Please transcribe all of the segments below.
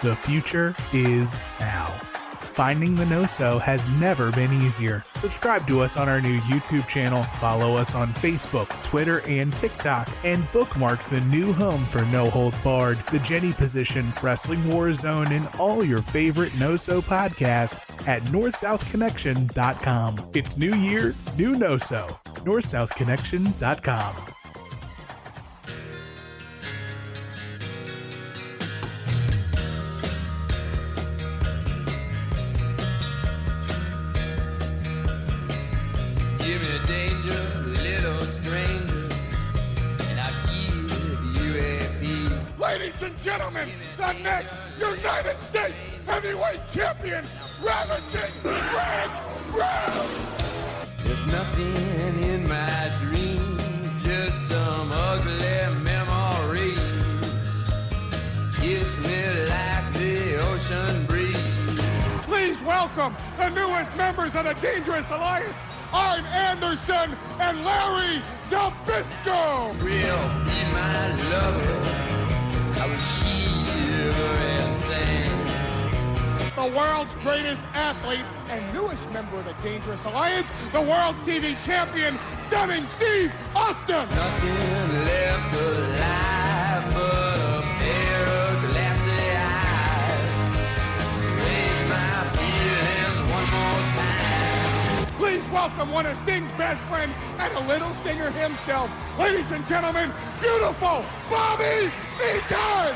The future is now. Finding the No-So has never been easier. Subscribe to us on our new YouTube channel, follow us on Facebook, Twitter, and TikTok, and bookmark the new home for No Holds Barred, The Jenny Position, Wrestling War Zone, and all your favorite No-So podcasts at NorthSouthConnection.com. It's new year, new No-So. NorthSouthConnection.com. Give me danger, little stranger, and I'll give you a piece. Ladies and gentlemen, the next United States Heavyweight Champion, Ravishing Rick Rude! There's nothing in my dreams, just some ugly memories. Kiss me like the ocean breeze. Please welcome the newest members of the Dangerous Alliance, Arn Anderson and Larry Zbyszko! Will be my lover, I will shiver and sing. The world's greatest athlete and newest member of the Dangerous Alliance, the world's TV champion, Stunning Steve Austin! Nothing left alive but a pair of glassy eyes. Raise my feelings one more time. Please welcome one of Sting's best friends and a little stinger himself, ladies and gentlemen, beautiful Bobby Beaton!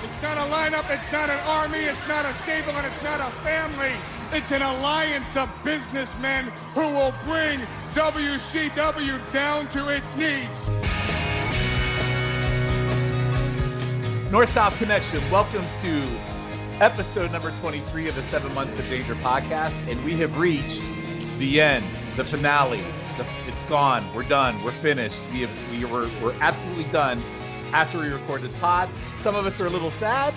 It's not a lineup, it's not an army, it's not a stable, and it's not a family. It's an alliance of businessmen who will bring WCW down to its knees. North-South Connection, welcome to episode number 23 of the 7 Months of Danger podcast, and we have reached the end, the finale. It's gone. We're done. We're finished. We're absolutely done after we record this pod. Some of us are a little sad.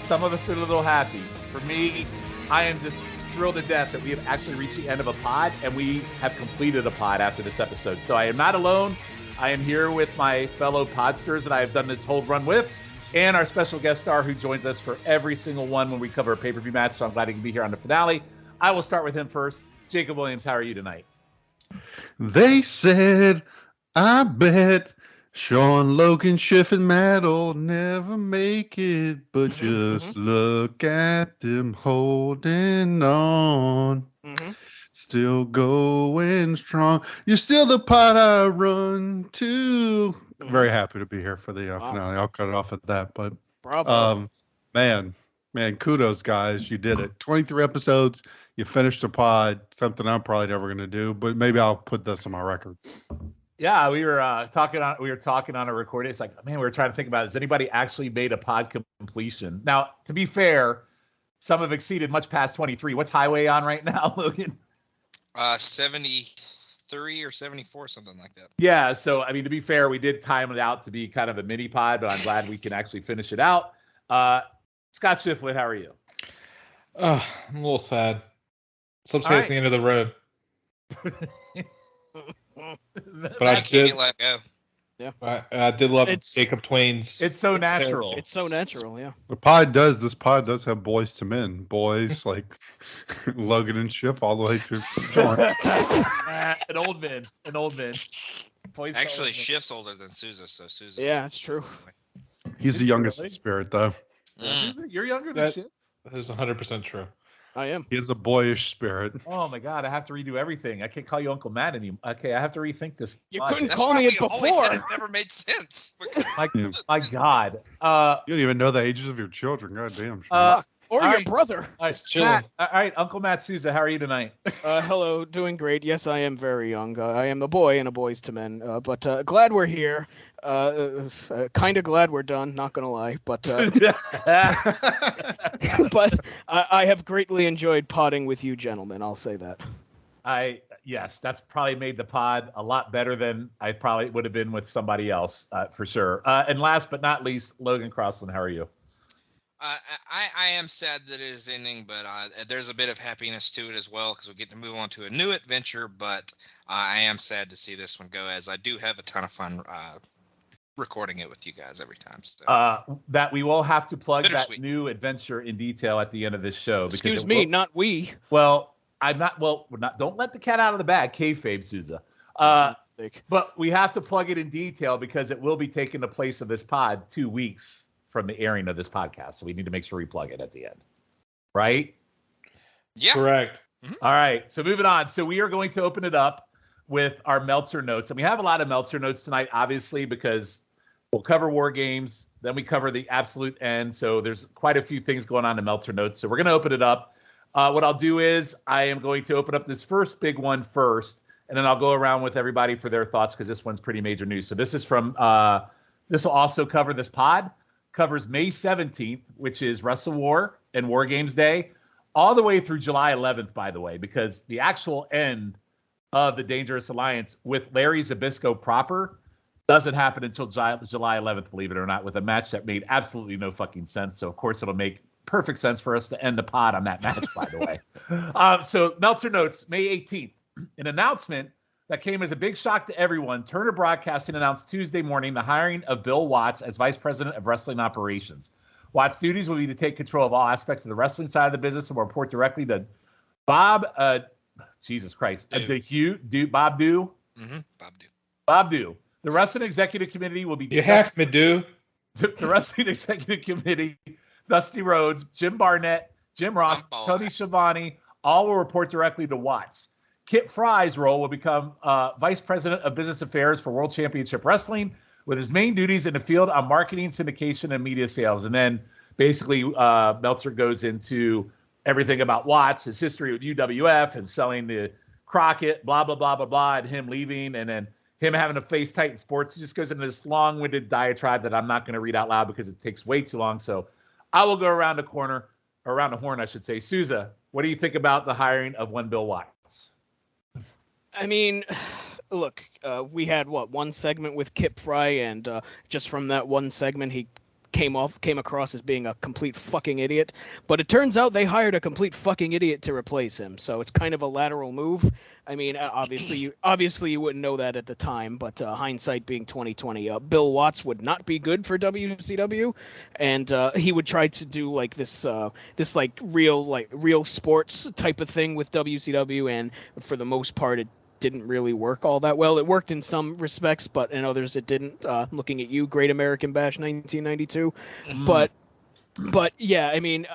Some of us are a little happy. For me, I am just thrilled to death that we have actually reached the end of a pod, and we have completed a pod after this episode. So I am not alone. I am here with my fellow podsters that I have done this whole run with, and our special guest star who joins us for every single one when we cover a pay-per-view match. So I'm glad he can be here on the finale. I will start with him first. Jacob Williams, how are you tonight? They said, I bet Sean, Logan, Schiff, and Matt'll never make it, but just look at them holding on. Still going strong. You're still the pot I run to. Very happy to be here for the finale. I'll cut it off at that. But Bravo. man, kudos, guys. You did it. 23 episodes. You finished the pod. Something I'm probably never going to do, but maybe I'll put this on my record. Yeah, we were talking on a recording. It's like, man, we were trying to think about, has anybody actually made a pod completion? Now, to be fair, some have exceeded much past 23. What's Highway on right now, Logan? 73 or 74, something like that. Yeah, so I mean, to be fair, we did time it out to be kind of a mini pod, but I'm glad we can actually finish it out. Scott Shiflett, how are you? I'm a little sad. Some say it's the end of the road. But I can't let go. Yeah, I did love Jacob Twain's. It's so natural. It's so natural, yeah. This pod does have boys to men. Boys like Logan and Schiff all the way to John. An old man. Boys Actually, Schiff's older than Sousa, so Sousa. Yeah, it's true. He's the youngest in spirit, though. You're younger than Schiff? That is 100% true. I am. He has a boyish spirit. Oh my God, I have to redo everything. I can't call you Uncle Matt anymore. Okay, I have to rethink this. You couldn't That's call why me it we always said before. it never made sense. My God. You don't even know the ages of your children. God damn. Or your brother. All right, Matt, all right, Uncle Matt Sousa, how are you tonight? Hello, doing great. Yes, I am very young. I am a boy and a boys to men. But glad we're here. Kind of glad we're done. Not gonna lie, but but I have greatly enjoyed podding with you, gentlemen. I'll say that. Yes, that's probably made the pod a lot better than I probably would have been with somebody else, for sure. And last but not least, Logan Crossland, how are you? I am sad that it is ending, but there's a bit of happiness to it as well because we get to move on to a new adventure. But I am sad to see this one go, as I do have a ton of fun recording it with you guys every time. So. That we will have to plug that Bittersweet. new adventure in detail at the end of this show. Excuse me, not we. Well, I'm not. Well, we're not. Don't let the cat out of the bag. Kayfabe, Souza. But we have to plug it in detail because it will be taking the place of this pod 2 weeks from the airing of this podcast. So we need to make sure we plug it at the end. Right? Yeah. Correct. Mm-hmm. All right. So moving on. So we are going to open it up with our Meltzer notes. And we have a lot of Meltzer notes tonight, obviously, because we'll cover War Games. Then we cover the absolute end. So there's quite a few things going on in Meltzer notes. So we're going to open it up. What I'll do is I am going to open up this first big one first. And then I'll go around with everybody for their thoughts because this one's pretty major news. So this is from, this will also cover this pod. Covers May 17th, which is Wrestle War and War Games Day, all the way through July 11th, by the way, because the actual end of the Dangerous Alliance with Larry Zbyszko proper doesn't happen until July 11th, believe it or not, with a match that made absolutely no fucking sense. So, of course, it'll make perfect sense for us to end the pod on that match, by the way. So, Meltzer notes, May 18th, an announcement that came as a big shock to everyone. Turner Broadcasting announced Tuesday morning the hiring of Bill Watts as Vice President of Wrestling Operations. Watts' duties will be to take control of all aspects of the wrestling side of the business and will report directly to Bob, Jesus Christ, Bob Dew. Mm-hmm. Bob Dew. The Wrestling Executive Committee will be... You have me, do. The Wrestling Executive Committee, Dusty Rhodes, Jim Barnett, Jim Ross, Tony Schiavone, all will report directly to Watts. Kip Fry's role will become Vice President of Business Affairs for World Championship Wrestling, with his main duties in the field on marketing, syndication, and media sales. And then basically Meltzer goes into everything about Watts, his history with UWF and selling the Crockett, blah, blah, blah, blah, blah, and him leaving, and then him having to face Titan Sports. He just goes into this long-winded diatribe that I'm not going to read out loud because it takes way too long. So I will go around the horn, I should say. Souza, what do you think about the hiring of one Bill Watts? I mean, look, we had one segment with Kip Fry, and just from that one segment, he came across as being a complete fucking idiot. But it turns out they hired a complete fucking idiot to replace him, so it's kind of a lateral move. I mean, obviously you wouldn't know that at the time, but hindsight being 2020, Bill Watts would not be good for WCW, and he would try to do like this real sports type of thing with WCW, and for the most part, it didn't really work all that well. It worked in some respects, but in others it didn't. Looking at you, Great American Bash 1992. But yeah, I mean,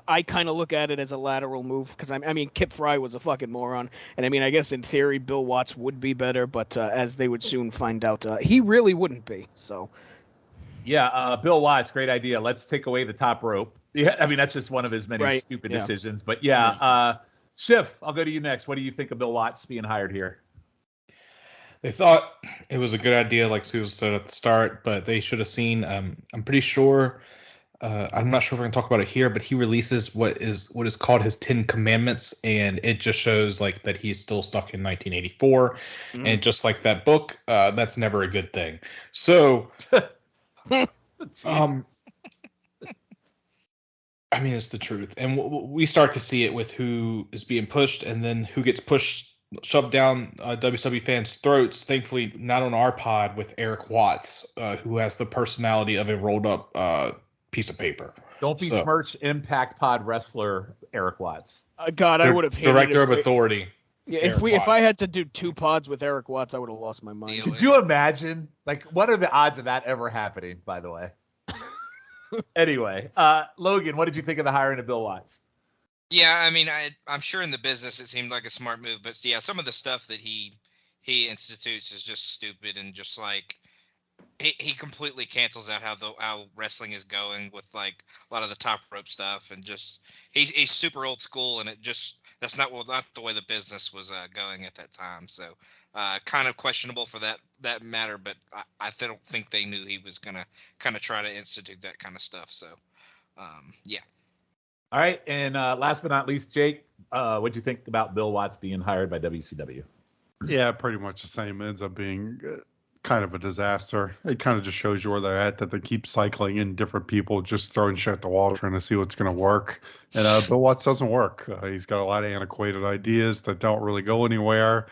I kind of look at it as a lateral move because I mean, Kip Fry was a fucking moron, and I mean, I guess in theory Bill Watts would be better, but as they would soon find out, he really wouldn't be. So yeah, Bill Watts, great idea. Let's take away the top rope. Yeah, I mean that's just one of his many stupid decisions. But yeah, Schiff, I'll go to you next. What do you think of Bill Watts being hired here? They thought it was a good idea, like Susan said at the start, but they should have seen. I'm pretty sure. I'm not sure if we're going to talk about it here, but he releases what is called his 10 Commandments, and it just shows like that he's still stuck in 1984, and just like that book, that's never a good thing. So, I mean, it's the truth, and we start to see it with who is being pushed, and then who gets shoved down WWE fans' throats. Thankfully, not on our pod with Eric Watts, who has the personality of a rolled up piece of paper. Don't besmirch Impact Pod wrestler Eric Watts. God, I would have hated Director of Authority. Yeah, if I had to do 2 pods with Eric Watts, I would have lost my mind. Could you imagine? Like, what are the odds of that ever happening? By the way. Anyway, Logan, what did you think of the hiring of Bill Watts? Yeah, I mean, I'm sure in the business it seemed like a smart move, but yeah, some of the stuff that he institutes is just stupid, and just like he completely cancels out how wrestling is going with like a lot of the top rope stuff, and just he's super old school, and that's not the way the business was going at that time. So kind of questionable for that matter, but I don't think they knew he was gonna kind of try to institute that kind of stuff. So yeah. All right, and last but not least, Jake, what'd you think about Bill Watts being hired by WCW? Yeah, pretty much the same. Ends up being kind of a disaster. It kind of just shows you where they're at, that they keep cycling in different people, just throwing shit at the wall, trying to see what's going to work. And Bill Watts doesn't work. He's got a lot of antiquated ideas that don't really go anywhere.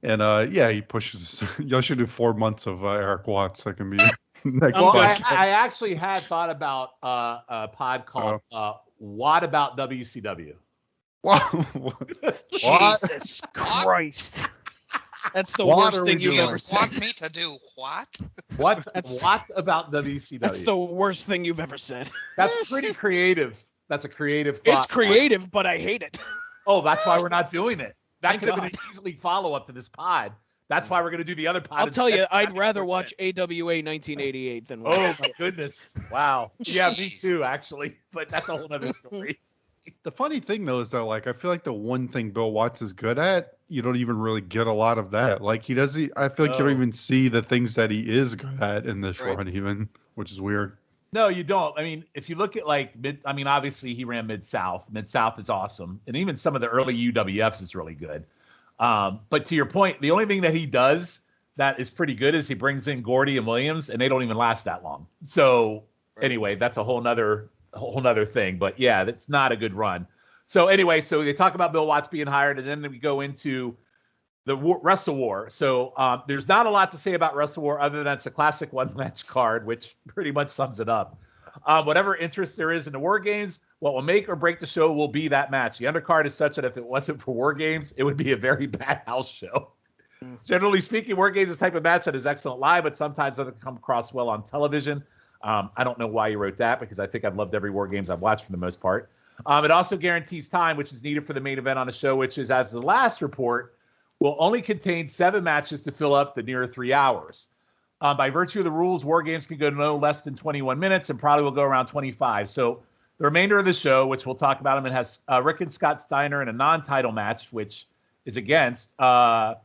And yeah, he pushes. Y'all should do 4 months of Eric Watts. That can be next Well, month. I actually had thought about a pod called What About WCW? Jesus Christ. That's the worst thing you've ever said. Want me to do what? What about WCW? That's the worst thing you've ever said. That's pretty creative. That's a creative thought. It's creative, but I hate it. Oh, that's why we're not doing it. That Thank could have been God. an easy follow-up to this pod. That's why we're going to do the other pod. I'll tell you, instead. I'd rather watch AWA 1988 than watch. Oh, my goodness. Wow. Yeah, me too, Jesus. actually. But that's a whole other story. The funny thing though is that, like, I feel like the one thing Bill Watts is good at, you don't even really get a lot of that. Like, I feel like you don't even see the things that he is good at in this run, even, which is weird. No, you don't. I mean, if you look at obviously he ran Mid-South. Mid-South is awesome. And even some of the early UWFs is really good. But to your point, the only thing that he does that is pretty good is he brings in Gordy and Williams, and they don't even last that long. So anyway, that's a whole nother thing. But yeah, that's not a good run. So anyway, so they talk about Bill Watts being hired, and then we go into the Wrestle War. So there's not a lot to say about Wrestle War other than it's a classic one-match card, which pretty much sums it up. Whatever interest there is in the War Games, what will make or break the show will be that match. The undercard is such that if it wasn't for War Games, it would be a very bad house show. Generally speaking, War Games is the type of match that is excellent live, but sometimes doesn't come across well on television. I don't know why you wrote that, because I think I've loved every War Games I've watched for the most part. It also guarantees time, which is needed for the main event on the show, which is, as the last report, will only contain 7 matches to fill up the near 3 hours. By virtue of the rules, War Games can go no less than 21 minutes and probably will go around 25. So the remainder of the show, which we'll talk about, it has Rick and Scott Steiner in a non-title match, which is against the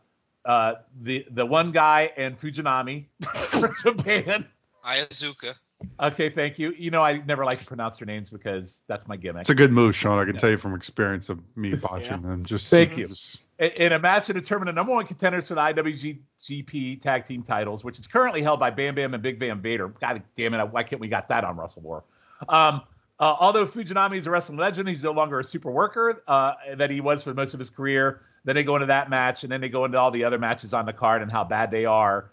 one guy and Fujinami from Japan. Ayazuka. Okay, thank you. You know, I never like to pronounce their names because that's my gimmick. It's a good move, Sean. I can tell you from experience of me botching them. Thank you. In a match to determine the number 1 contenders for the IWGP Tag Team titles, which is currently held by Bam Bam and Big Bam Vader. God damn it, why can't we got that on Wrestle War? Although Fujinami is a wrestling legend, he's no longer a super worker that he was for most of his career. Then they go into that match, and then they go into all the other matches on the card and how bad they are.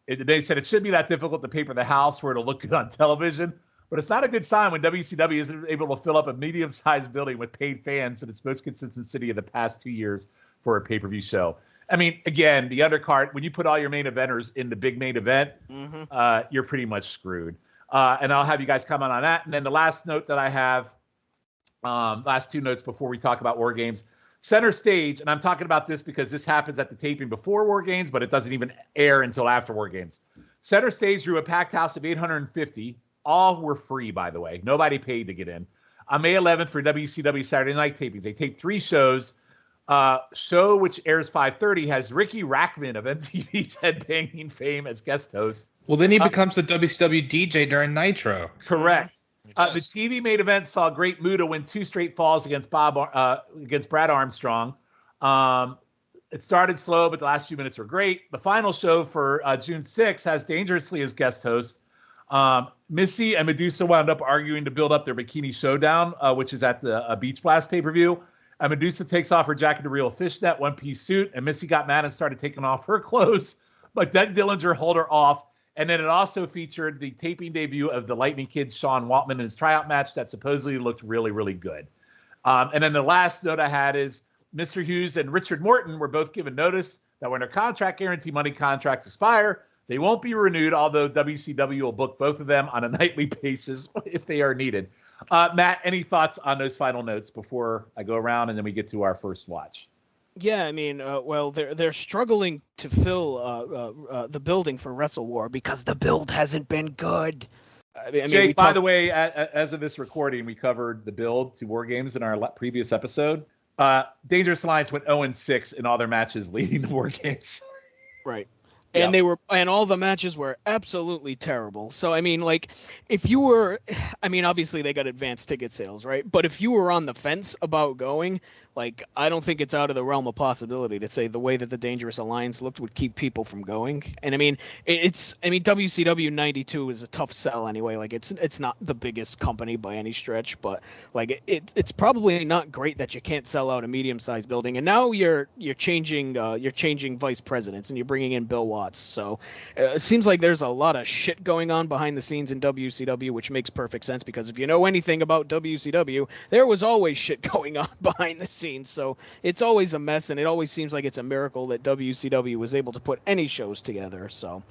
They said it shouldn't be that difficult to paper the house where it'll look good on television, but it's not a good sign when WCW isn't able to fill up a medium-sized building with paid fans in its most consistent city of the past 2 years for a pay-per-view show. I mean, again, the undercard, when you put all your main eventers in the big main event, you're pretty much screwed. And I'll have you guys comment on that. And then the last note that I have, last 2 notes before we talk about War Games. Center Stage, and I'm talking about this because this happens at the taping before War Games, but it doesn't even air until after War Games. Center Stage drew a packed house of 850. All were free, by the way. Nobody paid to get in. On May 11th for WCW Saturday Night tapings. They taped 3 shows. Show, which airs 5:30, has Ricky Rackman of MTV's Headbanging fame as guest host. Well, then he becomes the WCW DJ during Nitro. Correct. The TV main event saw Great Muta win 2 straight falls against Brad Armstrong. It started slow, but the last few minutes were great. The final show for June 6th has Dangerously as guest host. Missy and Medusa wound up arguing to build up their Bikini Showdown, which is at the Beach Blast pay-per-view. Medusa takes off her jacket to real fishnet one-piece suit, and Missy got mad and started taking off her clothes, but Doug Dillinger held her off. And then it also featured the taping debut of the Lightning Kid's Sean Waltman in his tryout match that supposedly looked really, really good. And then the last note I had is Mr. Hughes and Richard Morton were both given notice that when their contract guarantee money contracts expire, they won't be renewed, although WCW will book both of them on a nightly basis if they are needed. Matt, any thoughts on those final notes before I go around and then we get to our first watch? Yeah, I mean, well, they're struggling to fill the building for Wrestle War because the build hasn't been good. I mean, Jake, by the way, as of this recording, we covered the build to War Games in our previous episode. Dangerous Alliance went 0-6 in all their matches leading to War Games. Right. And all the matches were absolutely terrible. So, I mean, like, if you were, I mean, obviously they got advanced ticket sales, right? But if you were on the fence about going, like, I don't think it's out of the realm of possibility to say the way that the Dangerous Alliance looked would keep people from going. And I mean, WCW 92 is a tough sell anyway. Like, it's not the biggest company by any stretch, but like it's probably not great that you can't sell out a medium-sized building. And now you're changing vice presidents and you're bringing in Bill Watts. So it seems like there's a lot of shit going on behind the scenes in WCW, which makes perfect sense because if you know anything about WCW, there was always shit going on behind the scenes. So it's always a mess, and it always seems like it's a miracle that WCW was able to put any shows together. So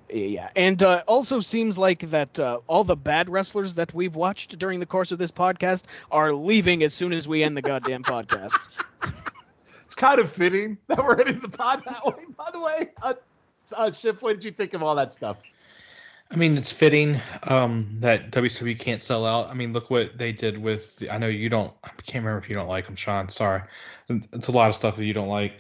yeah, and also seems like that all the bad wrestlers that we've watched during the course of this podcast are leaving as soon as we end the goddamn podcast. It's kind of fitting that we're ending the pod that way, by the way. Schiff, what did you think of all that stuff? I mean, it's fitting that WCW can't sell out. I mean, look what they did with. I know you don't. I can't remember if you don't like them, Sean. Sorry, it's a lot of stuff that you don't like.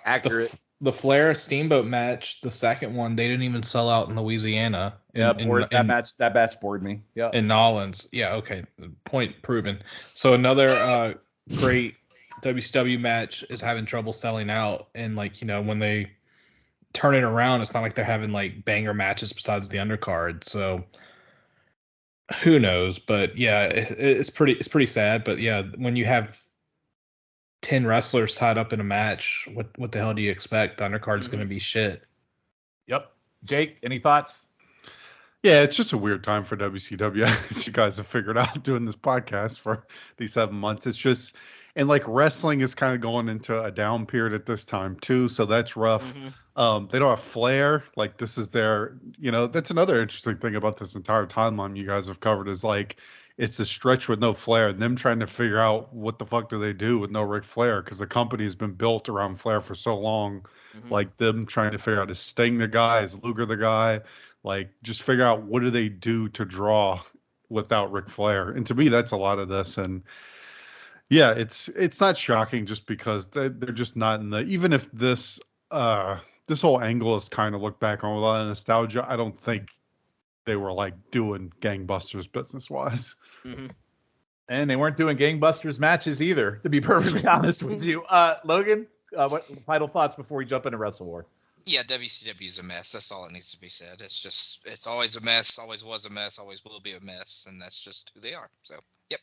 Accurate. The Flair Steamboat match, the second one, they didn't even sell out in Louisiana. That match bored me. Yeah. In Nolans. Yeah. Okay. Point proven. So another great WCW match is having trouble selling out, and when they turn it around, it's not like they're having like banger matches besides the undercard. So who knows? But yeah, it's pretty sad. But yeah, when you have 10 wrestlers tied up in a match, what the hell do you expect? The undercard is going to be shit. Yep. Jake, any thoughts? Yeah, it's just a weird time for WCW, as you guys have figured out doing this podcast for these 7 months. It's just, and like wrestling is kind of going into a down period at this time too, so that's rough. They don't have Flair. Like, this is their, that's another interesting thing about this entire timeline you guys have covered is like, it's a stretch with no Flair, and them trying to figure out what the fuck do they do with no Ric Flair, because the company has been built around Flair for so long. Like, them trying to figure out, is Sting the guy, is Luger the guy, like, just figure out what do they do to draw without Ric Flair. And to me, that's a lot of this. And yeah, it's not shocking just because they're just not in the, even if this this whole angle is kind of looked back on with a lot of nostalgia, I don't think they were like doing gangbusters business wise. And they weren't doing gangbusters matches either, to be perfectly honest with you. Logan, what final thoughts before we jump into Wrestle War? Yeah, WCW is a mess. That's all that needs to be said. It's always a mess, always was a mess, always will be a mess, and that's just who they are. So, yep.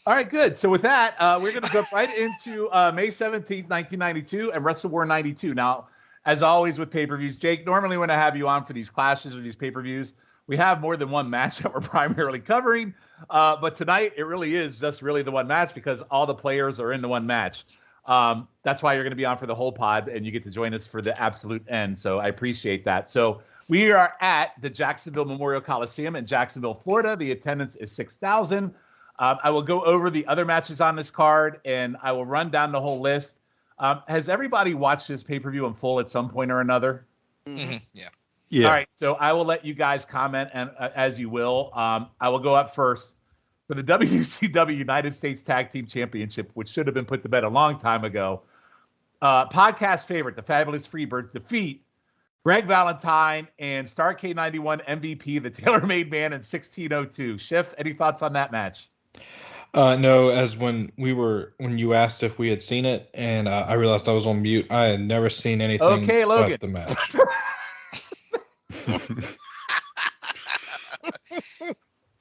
All right, good. So with that, we're going to jump right into May 17th, 1992, and Wrestle War 92. Now, as always with pay-per-views, Jake, normally when I have you on for these clashes or these pay-per-views, we have more than one match that we're primarily covering. But tonight, it really is just really the one match because all the players are in the one match. That's why you're going to be on for the whole pod, and you get to join us for the absolute end. So I appreciate that. So we are at the Jacksonville Memorial Coliseum in Jacksonville, Florida. The attendance is 6,000. I will go over the other matches on this card, and I will run down the whole list. Has everybody watched this pay-per-view in full at some point or another? Yeah. All right, so I will let you guys comment, and as you will. I will go up first for the WCW United States Tag Team Championship, which should have been put to bed a long time ago. Podcast favorite, the Fabulous Freebirds, defeat Greg Valentine and Starrcade 91 MVP, the Tailor-Made Man in 1602. Schiff, any thoughts on that match? No, as when you asked if we had seen it, and I realized I was on mute. I had never seen anything but the match.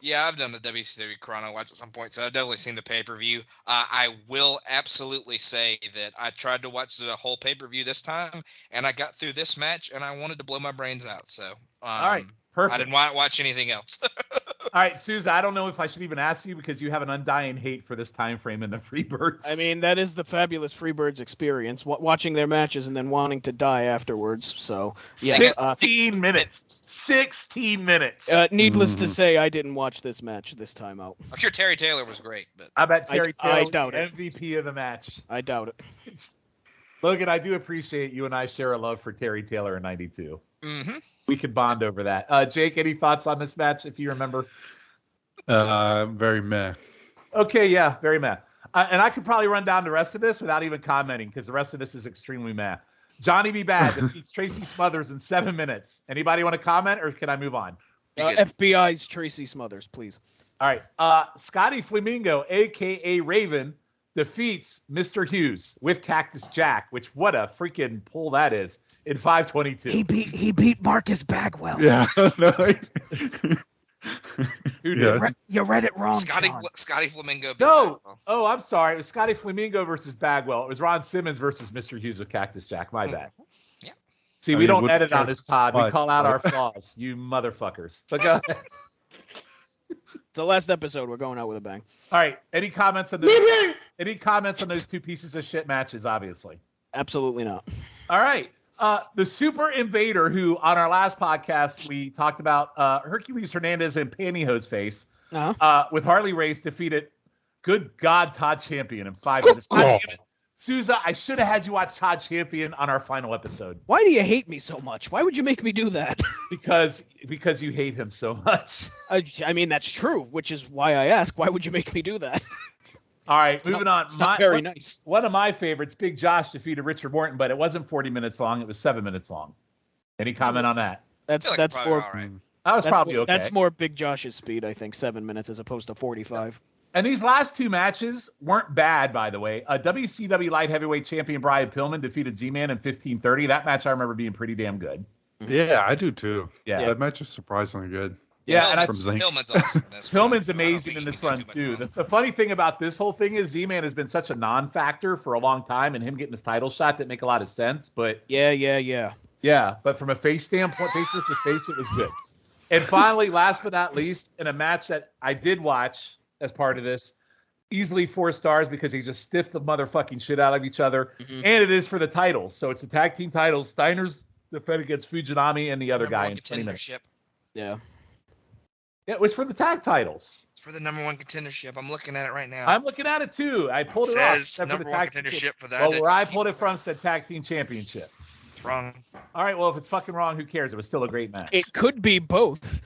Yeah, I've done the WCW Chrono Watch at some point, so I've definitely seen the pay-per-view. I will absolutely say that I tried to watch the whole pay-per-view this time, and I got through this match, and I wanted to blow my brains out. So, all right, perfect. I didn't want to watch anything else. All right, Susan, I don't know if I should even ask you because you have an undying hate for this time frame in the Freebirds. I mean, that is the Fabulous Freebirds experience, watching their matches and then wanting to die afterwards. So, yeah. 16 minutes. 16 minutes. Needless to say, I didn't watch this match this time out. I'm sure Terry Taylor was great, but I bet Terry Taylor I doubt it. MVP of the match. I doubt it. Logan, I do appreciate you and I share a love for Terry Taylor in 92. We could bond over that. Jake, any thoughts on this match, if you remember? Very meh. Okay, yeah, very meh. And I could probably run down the rest of this without even commenting because the rest of this is extremely meh. Johnny B. Bad defeats Tracy Smothers in 7 minutes. Anybody want to comment, or can I move on? FBI's Tracy Smothers, please. All right. Scotty Flamingo, a.k.a. Raven, defeats Mr. Hughes with Cactus Jack, which what a freaking pull that is, in 522. He beat Marcus Bagwell. Yeah. No, Who did? yeah. You read it wrong, Scotty Sean. Flamingo. beat No. Bagwell. Oh, I'm sorry. It was Scotty Flamingo versus Bagwell. It was Ron Simmons versus Mr. Hughes with Cactus Jack. My bad. Yeah. See, I we mean, don't what edit on this pod. We spot, call out right? our flaws, you motherfuckers. But go ahead. It's the last episode. We're going out with a bang. All right. Any comments on those? Any comments on those two pieces of shit matches? Obviously. Absolutely not. All right. The Super Invader, who on our last podcast we talked about Hercules Hernandez and Pantyhose Face, with Harley Race defeated, good God, Todd Champion in 5 minutes. God damn it. Souza, I should have had you watch Todd Champion on our final episode. Why do you hate me so much? Why would you make me do that? Because you hate him so much. I mean, that's true, which is why I ask. Why would you make me do that? All right, moving on. It's not very nice. One of my favorites, Big Josh defeated Richard Morton, but it wasn't 40 minutes long. It was 7 minutes long. Any comment on that? I feel like That's probably more. all right. That was probably okay. That's more Big Josh's speed, I think. 7 minutes as opposed to 45. And these last two matches weren't bad, by the way. WCW Light Heavyweight Champion Brian Pillman defeated Z-Man in 15:30. That match I remember being pretty damn good. Yeah, I do too. Yeah. That match is surprisingly good. Yeah, and Pillman's awesome. Pillman's amazing in this run, too. The funny thing about this whole thing is Z-Man has been such a non-factor for a long time, and him getting his title shot didn't make a lot of sense. But Yeah. But from a face standpoint, face versus face, it was good. And finally, last but not least, in a match that I did watch as part of this, easily 4 stars because he just stiffed the motherfucking shit out of each other. Mm-hmm. And it is for the titles. So it's the tag team titles. Steiner's defended against Fujinami and the other guy in 20 minutes. Yeah. It was for the tag titles. It's for the number 1 contendership. I'm looking at it right now. I'm looking at it too. I pulled it off. Says except for number the 1 tag team contendership for that. Well, where I pulled it from said tag team championship. It's wrong. All right. Well, if it's fucking wrong, who cares? It was still a great match. It could be both.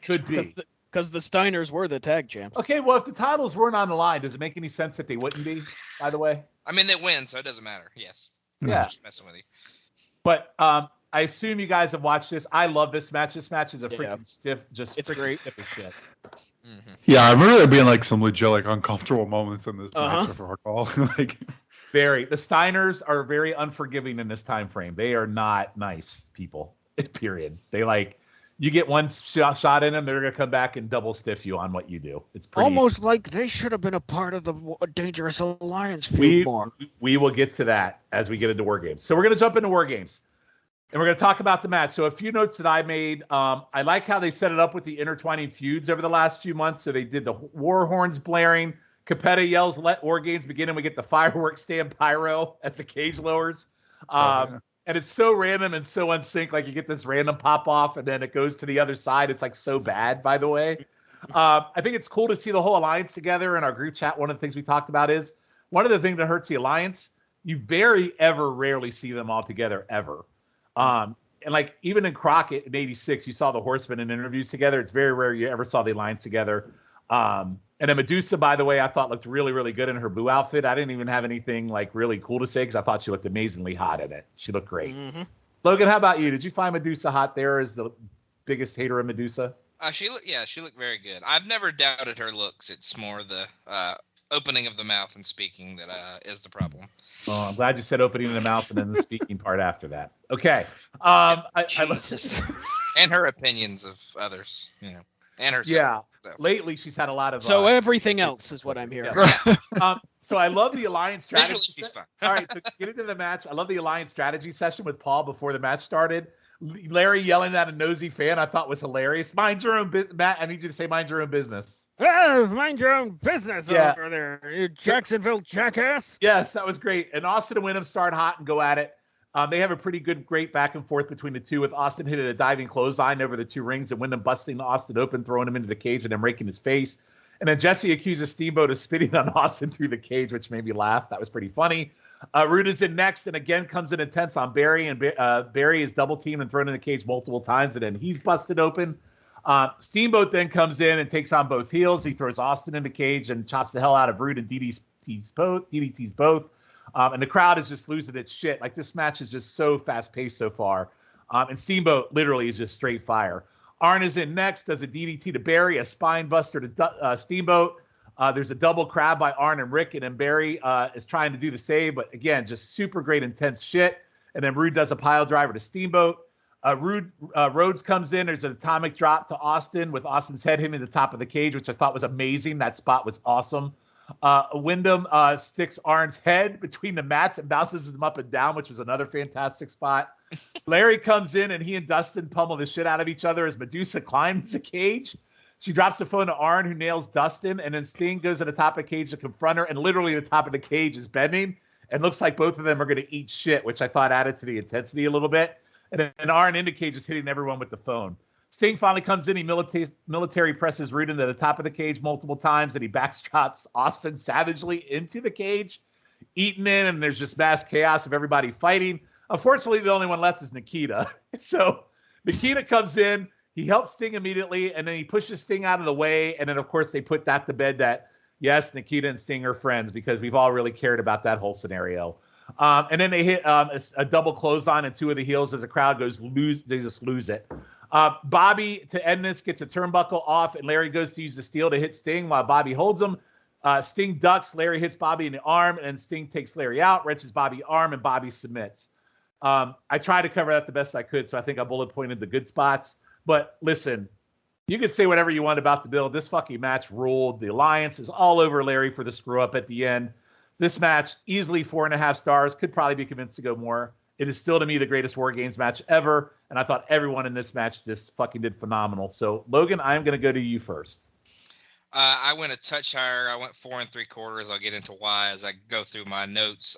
Could be. Because the Steiners were the tag champs. Okay. Well, if the titles weren't on the line, does it make any sense that they wouldn't be? By the way. I mean, they win, so it doesn't matter. Yes. Yeah. Just messing with you. But I assume you guys have watched this. I love this match. This match is a freaking stiff, it's freaking great. stiff as shit. Mm-hmm. Yeah, I remember there being like some legit like uncomfortable moments in this Uh-huh. match, if I recall. Like, Very. The Steiners are very unforgiving in this time frame. They are not nice people. Period. They like you get one shot in them, they're gonna come back and double stiff you on what you do. It's pretty, Almost like they should have been a part of the Dangerous Alliance feud more. We will get to that as we get into War Games. So we're gonna jump into War Games. And we're going to talk about the match. So a few notes that I made. I like how they set it up with the intertwining feuds over the last few months. So they did the war horns blaring. Capetta yells, "Let War Games begin," and we get the fireworks stand pyro as the cage lowers. And it's so random and so unsync. Like you get this random pop off and then it goes to the other side. It's like so bad, by the way. I think it's cool to see the whole alliance together. In our group chat, one of the things we talked about is one of the things that hurts the alliance. You rarely see them all together ever. And like even in Crockett in '86, you saw the Horsemen in interviews together. It's very rare you ever saw the alliance together. And then Medusa, by the way, I thought looked really, really good in her Boo outfit. I didn't even have anything like really cool to say because I thought she looked amazingly hot in it. She looked great. Mm-hmm. Logan, how about you? Did you find Medusa hot there as the biggest hater of Medusa? She looked very good. I've never doubted her looks. It's more the opening of the mouth and speaking that is the problem. Oh, I'm glad you said opening the mouth and then the speaking part after that. Okay. Jesus. And her opinions of others, and herself. Yeah. So. Lately, she's had a lot of. So everything else is what I'm hearing. Yeah. So I love the alliance strategy. Visually, she's fun. All right, so get into the match. I love the alliance strategy session with Paul before the match started. Larry yelling at a nosy fan, I thought was hilarious. Mind your own business, Matt. I need you to say mind your own business. Oh, mind your own business Yeah. over there, you Jacksonville jackass. Yes, that was great. And Austin and Wyndham start hot and go at it. They have a pretty great back and forth between the two, with Austin hitting a diving clothesline over the two rings and Wyndham busting Austin open, throwing him into the cage and then raking his face. And then Jesse accuses Steamboat of spitting on Austin through the cage, which made me laugh. That was pretty funny. Rude is in next and again comes in intense on Barry, and Barry is double teamed and thrown in the cage multiple times, and then he's busted open. Steamboat then comes in and takes on both heels. He throws Austin in the cage and chops the hell out of Rude and DDTs both. And the crowd is just losing its shit. Like, this match is just so fast-paced so far. And Steamboat literally is just straight fire. Arn is in next, does a DDT to Barry, a spine buster to Steamboat. There's a double crab by Arn and Rick, and then Barry is trying to do the save, but again, just super great, intense shit. And then Rude does a pile driver to Steamboat. Rhodes comes in. There's an atomic drop to Austin with Austin's head hitting the top of the cage, which I thought was amazing. That spot was awesome. Wyndham sticks Arn's head between the mats and bounces him up and down, which was another fantastic spot. Larry comes in, and he and Dustin pummel the shit out of each other as Medusa climbs the cage. She drops the phone to Arn, who nails Dustin, and then Sting goes to the top of the cage to confront her, and literally the top of the cage is bending, and looks like both of them are going to eat shit, which I thought added to the intensity a little bit. And then Arn in the cage is hitting everyone with the phone. Sting finally comes in. He military presses Rude into the top of the cage multiple times, and he backstrops Austin savagely into the cage, eating in, and there's just mass chaos of everybody fighting. Unfortunately, the only one left is Nikita. So Nikita comes in. He helps Sting immediately, and then he pushes Sting out of the way. And then, of course, they put that to bed that, yes, Nikita and Sting are friends because we've all really cared about that whole scenario. And then they hit a double clothesline and two of the heels as the crowd goes they just lose it. Bobby, to end this, gets a turnbuckle off, and Larry goes to use the steel to hit Sting while Bobby holds him. Sting ducks, Larry hits Bobby in the arm, and Sting takes Larry out, wrenches Bobby's arm, and Bobby submits. I tried to cover that the best I could, so I think I bullet pointed the good spots. But listen, you can say whatever you want about the build. This fucking match ruled. The Alliance is all over Larry for the screw up at the end. This match, easily 4.5 stars, could probably be convinced to go more. It is still, to me, the greatest War Games match ever, and I thought everyone in this match just fucking did phenomenal. So, Logan, I'm going to go to you first. I went a touch higher. I went 4 3/4. I'll get into why as I go through my notes.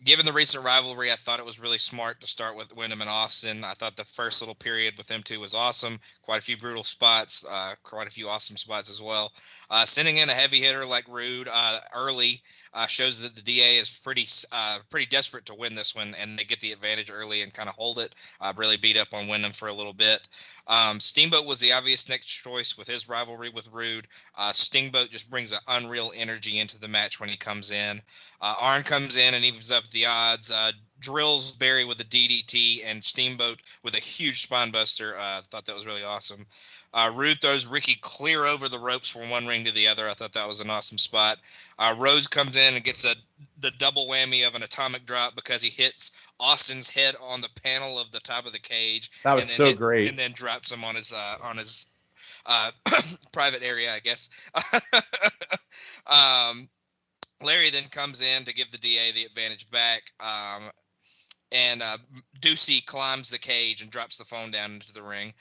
Given the recent rivalry, I thought it was really smart to start with Wyndham and Austin. I thought the first little period with them two was awesome. Quite a few brutal spots, quite a few awesome spots as well. Sending in a heavy hitter like Rude early shows that the DA is pretty desperate to win this one, and they get the advantage early and kind of hold it. Really beat up on Wyndham for a little bit. Steamboat was the obvious next choice with his rivalry with Rude. Steamboat just brings an unreal energy into the match when he comes in. Arn comes in and evens up the odds. Drills Barry with a DDT and Steamboat with a huge spine buster. Thought that was really awesome. Rude throws Ricky clear over the ropes from one ring to the other. I thought that was an awesome spot. Rhodes comes in and gets the double whammy of an atomic drop because he hits Austin's head on the panel of the top of the cage. That was so great. And then drops him on his private area, I guess. Larry then comes in to give the DA the advantage back. And Ducey climbs the cage and drops the phone down into the ring.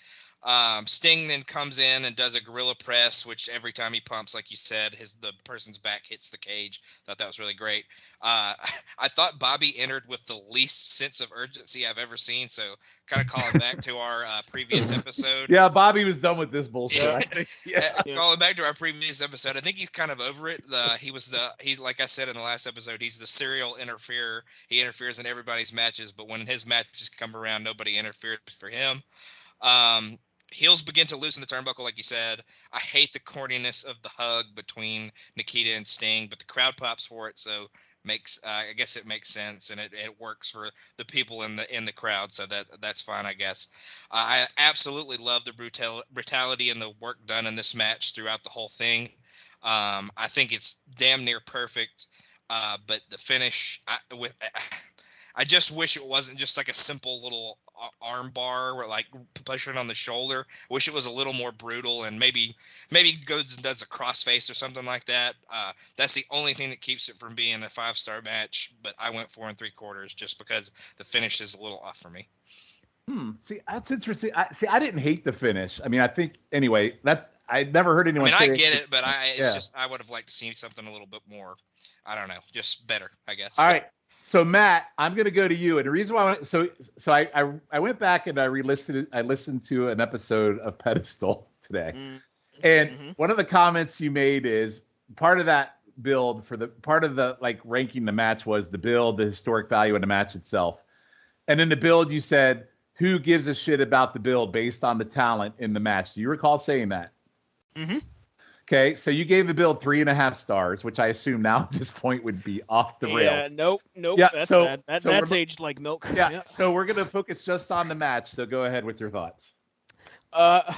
Sting then comes in and does a gorilla press, which every time he pumps, like you said, the person's back hits the cage. Thought that was really great. I thought Bobby entered with the least sense of urgency I've ever seen. So kind of calling back to our previous episode. Yeah, Bobby was done with this bullshit. I think. Yeah. Calling back to our previous episode, I think he's kind of over it. He's like I said in the last episode, he's the serial interferer. He interferes in everybody's matches, but when his matches come around, nobody interferes for him. Heels begin to loosen the turnbuckle, like you said. I hate the corniness of the hug between Nikita and Sting, but the crowd pops for it, so I guess it makes sense, and it works for the people in the crowd, so that's fine, I guess. I absolutely love the brutality and the work done in this match throughout the whole thing. I think it's damn near perfect, but the finish I just wish it wasn't just like a simple little arm bar or like pushing on the shoulder. I wish it was a little more brutal and maybe goes and does a crossface or something like that. That's the only thing that keeps it from being a 5-star match. But I went 4 3/4 just because the finish is a little off for me. See, that's interesting. I didn't hate the finish. I mean, I think anyway. I never heard anyone. I get it, but just I would have liked to see something a little bit more. I don't know, just better, I guess. All right. So Matt, I'm going to go to you, and the reason why I went back and I listened to an episode of Pedestal today, and one of the comments you made is part of that build for the part of the like ranking the match was the build, the historic value of the match itself, and in the build you said who gives a shit about the build based on the talent in the match. Do you recall saying that? Mm-hmm. Okay, so you gave the build 3.5 stars, which I assume now at this point would be off the rails. Nope. Yeah, that's bad. That's aged like milk. Yeah, so we're going to focus just on the match, so go ahead with your thoughts. Uh,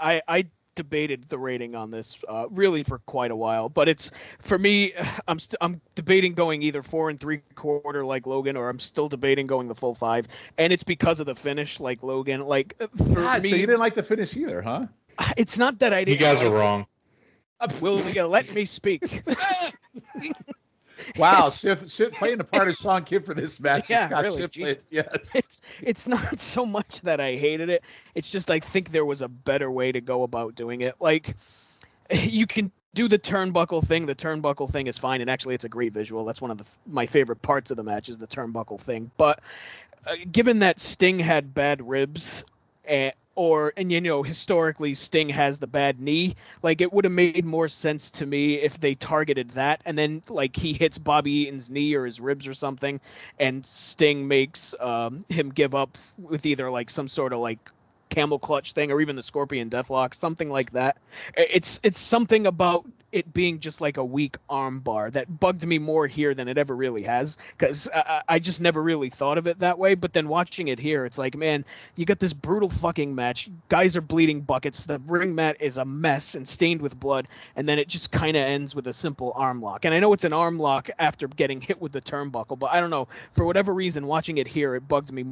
I debated the rating on this really for quite a while, but it's for me. I'm debating going either 4 3/4 like Logan, or I'm still debating going the full 5, and it's because of the finish like Logan. Like for God, me, so you didn't like the finish either, huh? it's not that I You didn't. guys are like wrong. Will you let me speak? Wow, It's- Schiff playing the part of Sean Kidd for this match. Yeah, Scott really, Schiff Jesus. yes. It's not so much that I hated it. It's just I think there was a better way to go about doing it. Like you can do the turnbuckle thing. The turnbuckle thing is fine, and actually, it's a great visual. That's one of my favorite parts of the match is the turnbuckle thing. But given that Sting had bad ribs, and historically Sting has the bad knee, like it would have made more sense to me if they targeted that, and then like he hits Bobby Eaton's knee or his ribs or something, and Sting makes him give up with either like some sort of like camel clutch thing or even the Scorpion Deathlock, something like that. It's something about it being just like a weak arm bar that bugged me more here than it ever really has, because I just never really thought of it that way. But then watching it here, it's like, man, you got this brutal fucking match. Guys are bleeding buckets. The ring mat is a mess and stained with blood, and then it just kind of ends with a simple arm lock. And I know it's an arm lock after getting hit with the turnbuckle, but I don't know, for whatever reason, watching it here, it bugged me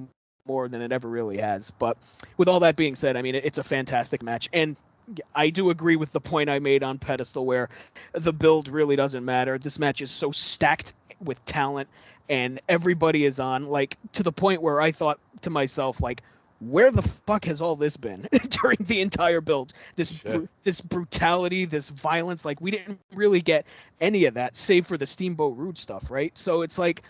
more than it ever really has. But with all that being said, I mean, it's a fantastic match, and I do agree with the point I made on Pedestal where the build really doesn't matter. This match is so stacked with talent, and everybody is on, like, to the point where I thought to myself, like, where the fuck has all this been during the entire build? This brutality, this violence, like we didn't really get any of that save for the Steamboat Rude stuff, right? So it's like,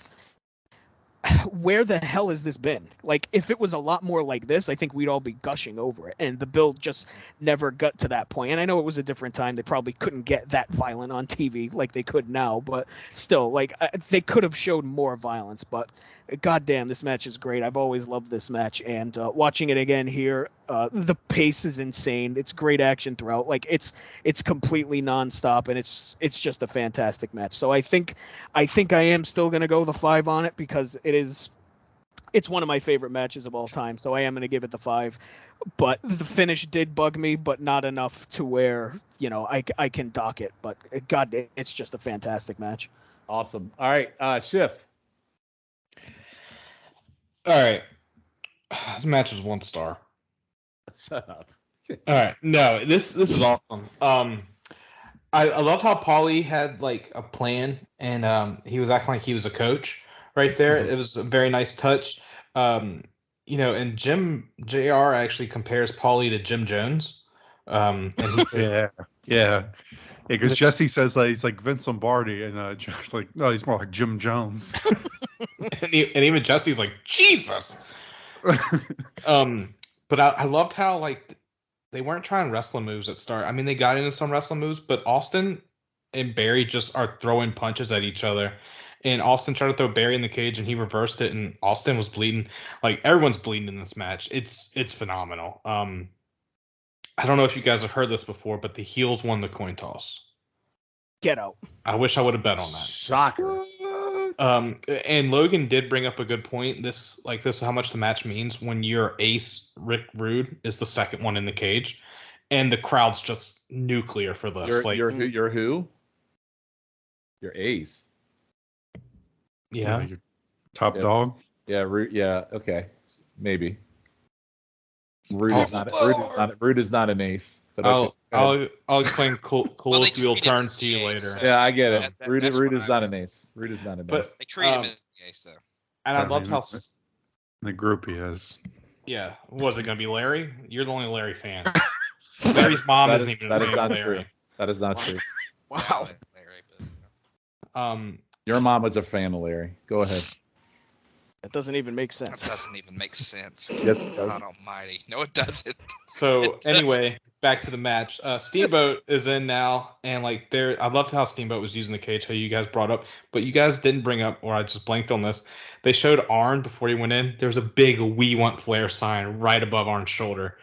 where the hell has this been? Like, if it was a lot more like this, I think we'd all be gushing over it. And the build just never got to that point. And I know it was a different time. They probably couldn't get that violent on TV like they could now, but still, like, they could have showed more violence. But goddamn, this match is great. I've always loved this match. And watching it again here, the pace is insane. It's great action throughout. Like, it's completely nonstop, and it's just a fantastic match. So I think I am still going to go the 5 on it because it's one of my favorite matches of all time. So I am going to give it the 5. But the finish did bug me, but not enough to where, I can dock it. But God, it's just a fantastic match. Awesome. All right, Schiff. All right. This match is 1 star. Shut up. All right. No, this is awesome. I love how Paulie had like a plan, and he was acting like he was a coach right there. It was a very nice touch. And Jim JR actually compares Paulie to Jim Jones. And Yeah. Because Jesse says that he's like Vince Lombardi, and Joe's like, no, he's more like Jim Jones. and even Jesse's like, Jesus. But I loved how like they weren't trying wrestling moves at start. I mean, they got into some wrestling moves, but Austin and Barry just are throwing punches at each other. And Austin tried to throw Barry in the cage, and he reversed it, and Austin was bleeding. Like, everyone's bleeding in this match. It's phenomenal. I don't know if you guys have heard this before, but the heels won the coin toss. Get out. I wish I would have bet on that. Shocker. And Logan did bring up a good point. This is how much the match means when your ace, Rick Rude, is the second one in the cage, and the crowd's just nuclear for this. You're who? Your ace. Yeah. Your top dog. Yeah, Rude. Yeah, okay, maybe. Rude is not an ace. But I'll explain Cool's wheel turns to you later. Yeah, I get it. That- Rude that's is what not an ace. Rude is not an But ace. They treat him as the ace, though. And I loved how The group he is. yeah, was it gonna be Larry? You're the only Larry fan. Larry's mom isn't even a fan of Larry. True. That is not true. Wow. Larry, but, Your mom was a fan of Larry. Go ahead. That doesn't even make that sense. doesn't even make sense. Yes, it does. God almighty. No, it doesn't. So It does. anyway, back to the match. Steamboat is in now, and like I loved how Steamboat was using the cage, how you guys brought up, but you guys didn't bring up, or I just blanked on this. They showed Arn before he went in. There's a big "We Want Flair" sign right above Arn's shoulder,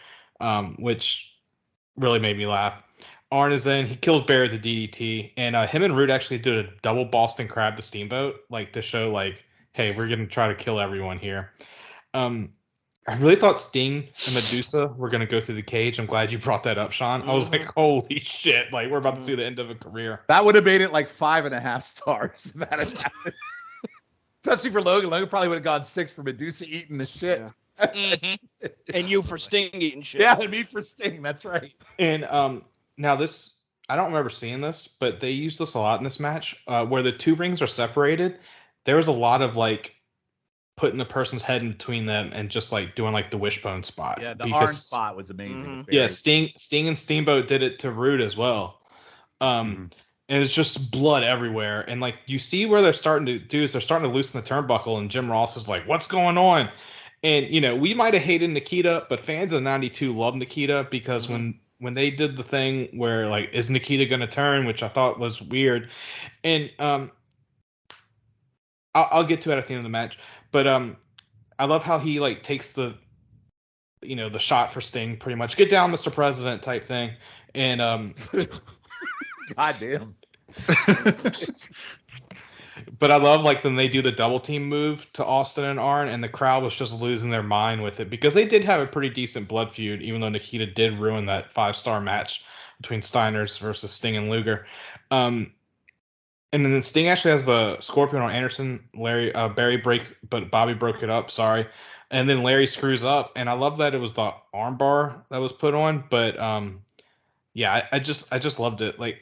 which really made me laugh. Arn is in. He kills Barry with the DDT, and him and Rude actually did a double Boston Crab to Steamboat, like to show like, hey, we're gonna try to kill everyone here. I really thought Sting and Medusa were going to go through the cage. I'm glad you brought that up, Sean. I was like, holy shit. Like, we're about to see the end of a career. That would have made it like 5.5 stars if that had happened. Especially for Logan. Logan probably would have gone 6 for Medusa eating the shit. Mhm. And you for Sting eating shit. Yeah, and me for Sting. That's right. And now this, I don't remember seeing this, but they used this a lot in this match where the 2 rings are separated. There was a lot of like putting the person's head in between them and just like doing like the wishbone spot. Yeah, the orange spot was amazing. Yeah, Sting and Steamboat did it to Rude as well. And it's just blood everywhere. And like you see where they're starting to do is they're starting to loosen the turnbuckle, and Jim Ross is like, "What's going on?" And you know, we might have hated Nikita, but fans of '92 love Nikita because when they did the thing where like, is Nikita going to turn, which I thought was weird, and I'll get to it at the end of the match, but I love how he like takes the shot for Sting, pretty much get down, Mr. President type thing, and God damn. But I love like when they do the double team move to Austin and Arn, and the crowd was just losing their mind with it because they did have a pretty decent blood feud, even though Nikita did ruin that 5-star match between Steiners versus Sting and Luger. And then Sting actually has the Scorpion on Anderson. Barry breaks, but Bobby broke it up. Sorry. And then Larry screws up. And I love that it was the armbar that was put on. But yeah, I just loved it. Like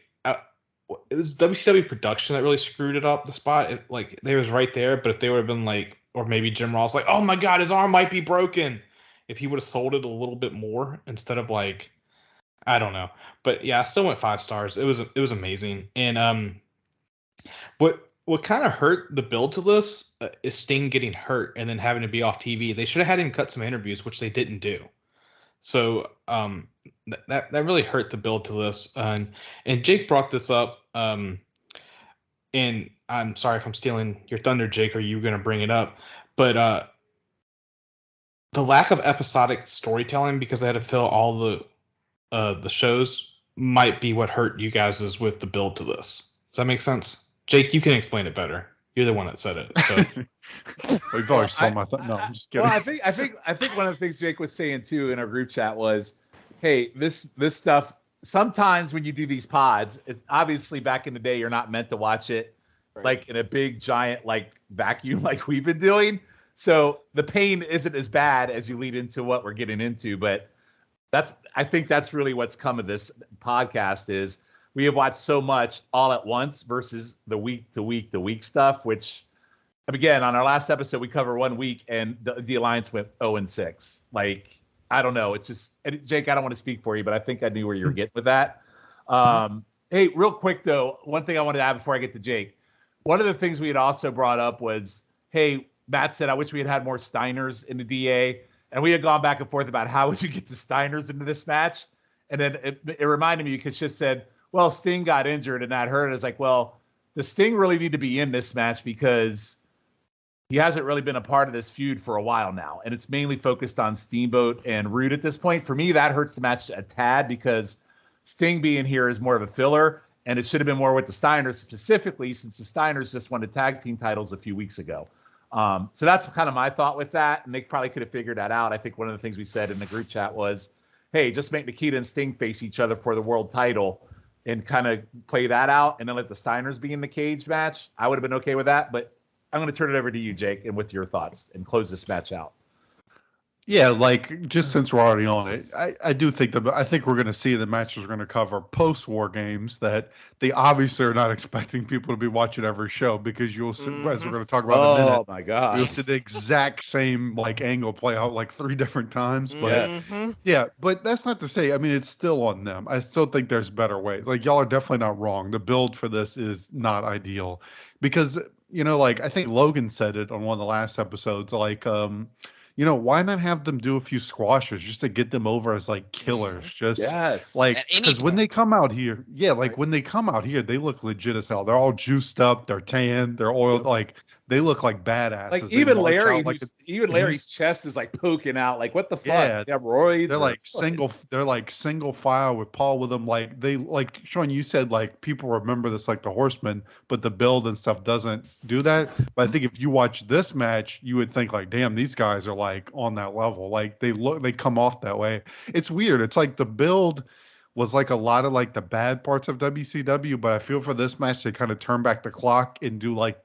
it was WCW production that really screwed it up. The spot, like they was right there. But if they would have been like, or maybe Jim Ross, like, oh my God, his arm might be broken. If he would have sold it a little bit more instead of like, I don't know. But yeah, I still went 5 stars. It was amazing. And what kind of hurt the build to this is Sting getting hurt and then having to be off TV. They should have had him cut some interviews, which they didn't do. So that really hurt the build to this. And Jake brought this up. And I'm sorry if I'm stealing your thunder, Jake, or you were going to bring it up. But the lack of episodic storytelling because they had to fill all the shows might be what hurt you guys is with the build to this. Does that make sense? Jake, you can explain it better. You're the one that said it. So. We've already saw my no, I'm just kidding. Well, I think one of the things Jake was saying too in our group chat was, hey, this stuff. Sometimes when you do these pods, it's obviously back in the day you're not meant to watch it like in a big giant like vacuum like we've been doing. So the pain isn't as bad as you lead into what we're getting into. But I think that's really what's come of this podcast is. We have watched so much all at once versus the week to week stuff, which, again, on our last episode, we covered 1 week and the Alliance went 0-6. Like, I don't know. It's just, Jake, I don't want to speak for you, but I think I knew where you were getting with that. Hey, real quick, though, one thing I wanted to add before I get to Jake. One of the things we had also brought up was, hey, Matt said, I wish we had had more Steiners in the DA. And we had gone back and forth about how would you get the Steiners into this match. And then it reminded me because Shiv said, well, Sting got injured and that hurt. It's like, well, does Sting really need to be in this match because he hasn't really been a part of this feud for a while now. And it's mainly focused on Steamboat and Rude at this point. For me, that hurts the match a tad because Sting being here is more of a filler. And it should have been more with the Steiners specifically since the Steiners just won the tag team titles a few weeks ago. So that's kind of my thought with that. And they probably could have figured that out. I think one of the things we said in the group chat was, hey, just make Nikita and Sting face each other for the world title and kind of play that out and then let the Steiners be in the cage match. I would have been okay with that, but I'm going to turn it over to you, Jake, and with your thoughts and close this match out. Yeah, like just since we're already on it, I do think I think we're going to see the matches we're going to cover post-war games that they obviously are not expecting people to be watching every show because you'll see, as we're going to talk about in a minute. Oh my God! You'll see the exact same like angle play out like 3 different times. But yeah, but that's not to say. I mean, it's still on them. I still think there's better ways. Like y'all are definitely not wrong. The build for this is not ideal because like I think Logan said it on one of the last episodes. Like why not have them do a few squashes just to get them over as like killers? Just like because when they come out here, when they come out here, they look legit as hell. They're all juiced up, they're tan, they're oiled. Like they look like badasses. Like They even march Larry, out like even Larry's chest is like poking out. Like what the fuck? yeah, They have roids. they're or like fucking- single file with Paul with them. Like they like Sean, you said like people remember this like the Horsemen, but the build and stuff doesn't do that. But I think if you watch this match, you would think like, damn, these guys are like on that level. Like they come off that way. It's weird. It's like the build was like a lot of like the bad parts of WCW, but I feel for this match they kind of turn back the clock and do like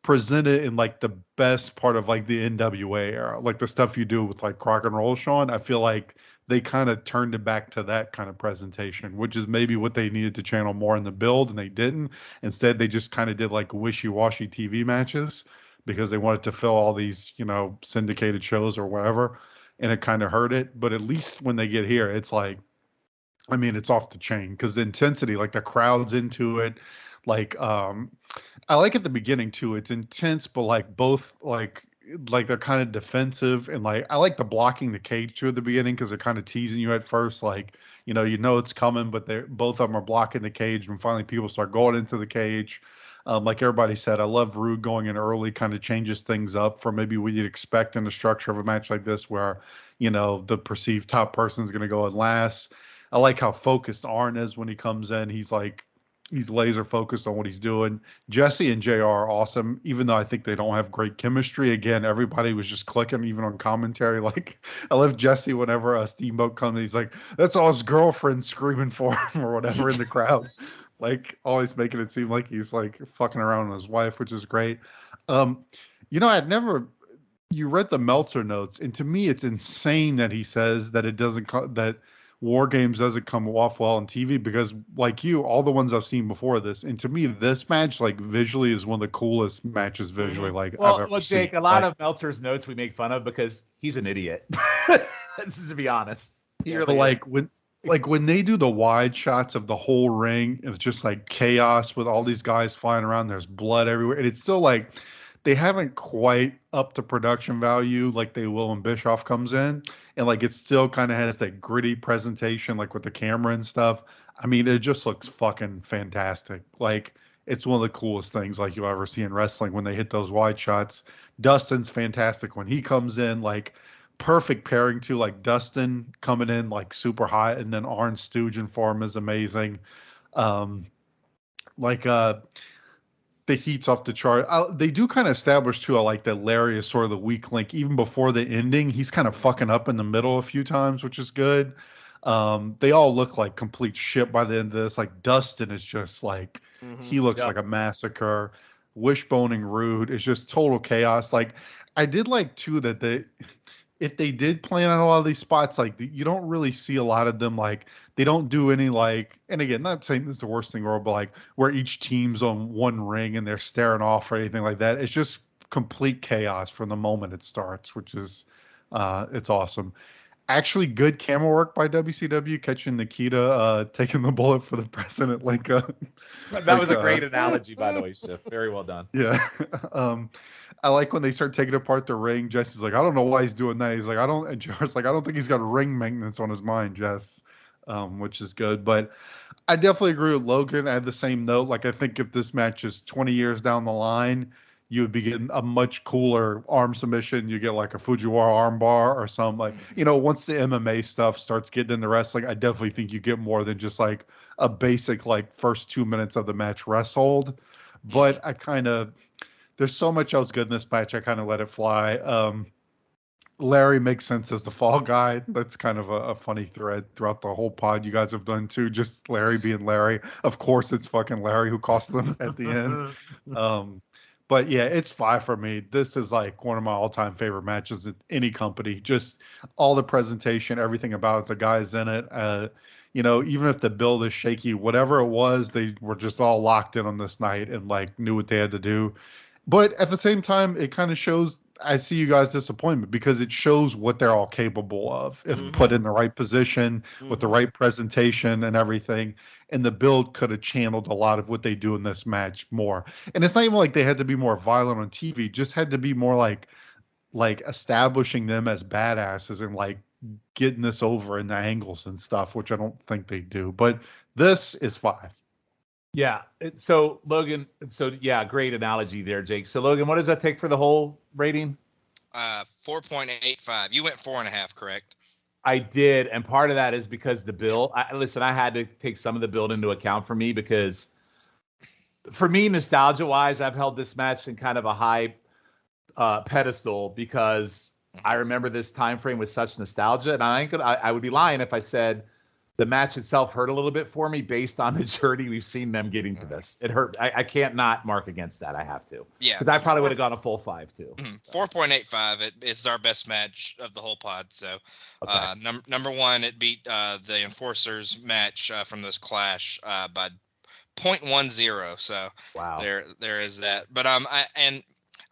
present it in like the best part of like the NWA era, like the stuff you do with like Crock and Roll, Sean. I feel like they kind of turned it back to that kind of presentation, which is maybe what they needed to channel more in the build, and they didn't. Instead, they just kind of did like wishy-washy TV matches because they wanted to fill all these, syndicated shows or whatever, and it kind of hurt it. But at least when they get here, it's like, I mean, it's off the chain because the intensity, like the crowd's into it. Like, I like at the beginning too. It's intense, but like both like they're kind of defensive and like I like the blocking the cage too at the beginning because they're kind of teasing you at first, like you know it's coming, but they're both of them are blocking the cage, and finally people start going into the cage. Like everybody said, I love Rude going in early, kind of changes things up from maybe what you'd expect in the structure of a match like this, where the perceived top person is going to go in last. I like how focused Arn is when he comes in. He's laser focused on what he's doing. Jesse and JR are awesome, even though I think they don't have great chemistry. Again, everybody was just clicking, even on commentary. Like, I love Jesse whenever a Steamboat comes, he's like, that's all his girlfriend screaming for him or whatever in the crowd. Like, always making it seem like he's like fucking around with his wife, which is great. Um, I'd never you read the Meltzer notes, and to me, it's insane that he says that it doesn't that War Games doesn't come off well on TV because, like you, all the ones I've seen before this, and to me, this match, like visually, is one of the coolest matches visually like I've ever Well, seen. Jake, a lot of Meltzer's notes we make fun of because he's an idiot. This is to be honest. He But really like is. when they do the wide shots of the whole ring, it's just like chaos with all these guys flying around. There's blood everywhere, and it's still like they haven't quite up to production value like they will when Bischoff comes in, and like it still kind of has that gritty presentation, like with the camera and stuff. I mean, it just looks fucking fantastic. Like it's one of the coolest things like you'll ever see in wrestling when they hit those wide shots. Dustin's fantastic when he comes in, like perfect pairing too. Like Dustin coming in like super hot, and then Arn Stooge in form is amazing. Um, like the heat's off the chart. They do kind of establish too. I like that Larry is sort of the weak link even before the ending. He's kind of fucking up in the middle a few times, which is good. They all look like complete shit by the end of this. Like Dustin is just like he looks Yep. like a massacre. Wishboning Rude is just total chaos. Like I did like too that if they did plan on a lot of these spots, like you don't really see a lot of them. Like they don't do any like, and again, not saying this is the worst thing in the world, but like where each team's on one ring and they're staring off or anything like that. It's just complete chaos from the moment it starts, which is, it's awesome. Actually, good camera work by WCW catching Nikita taking the bullet for the president. That was a great analogy, by the way, Schiff. Very well done. Yeah. I like when they start taking apart the ring. Jesse's like, I don't know why he's doing that. He's like, and Jarrett's like, I don't think he's got ring maintenance on his mind, Jess, which is good. But I definitely agree with Logan. I had the same note. Like, I think if this match is 20 years down the line, you would be getting a much cooler arm submission. You get like a Fujiwara arm bar or some like, once the MMA stuff starts getting into wrestling, I definitely think you get more than just like a basic like first 2 minutes of the match rest hold. But there's so much else good in this match. I kind of let it fly. Larry makes sense as the fall guy. That's kind of a funny thread throughout the whole pod you guys have done too. Just Larry being Larry. Of course, it's fucking Larry who cost them at the end. But yeah, it's 5 for me. This is like one of my all-time favorite matches at any company. Just all the presentation, everything about it, the guys in it. Even if the build is shaky, whatever it was, they were just all locked in on this night and like knew what they had to do. But at the same time, it kind of shows. I see you guys' disappointment because it shows what they're all capable of if put in the right position with the right presentation and everything. And the build could have channeled a lot of what they do in this match more. And it's not even like they had to be more violent on TV; just had to be more like establishing them as badasses and like getting this over in the angles and stuff, which I don't think they do. But this is 5. Yeah. So Logan, great analogy there, Jake. So Logan, what does that take for the whole rating? 4.85. You went 4.5, correct? I did, and part of that is because the build. I had to take some of the build into account for me because, for me, nostalgia-wise, I've held this match in kind of a high pedestal because I remember this time frame with such nostalgia, and I would be lying if I said the match itself hurt a little bit for me based on the journey we've seen them getting to this. It hurt. I can't not mark against that. I have to. Yeah. Because I probably would have gone a full 5 too. 4.85. It's our best match of the whole pod. So, Okay. number one, it beat the Enforcers match from this Clash by 0.10. So Wow. there is that. But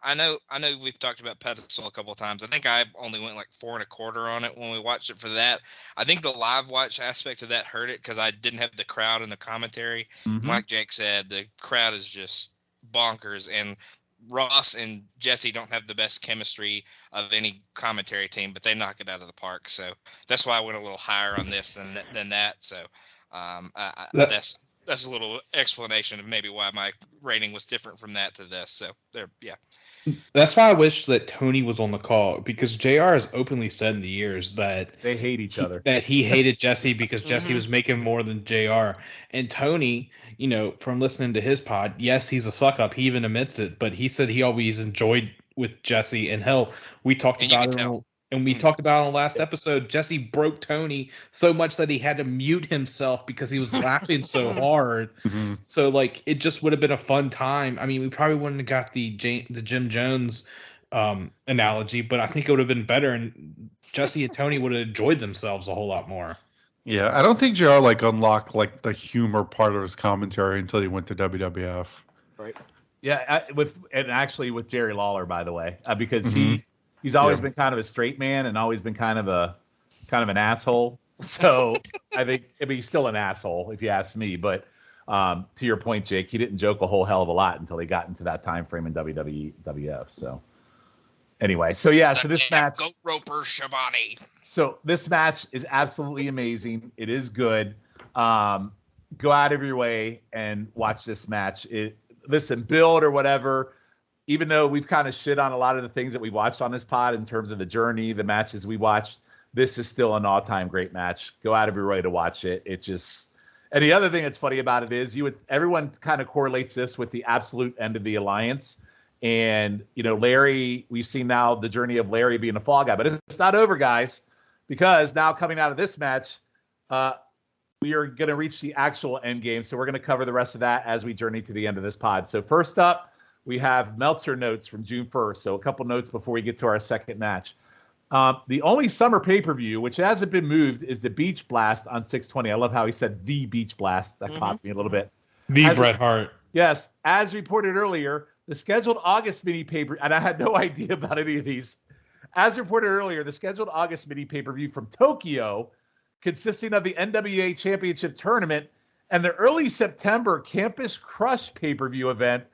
I know we've talked about pedestal a couple of times. I think I only went like 4.25 on it when we watched it for that. I think the live watch aspect of that hurt it because I didn't have the crowd in the commentary. Mhm. Like Jake said, the crowd is just bonkers, and Ross and Jesse don't have the best chemistry of any commentary team, but they knock it out of the park. So that's why I went a little higher on this than that. So that's a little explanation of maybe why my rating was different from that to this. So there, yeah. That's why I wish that Tony was on the call, because JR has openly said in the years that They hate each other. that he hated Jesse because Jesse was making more than JR. And Tony, from listening to his pod, yes, he's a suck up. He even admits it, but he said he always enjoyed with Jesse. And hell, we talked And you about can it. tell. And we talked about it on the last episode. Jesse broke Tony so much that he had to mute himself because he was laughing so hard. Mhm. So it just would have been a fun time. I mean, we probably wouldn't have got the Jim Jones analogy, but I think it would have been better, and Jesse and Tony would have enjoyed themselves a whole lot more. Yeah, I don't think JR unlocked the humor part of his commentary until he went to WWF. Right. Yeah, with Jerry Lawler, by the way, because Mhm. he's always been kind of a straight man and always been kind of an asshole. So I think he's still an asshole if you ask me. But to your point, Jake, he didn't joke a whole hell of a lot until he got into that time frame in WWF. So anyway, so this match, Goat Roper Shabani. So this match is absolutely amazing. It is good. Go out of your way and watch this match. Listen, build or whatever. Even though we've kind of shit on a lot of the things that we watched on this pod in terms of the journey, the matches we watched, this is still an all-time great match. Go out of your way to watch it. And the other thing that's funny about it is everyone kind of correlates this with the absolute end of the alliance. And, Larry, we've seen now the journey of Larry being a fall guy, but it's not over, guys, because now coming out of this match, we are going to reach the actual end game. So we're going to cover the rest of that as we journey to the end of this pod. So first up, we have Meltzer notes from June 1st. So a couple notes before we get to our second match. The only summer pay-per-view, which hasn't been moved, is the Beach Blast on 6/20. I love how he said the Beach Blast. That popped me a little bit. Bret Hart. Yes. As reported earlier, the scheduled August mini pay-per-view, and I had no idea about any of these. As reported earlier, the scheduled August mini pay-per-view from Tokyo, consisting of the NWA Championship Tournament and the early September Campus Crush pay-per-view event,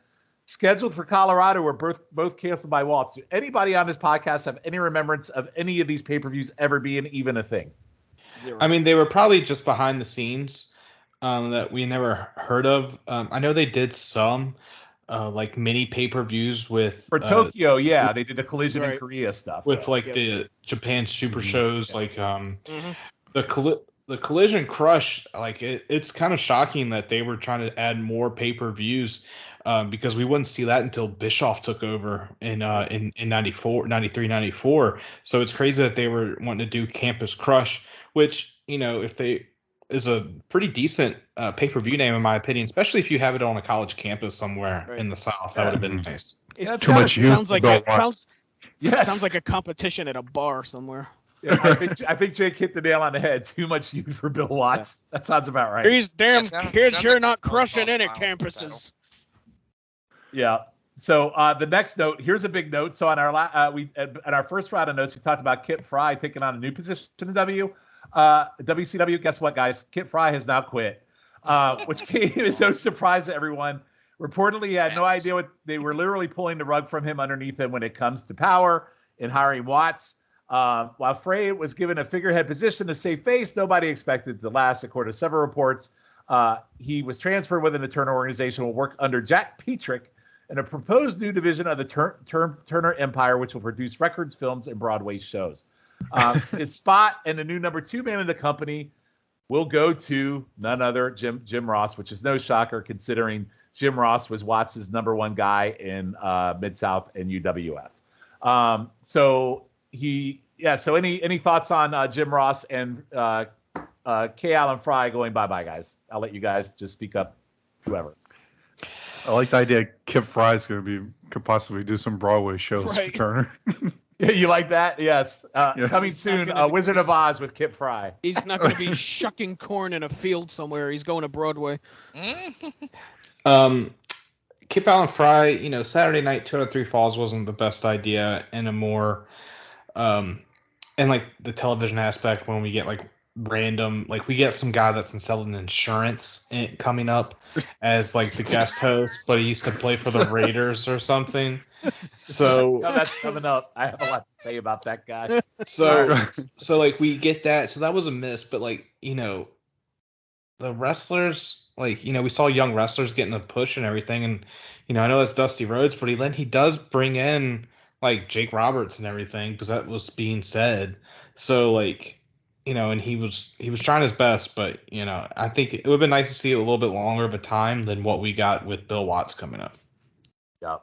scheduled for Colorado, were both canceled by Waltz. Do anybody on this podcast have any remembrance of any of these pay-per-views ever being even a thing? Zero. I mean, they were probably just behind the scenes that we never heard of. I know they did some mini pay-per-views with For Tokyo, they did the Collision in Right. Korea stuff. with so. the Japan Super shows, Mhm. the Collision Crush. It's kind of shocking that they were trying to add more pay-per-views. Because we wouldn't see that until Bischoff took over in 93, 94. So it's crazy that they were wanting to do Campus Crush, which, if they is a pretty decent pay-per-view name in my opinion, especially if you have it on a college campus somewhere in the South. That would have been nice. Yeah, Too much youth Sounds for like Bill it Watts. sounds like a competition at a bar somewhere. Yeah, I think Jake hit the nail on the head. Too much youth for Bill Watts. That sounds about right. These damn sounds kids like here a not Rose crushing Bowl any final campuses. Yeah. So the next note, here's a big note. So on our at our first round of notes, we talked about Kip Fry taking on a new position in WCW. Guess what, guys? Kip Fry has now quit, which came as no surprise to everyone. Reportedly, he had no idea what they were literally pulling the rug from him underneath him when it comes to power in hiring Watts. While Frey was given a figurehead position to save face, nobody expected it to last, according to several reports. He was transferred within the Turner organization, will work under Jack Petrick in a proposed new division of the Turner Empire, which will produce records, films, and Broadway shows. His spot and the new number 2 man in the company will go to none other Jim Ross, which is no shocker considering Jim Ross was Watts' number 1 guy in Mid-South and UWF. So any thoughts on Jim Ross and K. Allen Fry going bye-bye, guys? I'll let you guys just speak up, whoever. I like the idea Kip Fry's could possibly do some Broadway shows for Turner. You like that? Yes. Coming soon, Wizard of Oz with Kip Fry. He's not going to be shucking corn in a field somewhere. He's going to Broadway. Kip Allen Fry, Saturday Night 203 Falls wasn't the best idea, and a more, and like the television aspect when we get like random, like we get some guy that's selling insurance coming up as like the guest host, but he used to play for the Raiders or something. So that's coming up. I have a lot to say about that guy. So like we get that. So that was a miss, but like, the wrestlers, like, we saw young wrestlers getting a push and everything. And, I know that's Dusty Rhodes, but he does bring in like Jake Roberts and everything because that was being said. So like, and he was trying his best, but, I think it would have been nice to see a little bit longer of a time than what we got with Bill Watts coming up. Yep.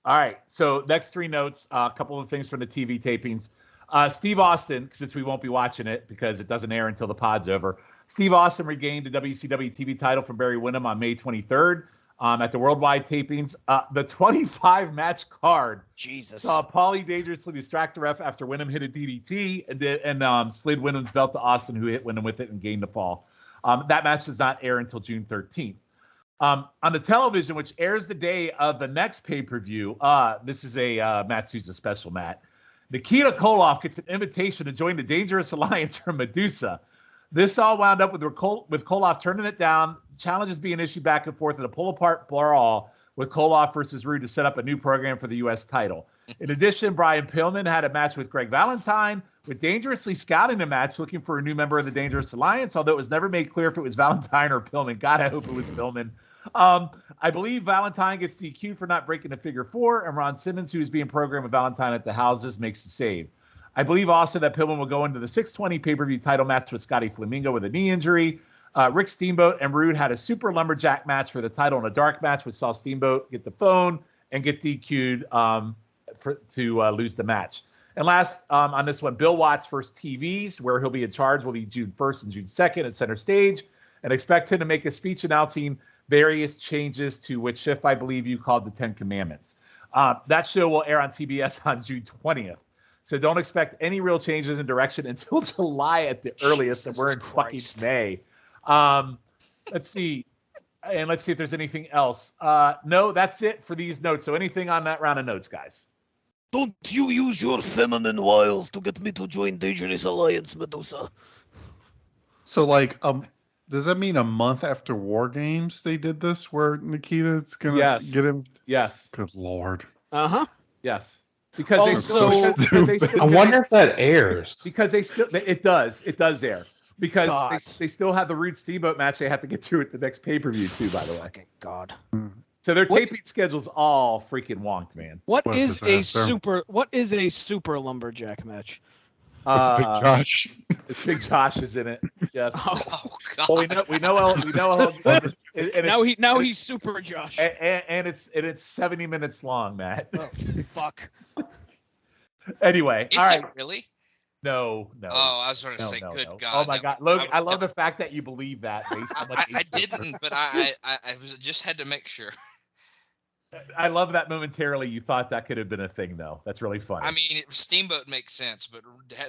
All right. So next 3 notes, a couple of things from the TV tapings. Steve Austin, since we won't be watching it because it doesn't air until the pod's over. Steve Austin regained the WCW TV title from Barry Windham on May 23rd at the Worldwide tapings. The 25-match card saw Paulie dangerously distract the ref after Windham hit a DDT and slid Windham's belt to Austin, who hit Windham with it and gained the fall. That match does not air until June 13th. On the television, which airs the day of the next pay-per-view, this is a Matt Souza special, Matt. Nikita Koloff gets an invitation to join the Dangerous Alliance from Medusa. This all wound up with Koloff turning it down, challenges being issued back and forth in a pull-apart brawl with Koloff versus Rude to set up a new program for the U.S. title. In addition, Brian Pillman had a match with Greg Valentine, with Dangerously scouting the match, looking for a new member of the Dangerous Alliance, although it was never made clear if it was Valentine or Pillman. God, I hope it was Pillman. I believe Valentine gets DQ'd for not breaking the figure 4, and Ron Simmons, who is being programmed with Valentine at the houses, makes the save. I believe also that Pillman will go into the 620 pay-per-view title match with Scotty Flamingo with a knee injury. Rick Steamboat and Rude had a super lumberjack match for the title in a dark match, which saw Steamboat get the phone and get DQ'd to lose the match. And last on this one, Bill Watts' first TVs, where he'll be in charge, will be June 1st and June 2nd at center stage, and expect him to make a speech announcing various changes to which Schiff, I believe you called the 10 Commandments. That show will air on TBS on June 20th. So don't expect any real changes in direction until July at the earliest, and we're in fucking May. Let's see. And let's see if there's anything else. No, that's it for these notes. So anything on that round of notes, guys? Don't you use your feminine wiles to get me to join Dangerous Alliance, Medusa. So, like, does that mean a month after War Games they did this, where Nikita's going to get him? Yes. Good Lord. Uh-huh. Yes. Because they still, I wonder if that airs. Because it does air. Because they still have the Rude Steamboat match they have to get through at the next pay-per-view too, by the way. Fucking God. So their taping schedule's all freaking wonked, man. What is a super lumberjack match? It's Big Josh. It's Big Josh is in it. Yes. Oh God. Well, we know. Now he's Super Josh. And it's 70 minutes long, Matt. Oh, fuck. Anyway, Is all it right. really? No. Oh, I was going to say, good God. Oh my God, Logan, I love the fact that you believe that. Based on I didn't, but I just had to make sure. I love that momentarily you thought that could have been a thing, though. That's really funny. I mean, Steamboat makes sense, but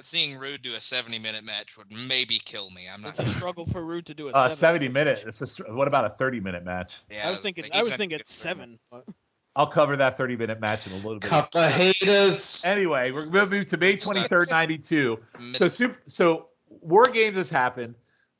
seeing Rude do a 70-minute match would maybe kill me. It's a struggle for Rude to do a 70-minute. What about a 30-minute match? Yeah, I was thinking it's 7. But... I'll cover that 30-minute match in a little bit. Cup of haters. Anyway, we're going to move to May 23rd, 92. So War Games has happened.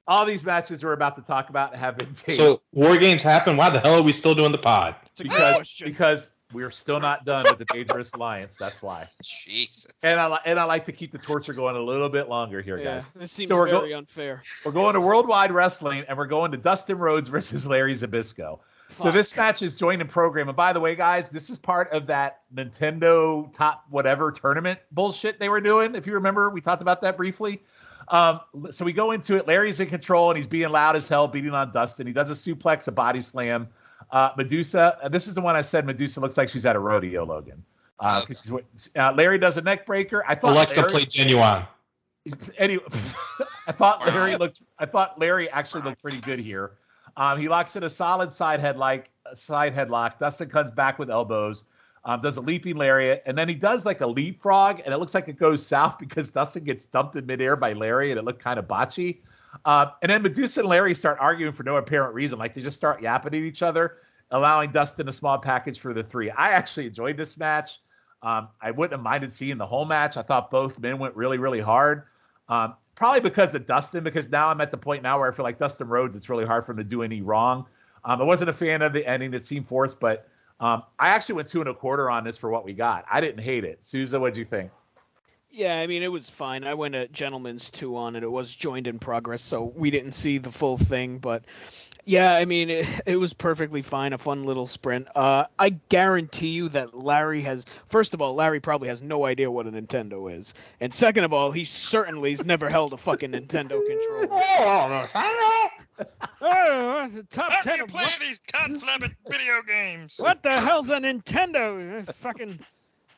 All these matches we're about to talk about have been taped. So War Games happened. Why the hell are we still doing the pod? Because We're still not done with the Dangerous Alliance. That's why. Jesus. And I like to keep the torture going a little bit longer here, Yeah, guys. this seems So very unfair. We're going to Worldwide Wrestling, and we're going to Dustin Rhodes versus Larry Zbyszko. So this match is joined in program. And by the way, guys, this is part of that Nintendo top whatever tournament bullshit they were doing. If you remember, we talked about that briefly. So we go into it. Larry's in control, and he's being loud as hell, beating on Dustin. He does a suplex, a body slam. Medusa, this is the one I said Medusa looks like she's at a rodeo, Logan. Larry does a neck breaker. I thought Alexa played Genuine. Anyway, I thought Larry actually looked pretty good here. He locks in a solid side headlock. Dustin comes back with elbows, does a leaping lariat, and then he does like a leapfrog, and it looks like it goes south because Dustin gets dumped in midair by Larry, and it looked kind of botchy. And then Medusa and Larry start arguing for no apparent reason. Like they just start yapping at each other, allowing Dustin a small package for the 3. I actually enjoyed this match. I wouldn't have minded seeing the whole match. I thought both men went really, really hard. Probably because of Dustin, because now I'm at the point now where I feel like Dustin Rhodes, it's really hard for him to do any wrong. I wasn't a fan of the ending that seemed forced, but I actually went 2 1/4 on this for what we got. I didn't hate it. Souza, what'd you think? Yeah, I mean, it was fine. I went a gentleman's 2 on it. It was joined in progress, so we didn't see the full thing. But, yeah, I mean, it was perfectly fine, a fun little sprint. I guarantee you that Larry has... First of all, Larry probably has no idea what a Nintendo is. And second of all, he certainly has never held a fucking Nintendo controller. Oh, that's a top 10 How do you of play these cod-flabbing video games? What the hell's a Nintendo? Fucking...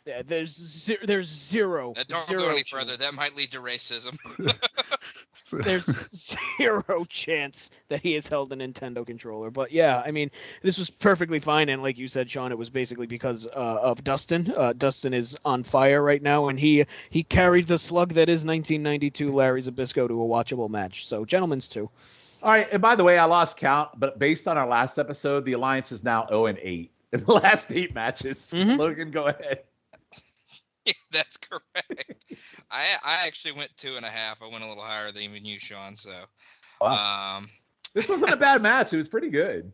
Yeah, there's zero. Don't zero go any chance. further. That might lead to racism. There's zero chance that he has held a Nintendo controller. But yeah, I mean, this was perfectly fine. And like you said, Sean, it was basically because of Dustin. Dustin is on fire right now, and he carried the slug that is 1992 Larry Zbyszko to a watchable match. So, gentlemen's 2. All right. And by the way, I lost count, but based on our last episode, the Alliance is now 0-8 in the last 8 matches. Mhm. Logan, go ahead. That's correct. I actually went 2.5. I went a little higher than even you, Sean. So, This wasn't a bad match. It was pretty good.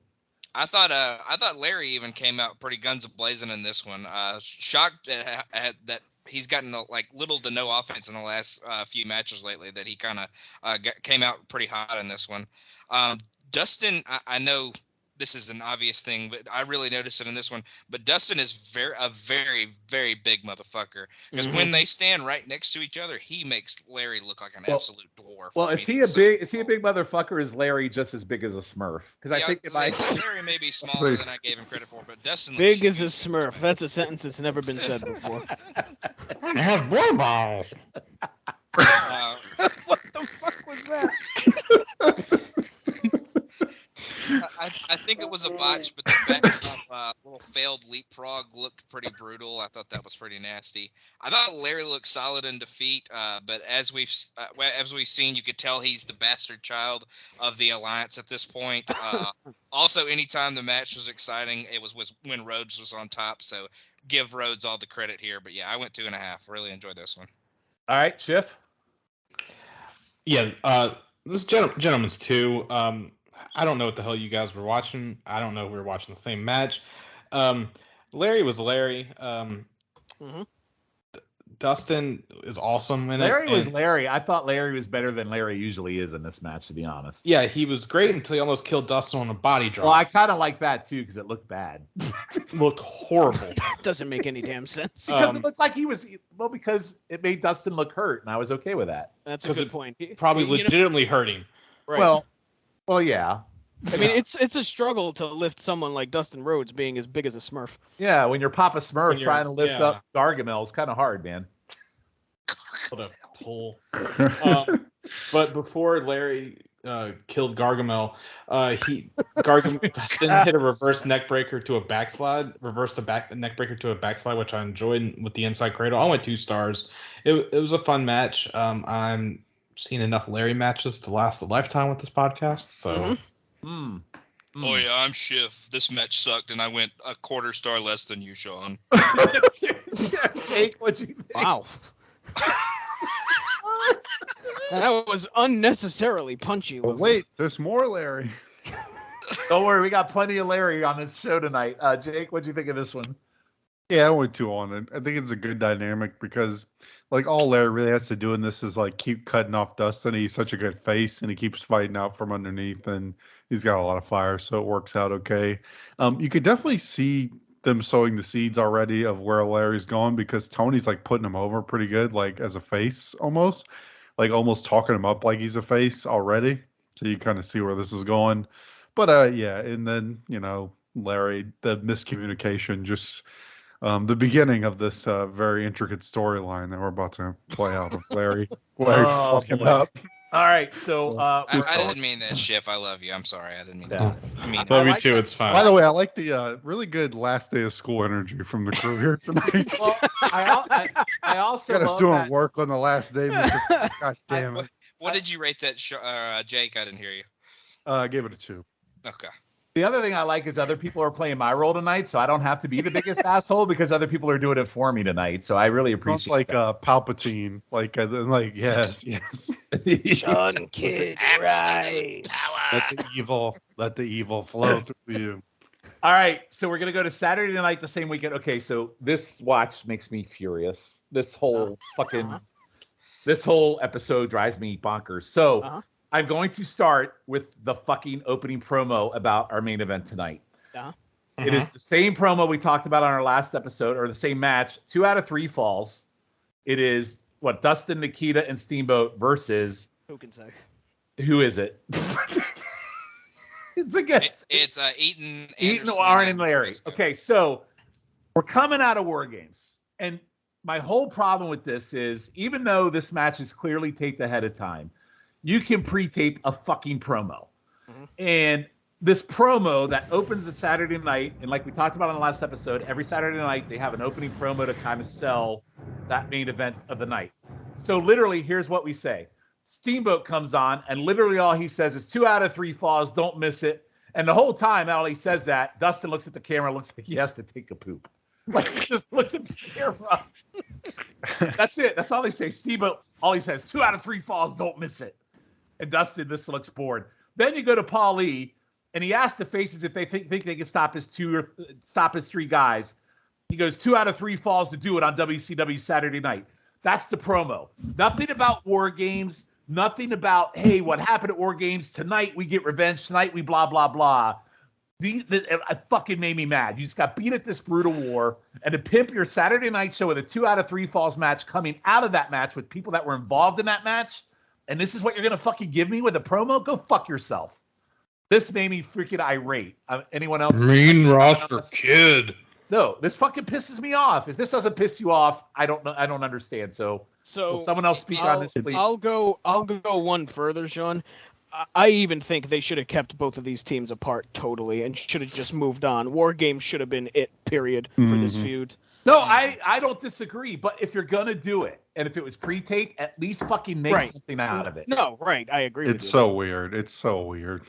I thought Larry even came out pretty guns a-blazing in this one. Shocked that he's gotten like little to no offense in the last few matches lately. That he kind of came out pretty hot in this one. Dustin, I know this is an obvious thing, but I really noticed it in this one. But Dustin is a very, very big motherfucker. Because when they stand right next to each other, he makes Larry look like an absolute dwarf. Well, is he a big motherfucker? Is Larry just as big as a Smurf? Because I think Larry may be smaller than I gave him credit for, but Dustin Big as a Smurf. That's a sentence that's never been said before. I have boy balls. What the fuck was that? I think it was a botch, but the back little failed leapfrog looked pretty brutal. I thought that was pretty nasty. I thought Larry looked solid in defeat, but as we've seen, you could tell he's the bastard child of the Alliance at this point. Also, anytime the match was exciting, it was when Rhodes was on top. So give Rhodes all the credit here. But yeah, I went 2.5. Really enjoyed this one. All right, Schiff. Yeah, this gentleman's 2. I don't know what the hell you guys were watching. I don't know if we were watching the same match. Larry was Larry. Dustin is awesome in it. Larry was Larry. I thought Larry was better than Larry usually is in this match, to be honest. Yeah, he was great until he almost killed Dustin on a body drop. Well, I kind of like that, too, because it looked bad. Looked horrible. Doesn't make any damn sense. Because it looked like he was... Well, because it made Dustin look hurt, and I was okay with that. That's a good point. Probably legitimately hurting. Right. Well, yeah. I mean, it's a struggle to lift someone like Dustin Rhodes being as big as a Smurf. Yeah, when you're Papa Smurf trying to lift up Gargamel, it's kind of hard, man. What a pull. But before Larry killed Gargamel, Dustin hit a reverse neck breaker to a backslide, neck breaker to a backslide, which I enjoyed with the inside cradle. I went 2 stars. It was a fun match. I'm seeing enough Larry matches to last a lifetime with this podcast, so. Oh yeah, I'm Schiff. This match sucked, and I went a 1/4 star less than you, Sean. Jake, what'd you think? Wow. That was unnecessarily punchy. But wait, there's more Larry. Don't worry, we got plenty of Larry on this show tonight. Jake, what'd you think of this one? Yeah, I went 2 on it. I think it's a good dynamic because, like, all Larry really has to do in this is like keep cutting off Dustin. He's such a good face, and he keeps fighting out from underneath, and he's got a lot of fire, so it works out okay. You could definitely see them sowing the seeds already of where Larry's going because Tony's like putting him over pretty good, like as a face almost, like almost talking him up like he's a face already. So you kind of see where this is going. But yeah, and then Larry, the miscommunication just the beginning of this very intricate storyline that we're about to play out of Larry fucking boy. up. All right, so I didn't mean that, Schiff. I love you. I'm sorry. I didn't mean Yeah. that. I mean, Love you like too. that. It's fine. By the way, I like the really good last day of school energy from the crew here tonight. Well, I also Got us love doing that. work on the last day. God damn it! what did you rate that, Jake? I didn't hear you. I gave it a 2. Okay. The other thing I like is other people are playing my role tonight, so I don't have to be the biggest asshole because other people are doing it for me tonight. So I really Sounds appreciate like that. Palpatine. Like yes. Sean Kidd, right? Let the evil flow through you. All right, so we're gonna go to Saturday night the same weekend. Okay, so this watch makes me furious. This whole this whole episode drives me bonkers. So I'm going to start with the fucking opening promo about our main event tonight. It is the same promo we talked about on our last episode, or the same match. 2 out of 3 falls. It is Dustin, Nikita, and Steamboat versus Who can say? Who is it? It's against It's Eaton, Warren, and Larry. Okay, so we're coming out of War Games, and my whole problem with this is, even though this match is clearly taped ahead of time, you can pre-tape a fucking promo. And this promo that opens a Saturday night, and like we talked about on the last episode, every Saturday night they have an opening promo to kind of sell that main event of the night. So literally, here's what we say. Steamboat comes on, and literally all he says is 2 out of 3 falls, don't miss it. And the whole time, all he says that, Dustin looks at the camera, looks like he has to take a poop. Like, he just looks at the camera. That's it. That's all they say. Steamboat, all he says, 2 out of 3 falls, don't miss it. And Dustin, this looks bored. Then you go to Paul Lee, and he asks the faces if they think they can stop his 3 guys. He goes 2 out of 3 falls to do it on WCW Saturday night. That's the promo. Nothing about War Games. Nothing about, hey, what happened at War Games tonight? We get revenge tonight. We blah blah blah. It fucking made me mad. You just got beat at this brutal war, and to pimp your Saturday night show with a 2 out of 3 falls match coming out of that match with people that were involved in that match. And this is what you're going to fucking give me with a promo? Go fuck yourself. This made me freaking irate. Anyone else? Green roster kid. No, this fucking pisses me off. If this doesn't piss you off, I don't know. I don't understand. So will someone else speak on this, please? I'll go one further, Sean. I even think they should have kept both of these teams apart totally and should have just moved on. War Games should have been it, period, for this feud. No, I don't disagree. But if you're going to do it, and if it was pre-taped, at least fucking make something out of it. No, right. I agree with you. It's so weird. It's so weird.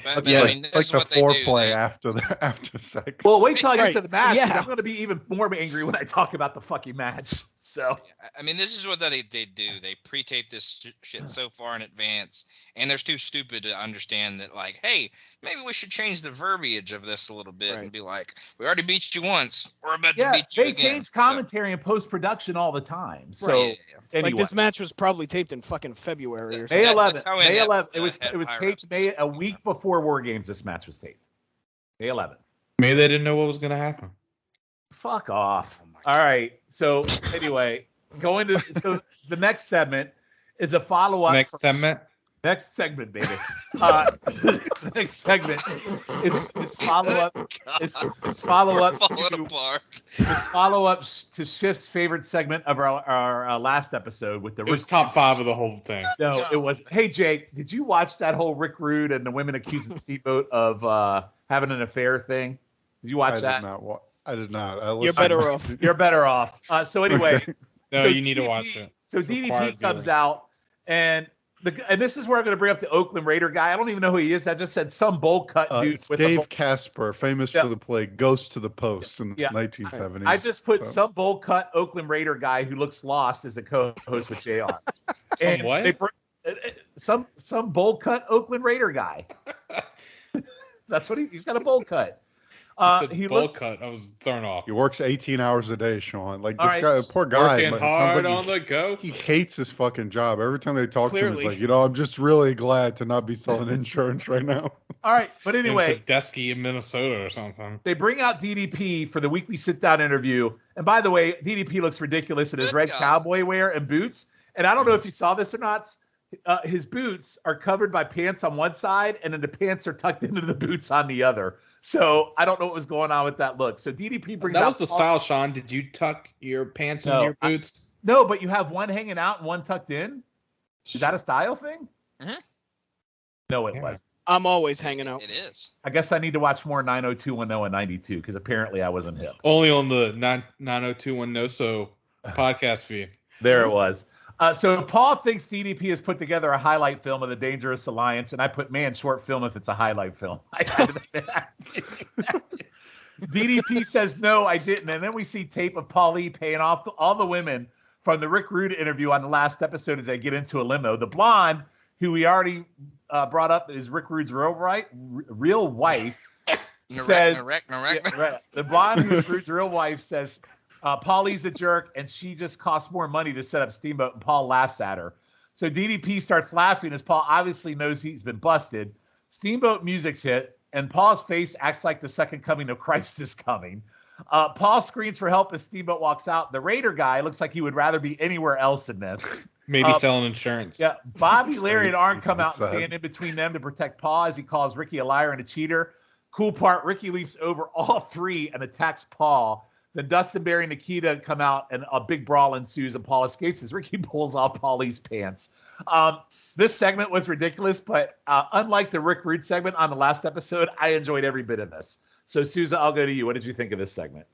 But, Yeah, I mean, like this is the what they do. foreplay after sex. Well, wait till I get Right. to the match. Yeah. 'Cause I'm going to be even more angry when I talk about the fucking match. So I mean, this is what they do. They pre-tape this shit so far in advance, and they're too stupid to understand that, like, hey, maybe we should change the verbiage of this a little bit and be like, we already beat you once. We're about to beat you they again. change commentary and post-production all the time. So Right, anyway. Like, this match was probably taped in fucking February or May something. 11th. how May in-depth 11th. It was Higher taped Ups a week before War Games. This match was taped. May 11th. Maybe they didn't know what was going to happen. Fuck off. Oh my All right. So anyway, so the next segment is a follow-up. Next segment. Next segment, baby. Next segment is follow-up. It's follow-up. Falling apart. It's follow-up to Schiff's favorite segment of our last episode with the. It was top 5 of the whole thing. No, it was. Hey, Jake, did you watch that whole Rick Rude and the women accusing Steamboat of having an affair thing? Did you watch that? I did not. You're better off. You're better off. So anyway. Okay. No, so you need to DDP watch it. So It's required DDP comes viewing. out, and this is where I'm going to bring up the Oakland Raider guy. I don't even know who he is. I just said some bowl cut dude with a Dave bowl. Casper, famous for the play Ghost to the Post in the 1970s. I just put so. some bowl cut Oakland Raider guy who looks lost as a co-host with JR. And what? Some bowl cut Oakland Raider guy. That's what he's got a bowl cut. He bowl looked. cut. I was thrown off. He works 18 hours a day, Sean. Like All this right. guy, poor guy. Working But it sounds hard like on the go. he hates his fucking job. Every time they talk to him, Clearly. he's like, I'm just really glad to not be selling insurance right now. All right, but In anyway, Podesky in Minnesota or something. they bring out DDP for the weekly sit-down interview. And by the way, DDP looks ridiculous in his red cowboy wear and boots. And I don't know if you saw this or not. His boots are covered by pants on one side, and then the pants are tucked into the boots on the other. So I don't know what was going on with that look. So DDP brings out. That was the style, Sean. Did you tuck your pants into your boots? No, but you have one hanging out and one tucked in. Is that a style thing? Mhm. No, it wasn't. I'm always hanging out. It is. I guess I need to watch more 90210 and 92 because apparently I wasn't hip. Only on the 90210 No So podcast feed. There it was. So Paul thinks DDP has put together a highlight film of the Dangerous Alliance, and I put, short film if it's a highlight film. DDP says, no, I didn't. And then we see tape of Paulie paying off all the women from the Rick Rude interview on the last episode as they get into a limo. The blonde, who we already brought up, is Rick Rude's real wife. Says, the blonde who's Rude's real wife says, Paulie's a jerk, and she just costs more money to set up Steamboat, and Paul laughs at her. So DDP starts laughing as Paul obviously knows he's been busted. Steamboat music's hit, and Paul's face acts like the second coming of Christ is coming. Paul screams for help as Steamboat walks out. The Raider guy looks like he would rather be anywhere else in this. Maybe selling insurance. Yeah, Bobby, Larry, and Arn come out and stand in between them to protect Paul as he calls Ricky a liar and a cheater. Cool part, Ricky leaps over all three and attacks Paul. Then Dustin, Barry, and Nikita come out, and a big brawl ensues, and Paul escapes as Ricky pulls off Paulie's pants. This segment was ridiculous, but unlike the Rick Rude segment on the last episode, I enjoyed every bit of this. So, Sousa, I'll go to you. What did you think of this segment?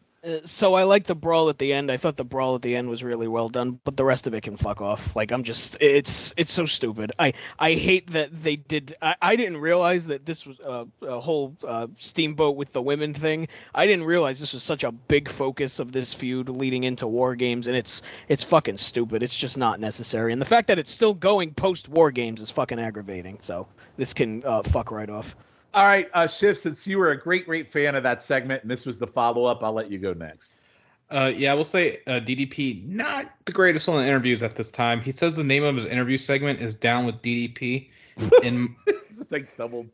So I like the brawl at the end. I thought the brawl at the end was really well done, but the rest of it can fuck off. Like, it's so stupid. I hate that they did. I didn't realize that this was a whole Steamboat with the women thing. I didn't realize this was such a big focus of this feud leading into War Games, and it's fucking stupid. It's just not necessary. And the fact that it's still going post War Games is fucking aggravating. So this can fuck right off. All right, Shiv, since you were a great fan of that segment, and this was the follow-up, I'll let you go next. Yeah, I will say DDP, not the greatest on the interviews at this time. He says the name of his interview segment is Down with DDP. It's like double.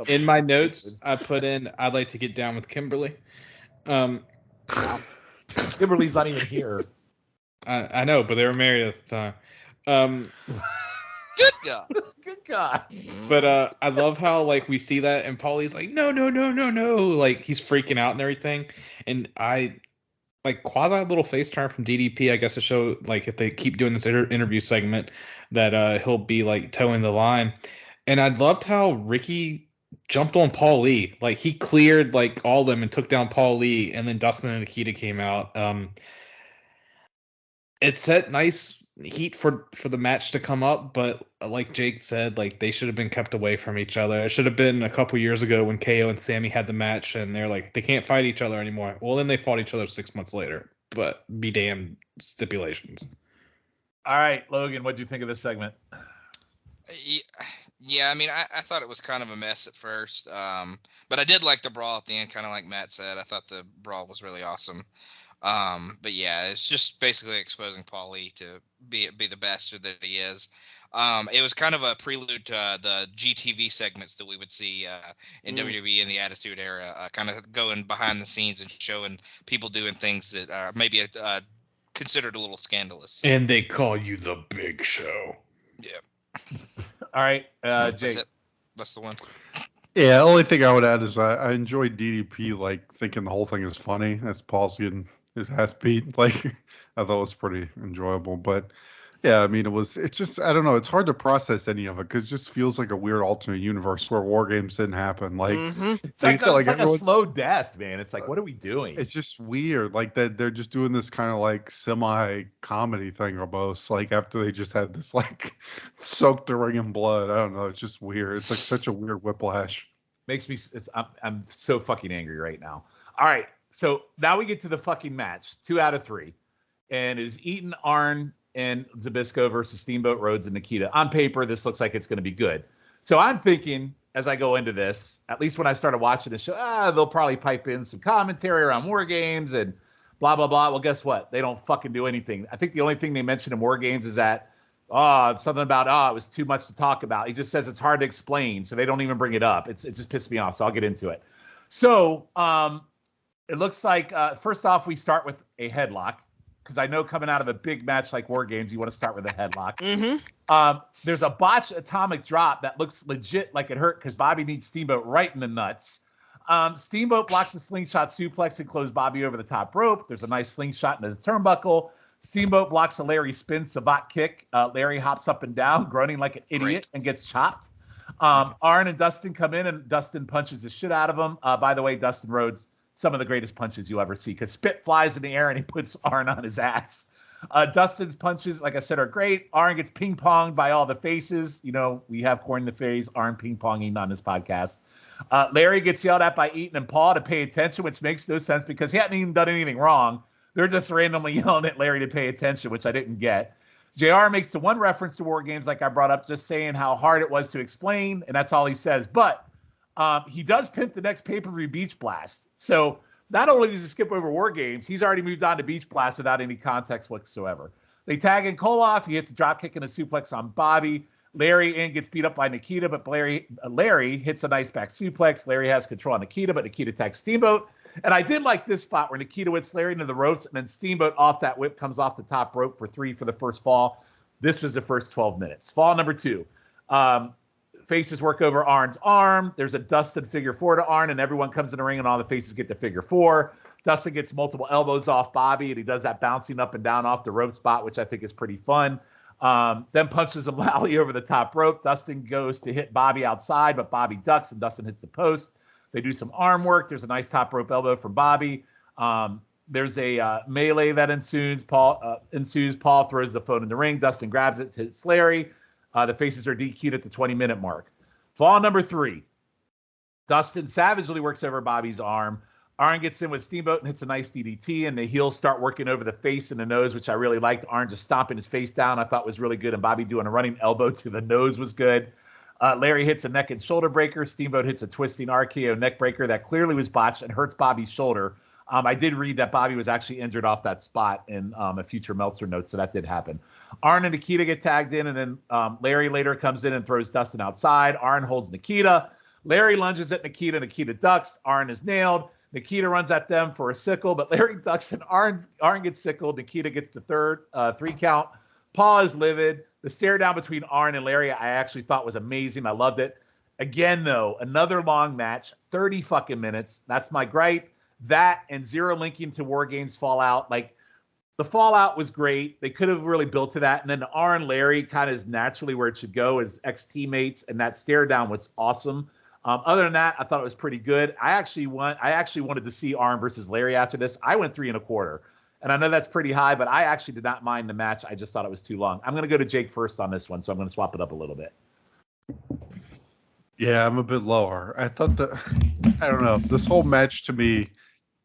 In my notes, I put in, I'd like to get down with Kimberly. Kimberly's not even here. I know, but they were married at the time. Good God. Good God. But I love how, like, we see that, and Paulie's like, no. Like, he's freaking out and everything. And I, like, quasi little face turn from DDP, I guess, to show, like, if they keep doing this interview segment, that he'll be, like, towing the line. And I loved how Ricky jumped on Paulie. Like, he cleared, like, all of them and took down Paulie, and then Dustin and Nikita came out. It set nice heat for the match to come up, but like Jake said, like, they should have been kept away from each other. It should have been a couple years ago when KO and Sammy had the match, and they're like, they can't fight each other anymore. Well, then they fought each other 6 months later, but be damned stipulations. All right, Logan, what do you think of this segment? Yeah, I mean, I thought it was kind of a mess at first, but I did like the brawl at the end, kind of like Matt said. I thought the brawl was really awesome. But yeah, it's just basically exposing Paulie to be the bastard that he is. It was kind of a prelude to the GTV segments that we would see in WWE in the Attitude Era, kind of going behind the scenes and showing people doing things that are maybe considered a little scandalous. And they call you the Big Show. Yeah. All right, Jake. That's the one. Yeah, the only thing I would add is I enjoyed DDP, like, thinking the whole thing is funny as Paul's getting his ass beat. Like, I thought it was pretty enjoyable. But yeah, I mean, it's just, I don't know, it's hard to process any of it because it just feels like a weird alternate universe where War Games didn't happen. Like, it's like a slow death, man. It's like, what are we doing? It's just weird. Like, that they're just doing this kind of like semi-comedy thing almost. Like, after they just had this, like, soaked the ring in blood. I don't know. It's just weird. It's like such a weird whiplash. Makes me, I'm so fucking angry right now. All right. So now we get to the fucking match, 2 out of 3. And it is Eaton, Arn, and Zbyszko versus Steamboat, Rhodes, and Nikita. On paper, this looks like it's going to be good. So I'm thinking as I go into this, at least when I started watching the show, they'll probably pipe in some commentary around War Games and blah, blah, blah. Well, guess what? They don't fucking do anything. I think the only thing they mention in War Games is that, something about, it was too much to talk about. He just says it's hard to explain, so they don't even bring it up. It just pissed me off, so I'll get into it. So it looks like, first off, we start with a headlock, because I know coming out of a big match like War Games, you want to start with a headlock. Mm-hmm. There's a botched atomic drop that looks legit like it hurt because Bobby needs Steamboat right in the nuts. Steamboat blocks the slingshot suplex and closes Bobby over the top rope. There's a nice slingshot into the turnbuckle. Steamboat blocks a Larry spin Sabat kick. Larry hops up and down, groaning like an idiot, and gets chopped. Arn and Dustin come in, and Dustin punches the shit out of him. By the way, Dustin Rhodes, some of the greatest punches you ever see, because spit flies in the air and he puts Arn on his ass. Dustin's punches, like I said, are great. Arn gets ping-ponged by all the faces. You know, we have coined the phrase Arn ping-ponging on this podcast. Larry gets yelled at by Eaton and Paul to pay attention, which makes no sense because he hadn't even done anything wrong. They're just randomly yelling at Larry to pay attention, which I didn't get. JR makes the one reference to War Games like I brought up, just saying how hard it was to explain, and that's all he says. But he does pimp the next pay-per-view Beach Blast. So not only does he skip over War Games, he's already moved on to Beach Blast without any context whatsoever. They tag in Koloff. He hits a drop kick and a suplex on Bobby. Larry gets beat up by Nikita, but Larry hits a nice back suplex. Larry has control on Nikita, but Nikita tags Steamboat. And I did like this spot where Nikita whips Larry into the ropes, and then Steamboat off that whip comes off the top rope for 3 for the first fall. This was the first 12 minutes. Fall number 2. Faces work over Arn's arm. There's a Dustin figure 4 to Arn, and everyone comes in the ring, and all the faces get the figure 4. Dustin gets multiple elbows off Bobby, and he does that bouncing up and down off the rope spot, which I think is pretty fun. Then punches him loudly over the top rope. Dustin goes to hit Bobby outside, but Bobby ducks, and Dustin hits the post. They do some arm work. There's a nice top rope elbow from Bobby. There's a melee that ensues. Paul throws the phone in the ring. Dustin grabs it, hits Larry. The faces are DQ'd at the 20-minute mark. Fall number 3. Dustin savagely works over Bobby's arm. Arn gets in with Steamboat and hits a nice DDT, and the heels start working over the face and the nose, which I really liked. Arn just stomping his face down I thought was really good, and Bobby doing a running elbow to the nose was good. Larry hits a neck and shoulder breaker. Steamboat hits a twisting RKO neck breaker that clearly was botched and hurts Bobby's shoulder. I did read that Bobby was actually injured off that spot in a future Meltzer note, so that did happen. Arn and Nikita get tagged in, and then Larry later comes in and throws Dustin outside. Arn holds Nikita. Larry lunges at Nikita. Nikita ducks. Arn is nailed. Nikita runs at them for a sickle, but Larry ducks and Arn gets sickled. Nikita gets the third 3 count. Paul is livid. The stare down between Arn and Larry I actually thought was amazing. I loved it. Again, though, another long match, 30 fucking minutes. That's my gripe. That and zero linking to War Games Fallout. Like, the Fallout was great. They could have really built to that. And then the Arn Larry kind of is naturally where it should go as ex-teammates. And that stare down was awesome. Other than that, I thought it was pretty good. I actually wanted to see Arn versus Larry after this. I went 3 1/4. And I know that's pretty high, but I actually did not mind the match. I just thought it was too long. I'm going to go to Jake first on this one, so I'm going to swap it up a little bit. Yeah, I'm a bit lower. I thought I don't know. This whole match to me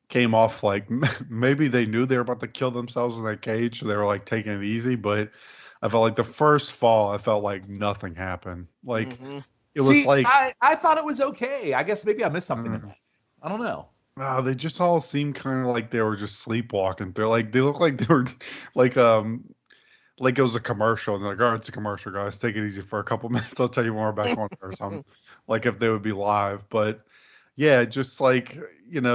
came off like maybe they knew they were about to kill themselves in that cage, so they were like taking it easy. But I felt like the first fall, I felt like nothing happened. Like it was like I thought it was okay. I guess maybe I missed something. I don't know. They just all seemed kind of like they were just sleepwalking. They look like they were like it was a commercial. And they're like, oh, it's a commercial, guys. Take it easy for a couple minutes. I'll tell you more back on or something. Like if they would be live. But yeah, just like,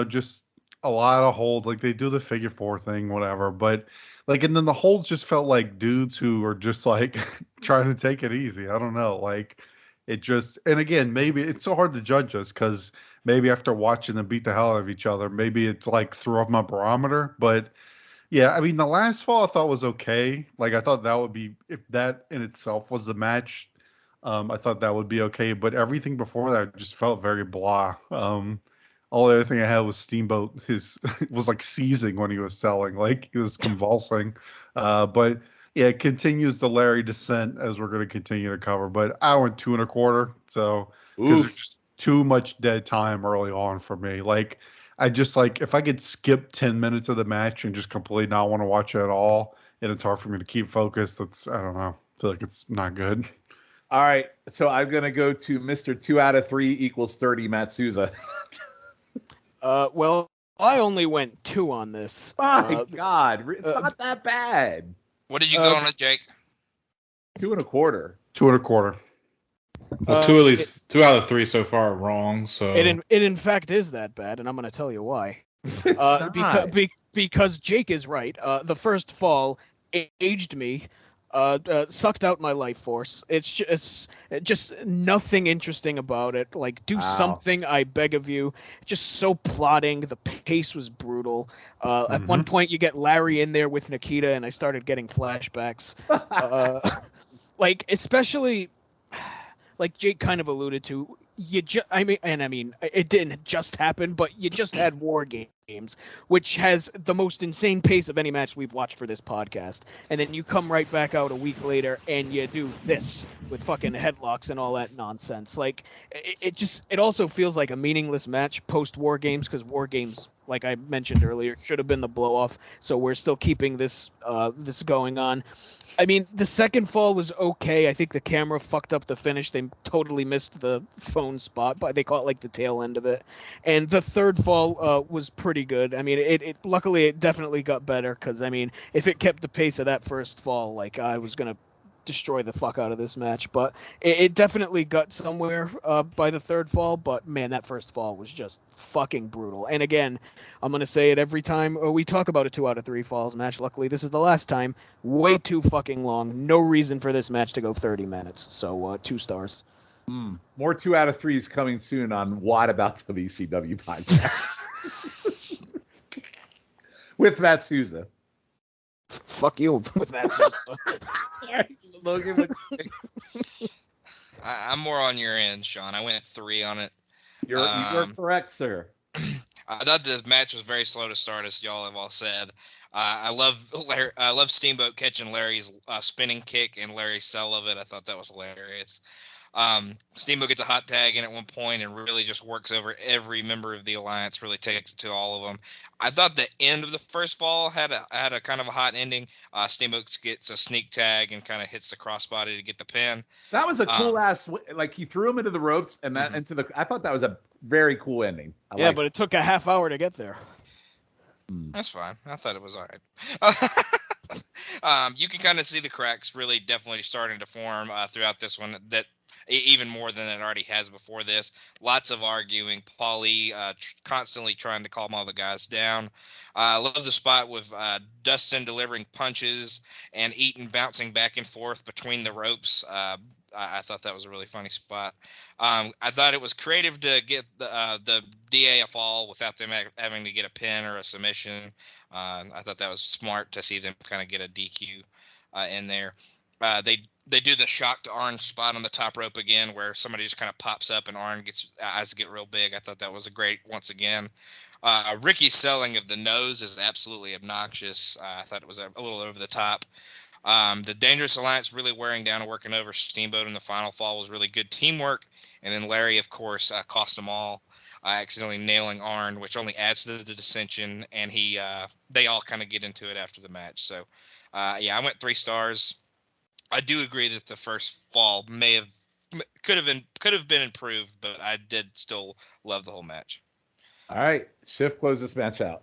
just a lot of holds. Like they do the figure 4 thing, whatever. But like, and then the holds just felt like dudes who are just like trying to take it easy. I don't know. Like it just, and again, maybe it's so hard to judge us because maybe after watching them beat the hell out of each other, maybe it's like threw off my barometer. But yeah, I mean, the last fall I thought was okay. Like I thought that would be, if that in itself was the match, I thought that would be okay. But everything before that just felt very blah. All the other thing I had was Steamboat. Was like seizing when he was selling, like he was convulsing. But yeah, it continues the Larry descent as we're going to continue to cover. But I went 2 1/4. So because there's just too much dead time early on for me. Like I just like if I could skip 10 minutes of the match and just completely not want to watch it at all, and it's hard for me to keep focused. I don't know. I feel like it's not good. All right, so I'm gonna go to Mr. 2 out of 3 equals 30, Matt Souza. Well, I only went 2 on this. My God, it's not that bad. What did you go on it, Jake? 2 1/4. 2 1/4. Well, two out of 3 so far are wrong. So it in fact is that bad, and I'm going to tell you why. Because Jake is right. The first fall aged me, sucked out my life force. It's just nothing interesting about it. Like, do something, I beg of you. Just so plotting. The pace was brutal. At one point, you get Larry in there with Nikita, and I started getting flashbacks. Like, especially, like Jake kind of alluded to, I mean, it didn't just happen, but you just had War Games, which has the most insane pace of any match we've watched for this podcast. And then you come right back out a week later and you do this with fucking headlocks and all that nonsense. Like, it also feels like a meaningless match post War Games, because War Games, like I mentioned earlier, should have been the blow off. So we're still keeping this going on. I mean, the second fall was okay. I think the camera fucked up the finish. They totally missed the phone spot, but they caught like the tail end of it. And the third fall was pretty good. I mean, luckily it definitely got better, because I mean, if it kept the pace of that first fall, like, I was gonna destroy the fuck out of this match. But it definitely got somewhere by the third fall. But man, that first fall was just fucking brutal. And again, I'm gonna say it every time we talk about a 2 out of 3 falls match. Luckily, this is the last time. Way too fucking long. No reason for this match to go 30 minutes. So 2 stars. More 2 out of 3s coming soon on What About WCW podcast with Matt Souza. Fuck you with that. Logan, I'm more on your end, Sean. I went 3 on it. You're correct, sir. I thought the match was very slow to start, as y'all have all said. I love Steamboat catching Larry's spinning kick and Larry's sell of it. I thought that was hilarious. Steamboat gets a hot tag in at one point and really just works over every member of the alliance, really takes it to all of them. I thought the end of the first fall had a kind of a hot ending. Steamboat gets a sneak tag and kind of hits the crossbody to get the pin. That was a cool ass, like, he threw him into the ropes and that I thought that was a very cool ending. But it took a half hour to get there. That's fine. I thought it was all right. You can kind of see the cracks really definitely starting to form throughout this one, that even more than it already has before this. Lots of arguing. Paulie constantly trying to calm all the guys down. I love the spot with Dustin delivering punches and Eaton bouncing back and forth between the ropes. I thought that was a really funny spot. I thought it was creative to get the DA a fall without them having to get a pin or a submission. I thought that was smart to see them kind of get a DQ in there. They do the shock to Arn spot on the top rope again, where somebody just kind of pops up and Arn eyes get real big. I thought that was a great once again. Ricky's selling of the nose is absolutely obnoxious. I thought it was a little over the top. The Dangerous Alliance really wearing down and working over Steamboat in the final fall was really good teamwork. And then Larry, of course, cost them all, accidentally nailing Arn, which only adds to the dissension. And they all kind of get into it after the match. So, I went 3 stars. I do agree that the first fall could have been improved, but I did still love the whole match. All right, Schiff, close this match out.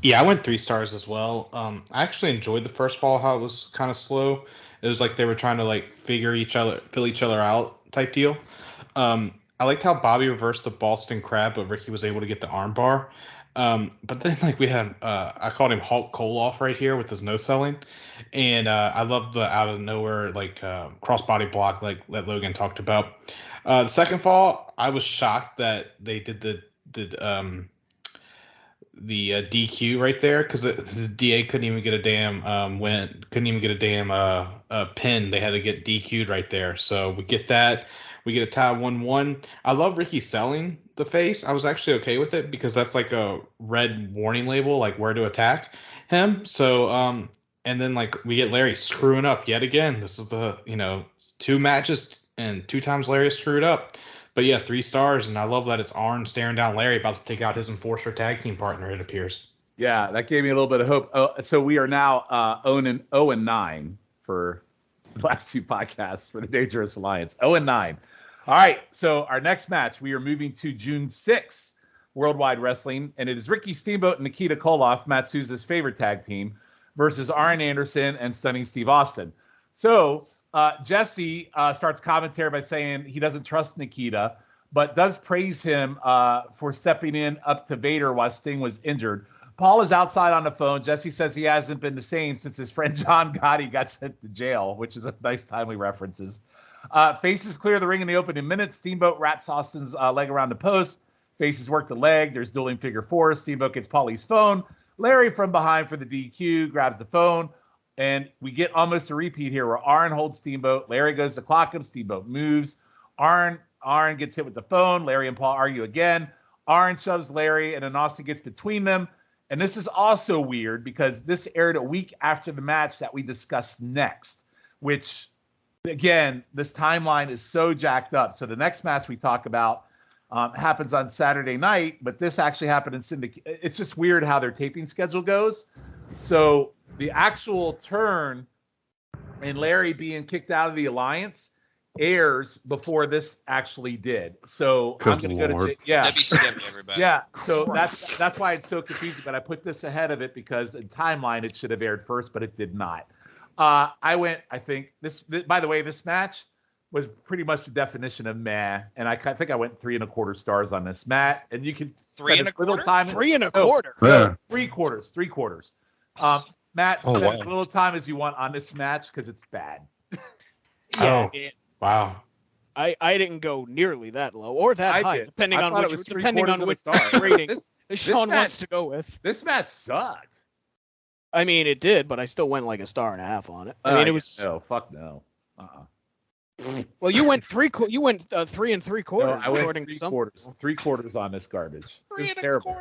Yeah, I went 3 stars as well. I actually enjoyed the first fall, how it was kind of slow. It was like they were trying to like fill each other out type deal. I liked how Bobby reversed the Boston Crab, but Ricky was able to get the arm bar. But then like we had, I called him Hulk Koloff right here with his no selling. And I loved the out of nowhere, like crossbody block like that Logan talked about. The second fall, I was shocked that they did the DQ right there, because the DA couldn't even get a damn pin. They had to get DQ'd right there. So we get that. We get a tie 1-1. I love Ricky selling the face. I was actually okay with it because that's like a red warning label, like where to attack him. So, and then like we get Larry screwing up yet again. This is the, 2 matches and 2 times Larry screwed up. But yeah, 3 stars, and I love that it's Arn staring down Larry, about to take out his Enforcer tag team partner, it appears. Yeah, that gave me a little bit of hope. So we are now 0-9 for the last two podcasts for the Dangerous Alliance. 0-9. All right, so our next match, we are moving to June 6th, Worldwide Wrestling, and it is Ricky Steamboat and Nikita Koloff, Matt Souza's favorite tag team, versus Arn Anderson and Stunning Steve Austin. So Jesse starts commentary by saying he doesn't trust Nikita, but does praise him for stepping in up to Vader while Sting was injured. Paul is outside on the phone. Jesse says he hasn't been the same since his friend John Gotti got sent to jail, which is a nice timely references. Faces clear the ring in the opening minutes. Steamboat wraps Austin's leg around the post. Faces work the leg. There's dueling figure fours. Steamboat gets Paulie's phone. Larry from behind for the DQ, grabs the phone. And we get almost a repeat here where Arn holds Steamboat. Larry goes to clock him. Steamboat moves. Arn gets hit with the phone. Larry and Paul argue again. Arn shoves Larry, and then Austin gets between them. And this is also weird because this aired a week after the match that we discussed next, which, again, this timeline is so jacked up. So the next match we talk about happens on Saturday night, but this actually happened in syndicate. It's just weird how their taping schedule goes. So the actual turn and Larry being kicked out of the Alliance airs before this actually did. So I'm going to go to WCW, everybody. Yeah, so that's why it's so confusing. But I put this ahead of it because in timeline it should have aired first, but it did not. I think this. By the way, this match was pretty much the definition of meh, and I think I went 3 1/4 stars on this, Matt. And you can 3 1/4. 3 1/4. No, 3/4. 3/4. Matt, spend wow. as little time as you want on this match because it's bad. Oh, wow. I didn't go nearly that low or that high, did. depending I on thought it which was depending on 3/4 which of a star. rating This Sean match- wants to go with. This match sucked. I mean, it did, but I still went like 1.5 stars on it. I mean, it was no, fuck no. well. You went 3 3 3/4. No, I went according to some 3/4. 3/4 on this garbage. It was terrible.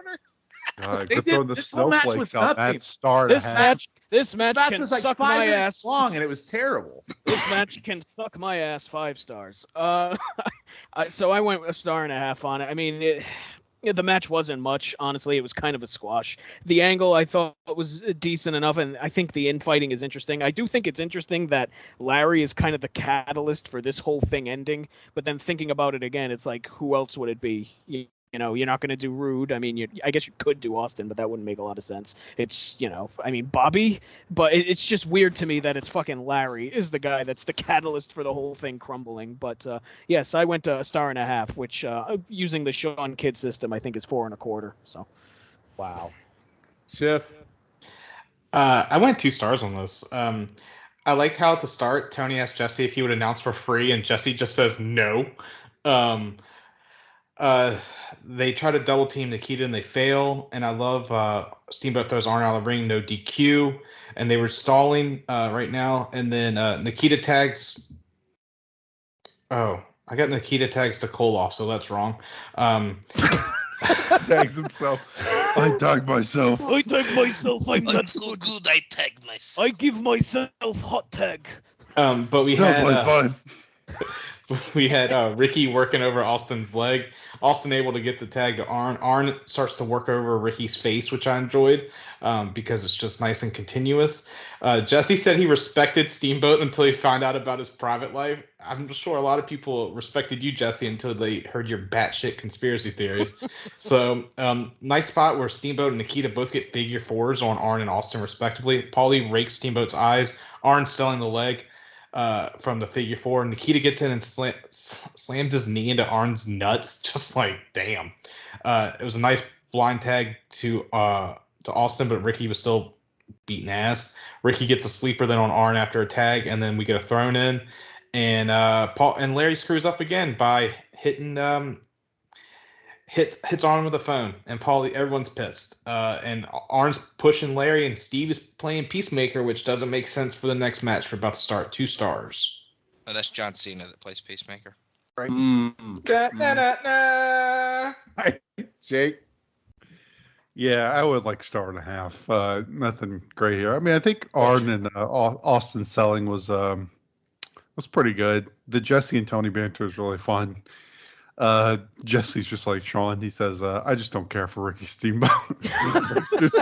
God, They quit did- throwing the this whole match was snowflakes out. nothing. That star and a This half. this match This match can was like suck 5 my minutes ass. long, and it was terrible. This match can suck my ass 5 stars. So I went 1.5 stars on it. I mean, the match wasn't much. Honestly, it was kind of a squash. The angle I thought was decent enough, and I think the infighting is interesting. I do think it's interesting that Larry is kind of the catalyst for this whole thing ending. But then thinking about it again, it's like, who else would it be? You know, you're not going to do Rude. I mean, I guess you could do Austin, but that wouldn't make a lot of sense. It's, I mean, Bobby, but it's just weird to me that it's fucking Larry is the guy that's the catalyst for the whole thing crumbling. But yes, I went to 1.5 stars, which using the Sean Kidd system, I think is 4 1/4. So, Wow. Schiff. I went 2 stars on this. I liked how at the start Tony asked Jesse if he would announce for free, and Jesse just says no. They try to double team Nikita and they fail. And I love Steamboat throws Arn out of the ring, no DQ, and they were stalling right now. And then Nikita tags. Oh, I got Nikita tags to Koloff, so that's wrong. Tags himself. I tagged myself. I tag myself. I'm so good, I tag myself. I give myself hot tag. But we Sounds had like fun. we had Ricky working over Austin's leg. Austin able to get the tag to Arn. Arn starts to work over Ricky's face, which I enjoyed because it's just nice and continuous. Jesse said he respected Steamboat until he found out about his private life. I'm sure a lot of people respected you, Jesse, until they heard your batshit conspiracy theories. So nice spot where Steamboat and Nikita both get figure fours on Arn and Austin respectively. Paulie rakes Steamboat's eyes. Arn selling the leg from the figure four. Nikita gets in and slams his knee into Arn's nuts, just like damn. It was a nice blind tag to Austin, but Ricky was still beating ass. Ricky gets a sleeper then on Arn after a tag, and then we get a thrown in, and Paul and Larry screws up again by hitting hits Arn with a phone, and everyone's pissed. And Arn's pushing Larry, and Steve is playing Peacemaker, which doesn't make sense for the next match. We're about to start. 2 stars. Oh, that's John Cena that plays Peacemaker. Right. Jake. Yeah, I would like 1.5 stars. Nothing great here. I mean, I think Arn and Austin selling was pretty good. The Jesse and Tony banter was really fun. Jesse's just like Sean. He says, "I just don't care for Ricky Steamboat." Just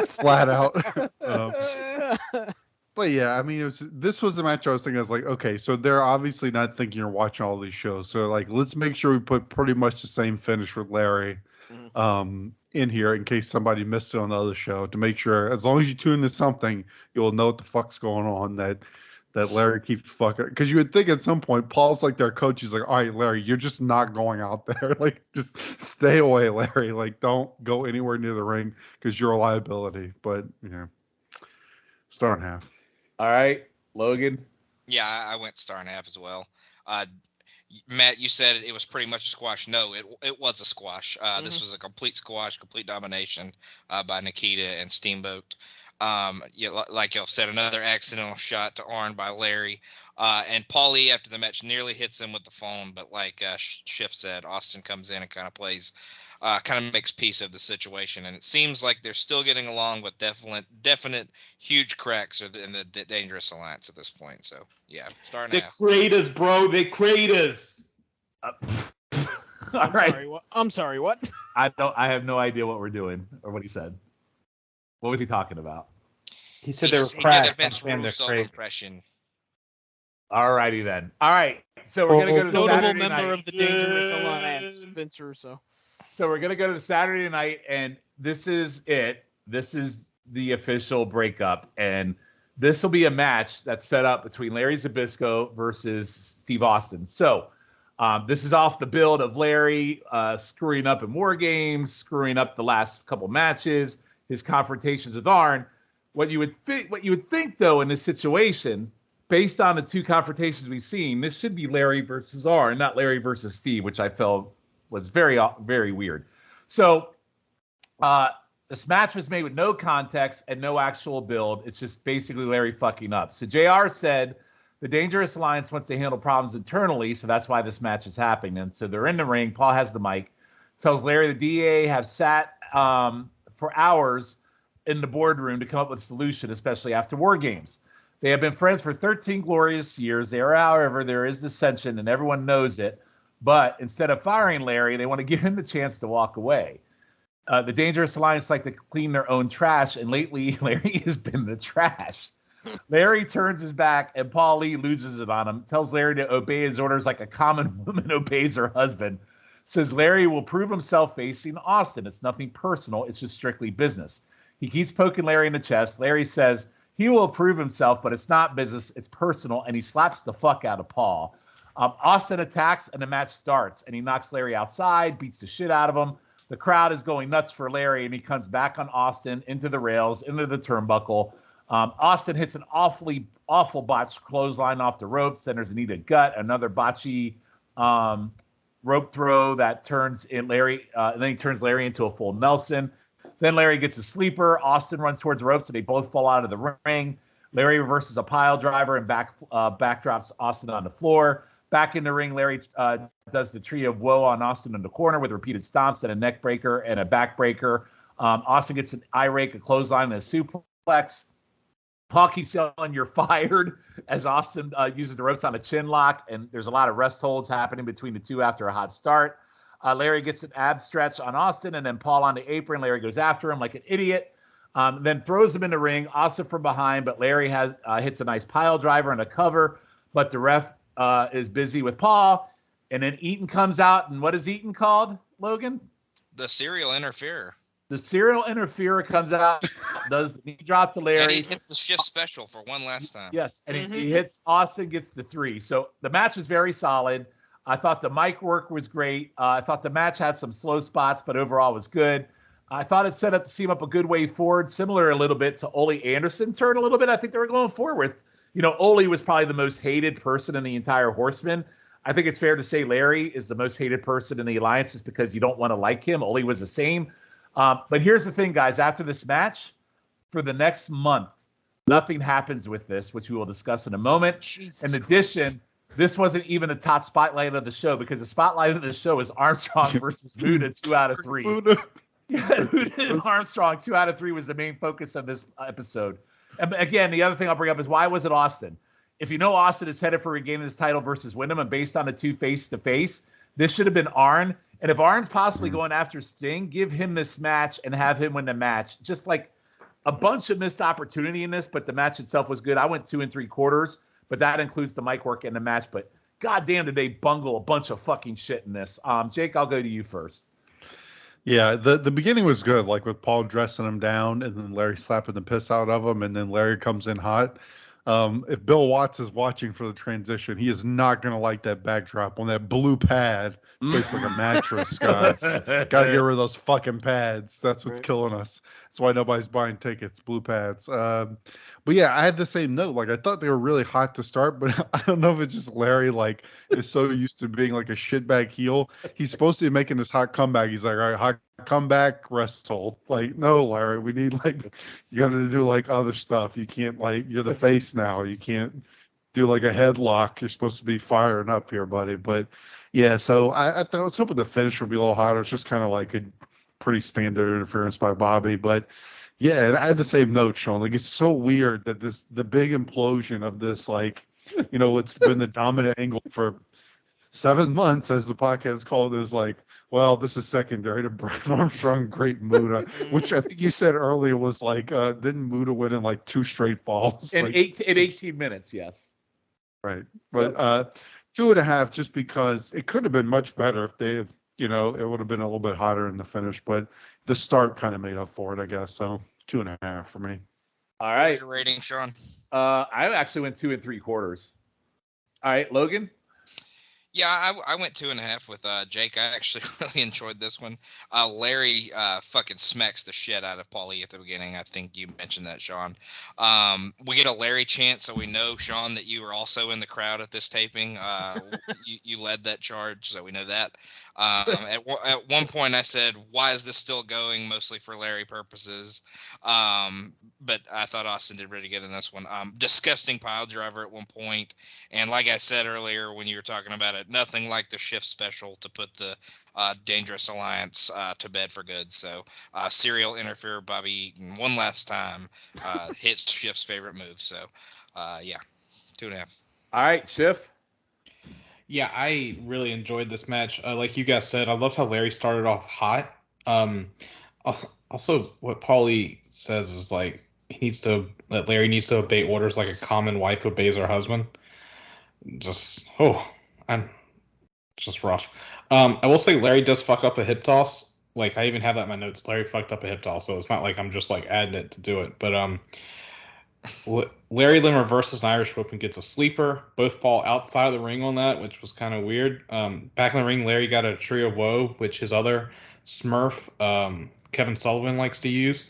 flat out. But yeah, I mean, this was the match I was thinking. I was like, okay, so they're obviously not thinking you're watching all these shows. So like, let's make sure we put pretty much the same finish for Larry, in here in case somebody missed it on the other show. To make sure, as long as you tune into something, you'll know what the fuck's going on. That Larry keeps fucking. Because you would think at some point, Paul's like their coach. He's like, all right, Larry, you're just not going out there. Like, just stay away, Larry. Like, don't go anywhere near the ring because you're a liability. But star and a half. All right, Logan. Yeah, I went star and a half as well. Matt, you said it was pretty much a squash. No, it was a squash. This was a complete squash, complete domination by Nikita and Steamboat. Like y'all said, another accidental shot to Arn by Larry. And Paulie, after the match, nearly hits him with the phone. But like Schiff said, Austin comes in and kind of makes peace of the situation. And it seems like they're still getting along, but definite huge cracks in the Dangerous Alliance at this point. So, yeah, star and a half. The creators, bro. The creators. All right. I'm sorry, what? I have no idea what we're doing or what he said. What was he talking about? He said they were He did a cracks. Vince I'm saying they're Russo great. impression. All righty then. All right. So we're gonna go to the Notable Saturday member night. of the Dangerous Alliance, Vince Russo. So we're gonna go to the Saturday night, and this is it. This is the official breakup, and this will be a match that's set up between Larry Zbyszko versus Steve Austin. So this is off the build of Larry screwing up in War Games, screwing up the last couple matches, his confrontations with Arn. What you would think though in this situation, based on the two confrontations we've seen, this should be Larry versus Arn, not Larry versus Steve, which I felt was very, very weird. So this match was made with no context and no actual build. It's just basically Larry fucking up. So JR said the Dangerous Alliance wants to handle problems internally, so that's why this match is happening. And so they're in the ring. Paul has the mic, tells Larry the DA have sat for hours in the boardroom to come up with a solution, especially after War Games. They have been friends for 13 glorious years. However, there is dissension, and everyone knows it. But instead of firing Larry, they want to give him the chance to walk away. The Dangerous Alliance like to clean their own trash, and lately Larry has been the trash. Larry turns his back, and Paul Lee loses it on him, tells Larry to obey his orders like a common woman obeys her husband. Says Larry will prove himself facing Austin. It's nothing personal. It's just strictly business. He keeps poking Larry in the chest. Larry says he will prove himself, but it's not business. It's personal, and he slaps the fuck out of Paul. Austin attacks, and the match starts, and he knocks Larry outside, beats the shit out of him. The crowd is going nuts for Larry, and he comes back on Austin into the rails, into the turnbuckle. Austin hits an awful botched clothesline off the ropes. Then there's a needed gut, another botchy rope throw that turns in Larry, and then he turns Larry into a full Nelson. Then Larry gets a sleeper. Austin runs towards the ropes, and they both fall out of the ring. Larry reverses a pile driver and backdrops Austin on the floor. Back in the ring, Larry does the tree of woe on Austin in the corner with repeated stomps and a neck breaker and a back breaker. Austin gets an eye rake, a clothesline, and a suplex. Paul keeps yelling, "You're fired," as Austin uses the ropes on a chin lock, and there's a lot of rest holds happening between the two after a hot start. Larry gets an ab stretch on Austin, and then Paul on the apron. Larry goes after him like an idiot, then throws him in the ring. Austin from behind, but Larry hits a nice pile driver and a cover, but the ref is busy with Paul. And then Eaton comes out, and what is Eaton called, Logan? The serial interferer. The serial interferer comes out, does the knee drop to Larry. And he hits the shift special for one last time. Yes, and he hits Austin, gets the 3. So the match was very solid. I thought the mic work was great. I thought the match had some slow spots, but overall was good. I thought it set up to seem up a good way forward, similar a little bit to Ole Anderson turn a little bit. I think they were going forward with, Ole was probably the most hated person in the entire Horsemen. I think it's fair to say Larry is the most hated person in the Alliance just because you don't want to like him. Ole was the same. But here's the thing, guys. After this match, for the next month, nothing happens with this, which we will discuss in a moment. Jesus in addition, this wasn't even the top spotlight of the show because the spotlight of the show is Armstrong versus Muda, 2 out of 3. Yeah, Muda and Armstrong, 2 out of 3 was the main focus of this episode. And again, the other thing I'll bring up is why was it Austin? If you know Austin is headed for regaining his title versus Wyndham, and based on the 2 face-to-face, this should have been Arn. And if Arn's possibly going after Sting, give him this match and have him win the match. Just like a bunch of missed opportunity in this, but the match itself was good. I went 2 3/4, but that includes the mic work and the match. But goddamn, did they bungle a bunch of fucking shit in this? Jake, I'll go to you first. Yeah, the beginning was good, like with Paul dressing him down and then Larry slapping the piss out of him, and then Larry comes in hot. If Bill Watts is watching for the transition, he is not going to like that backdrop on that blue pad. Tastes like a mattress, guys. Got to get rid of those fucking pads. That's what's killing us. That's why nobody's buying tickets, blue pads. But yeah, I had the same note. Like, I thought they were really hot to start, but I don't know if it's just Larry, like, is so used to being like a shitbag heel. He's supposed to be making this hot comeback. He's like, all right, hot comeback, wrestle. Like, no, Larry, we need, like, you got to do, like, other stuff. You can't, like, you're the face now. You can't do, like, a headlock. You're supposed to be firing up here, buddy. But, yeah, so I was hoping the finish would be a little hotter. It's just kind of like a pretty standard interference by Bobby. But, yeah, and I had the same note, Sean. Like, it's so weird that the big implosion of this, like, you know, it's been the dominant angle for 7 months, as the podcast called, is like, well, this is secondary to Brett Armstrong, Great Muda, which I think you said earlier was like, didn't Muda win in like 2 straight falls? In Like, 18 minutes, yes. right. But 2.5, just because it could have been much better if they, you know, it would have been a little bit hotter in the finish, but the start kind of made up for it, I guess. So 2.5 for me. All What's right. your rating, Sean? I actually went 2 3/4. All right, Logan. Yeah, I went 2.5 with Jake. I actually really enjoyed this one. Larry fucking smacks the shit out of Paulie at the beginning. I think you mentioned that, Sean. We get a Larry chant, so we know, Sean, that you were also in the crowd at this taping. You led that charge, so we know that. At one point, I said, "Why is this still going?" Mostly for Larry purposes. But I thought Austin did really good in this one. Disgusting pile driver at one point, and like I said earlier when you were talking about it, nothing like the Shift special to put the Dangerous Alliance to bed for good. So serial interfere Bobby Eaton one last time hits Shift's favorite move. So yeah, 2.5. All right, Schiff. Yeah, I really enjoyed this match. Like you guys said, I loved how Larry started off hot. Also, what Paulie says is like Larry needs to obey orders like a common wife obeys her husband. I'm just rough. I will say Larry does fuck up a hip toss. Like, I even have that in my notes. Larry fucked up a hip toss, so it's not like I'm just like adding it to do it. But Larry then reverses an Irish whip and gets a sleeper. Both fall outside of the ring on that, which was kind of weird. Back in the ring, Larry got a tree of woe, which his other Smurf, Kevin Sullivan, likes to use.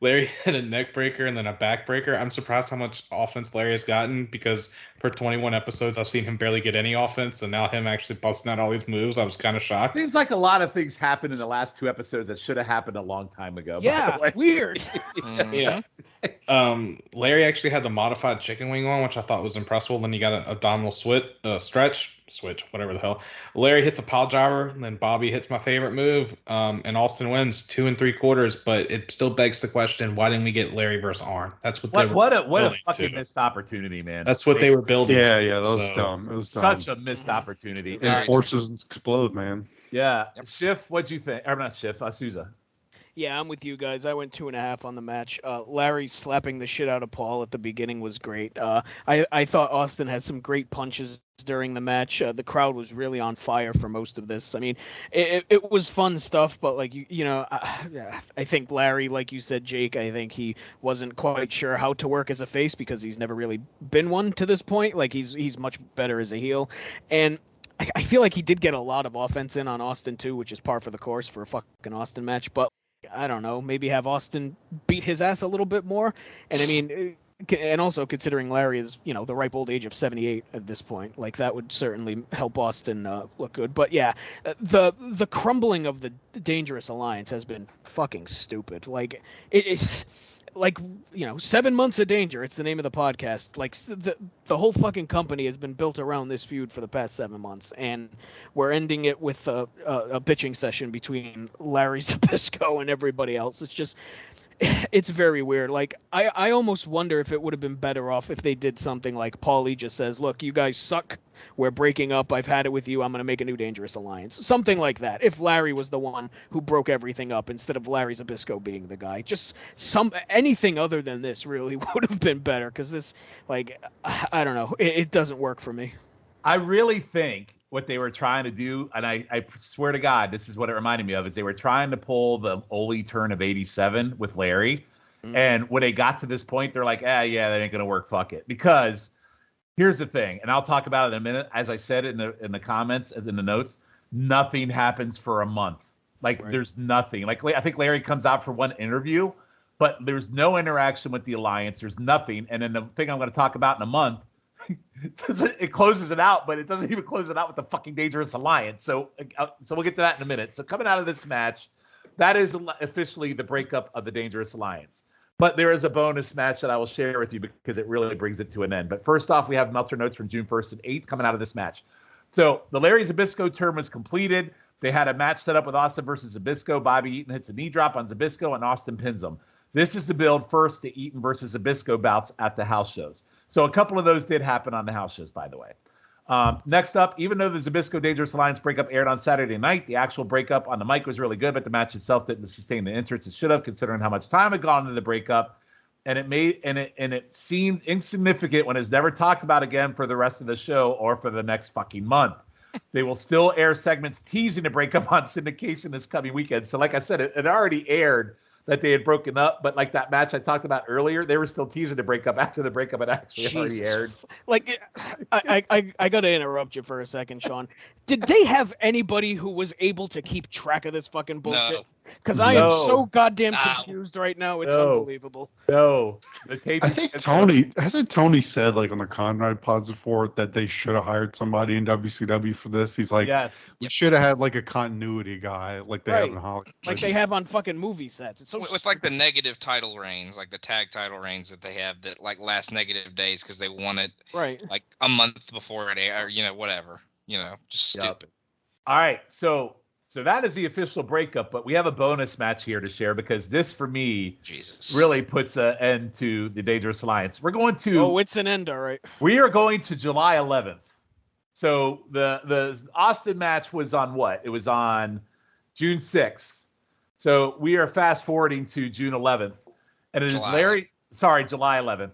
Larry had a neck breaker and then a back breaker. I'm surprised how much offense Larry has gotten, because for 21 episodes, I've seen him barely get any offense, and now him actually busting out all these moves, I was kind of shocked. Seems like a lot of things happened in the last 2 episodes that should have happened a long time ago. Yeah, weird. Yeah. Larry actually had the modified chicken wing on, which I thought was impressive. Then you got an abdominal switch, whatever the hell. Larry hits a pile driver, and then Bobby hits my favorite move, and Austin wins 2 3/4. But it still begs the question: why didn't we get Larry versus Arn? That's what they were. What a fucking missed opportunity, man. That's what they were building. Yeah, that was dumb. It was dumb. Such a missed opportunity. And forces explode, man. Yeah. Schiff, what'd you think? Or not Schiff, Souza. Yeah, I'm with you guys. I went 2.5 on the match. Larry slapping the shit out of Paul at the beginning was great. I thought Austin had some great punches during the match. The crowd was really on fire for most of this. I mean, it was fun stuff, but like I think Larry, like you said, Jake, I think he wasn't quite sure how to work as a face because he's never really been one to this point. Like he's much better as a heel, and I feel like he did get a lot of offense in on Austin too, which is par for the course for a fucking Austin match. But I don't know, maybe have Austin beat his ass a little bit more. And I mean, and also considering Larry is, the ripe old age of 78 at this point, like that would certainly help Austin look good. But yeah, the crumbling of the Dangerous Alliance has been fucking stupid. Like it's like 7 months of danger. It's the name of the podcast. Like the whole fucking company has been built around this feud for the past 7 months, and we're ending it with a bitching session between Larry Zbyszko and everybody else. It's just, It's very weird. Like, I almost wonder if it would have been better off if they did something like Paulie just says, look, you guys suck. We're breaking up. I've had it with you. I'm going to make a new Dangerous Alliance. Something like that. If Larry was the one who broke everything up instead of Larry Zbyszko being the guy. Just anything other than this really would have been better, because this, like, I don't know. It doesn't work for me. I really think what they were trying to do, and I swear to God, this is what it reminded me of, is they were trying to pull the Ole turn of 87 with Larry. And when they got to this point, they're like, yeah, that ain't going to work. Fuck it. Because here's the thing, and I'll talk about it in a minute. As I said in the comments, as in the notes, nothing happens for a month. Like, there's nothing. Like, I think Larry comes out for one interview, but there's no interaction with the Alliance. There's nothing. And then the thing I'm going to talk about in a month, it closes it out, but it doesn't even close it out with the fucking Dangerous Alliance. So we'll get to that in a minute. So coming out of this match, that is officially the breakup of the Dangerous Alliance. But there is a bonus match that I will share with you because it really brings it to an end. But first off, we have Meltzer notes from June 1st and 8th coming out of this match. So the Larry Zbyszko term was completed. They had a match set up with Austin versus Zbyszko. Bobby Eaton hits a knee drop on Zbyszko, and Austin pins him. This is to build first the Eaton versus Zbyszko bouts at the house shows. So a couple of those did happen on the house shows, by the way. Next up, even though the Zbyszko Dangerous Alliance breakup aired on Saturday night, the actual breakup on the mic was really good, but the match itself didn't sustain the interest it should have, considering how much time had gone into the breakup. And it seemed insignificant when it's never talked about again for the rest of the show or for the next fucking month. They will still air segments teasing the breakup on syndication this coming weekend. So like I said, it already aired that they had broken up, but like that match I talked about earlier, they were still teasing the breakup after the breakup had actually already aired. Like, I got to interrupt you for a second, Sean. Did they have anybody who was able to keep track of this fucking bullshit? Because I am so goddamn confused right now. It's unbelievable. No. The tape I think Tony said, like, on the Conrad pods before, that they should have hired somebody in WCW for this. He's like, we should have had like a continuity guy like they have in Hollywood. Like they have on fucking movie sets. It's so with like the negative title reigns, like the tag title reigns that they have that like last negative days because they won it like a month before it aired, or whatever, just stupid. All right, so that is the official breakup, but we have a bonus match here to share because this, for me, really puts an end to the Dangerous Alliance. We're going to... Oh, it's an end, all right. We are going to July 11th. So the Austin match was on what? It was on June 6th. So we are fast forwarding to June 11th. And it is July 11th.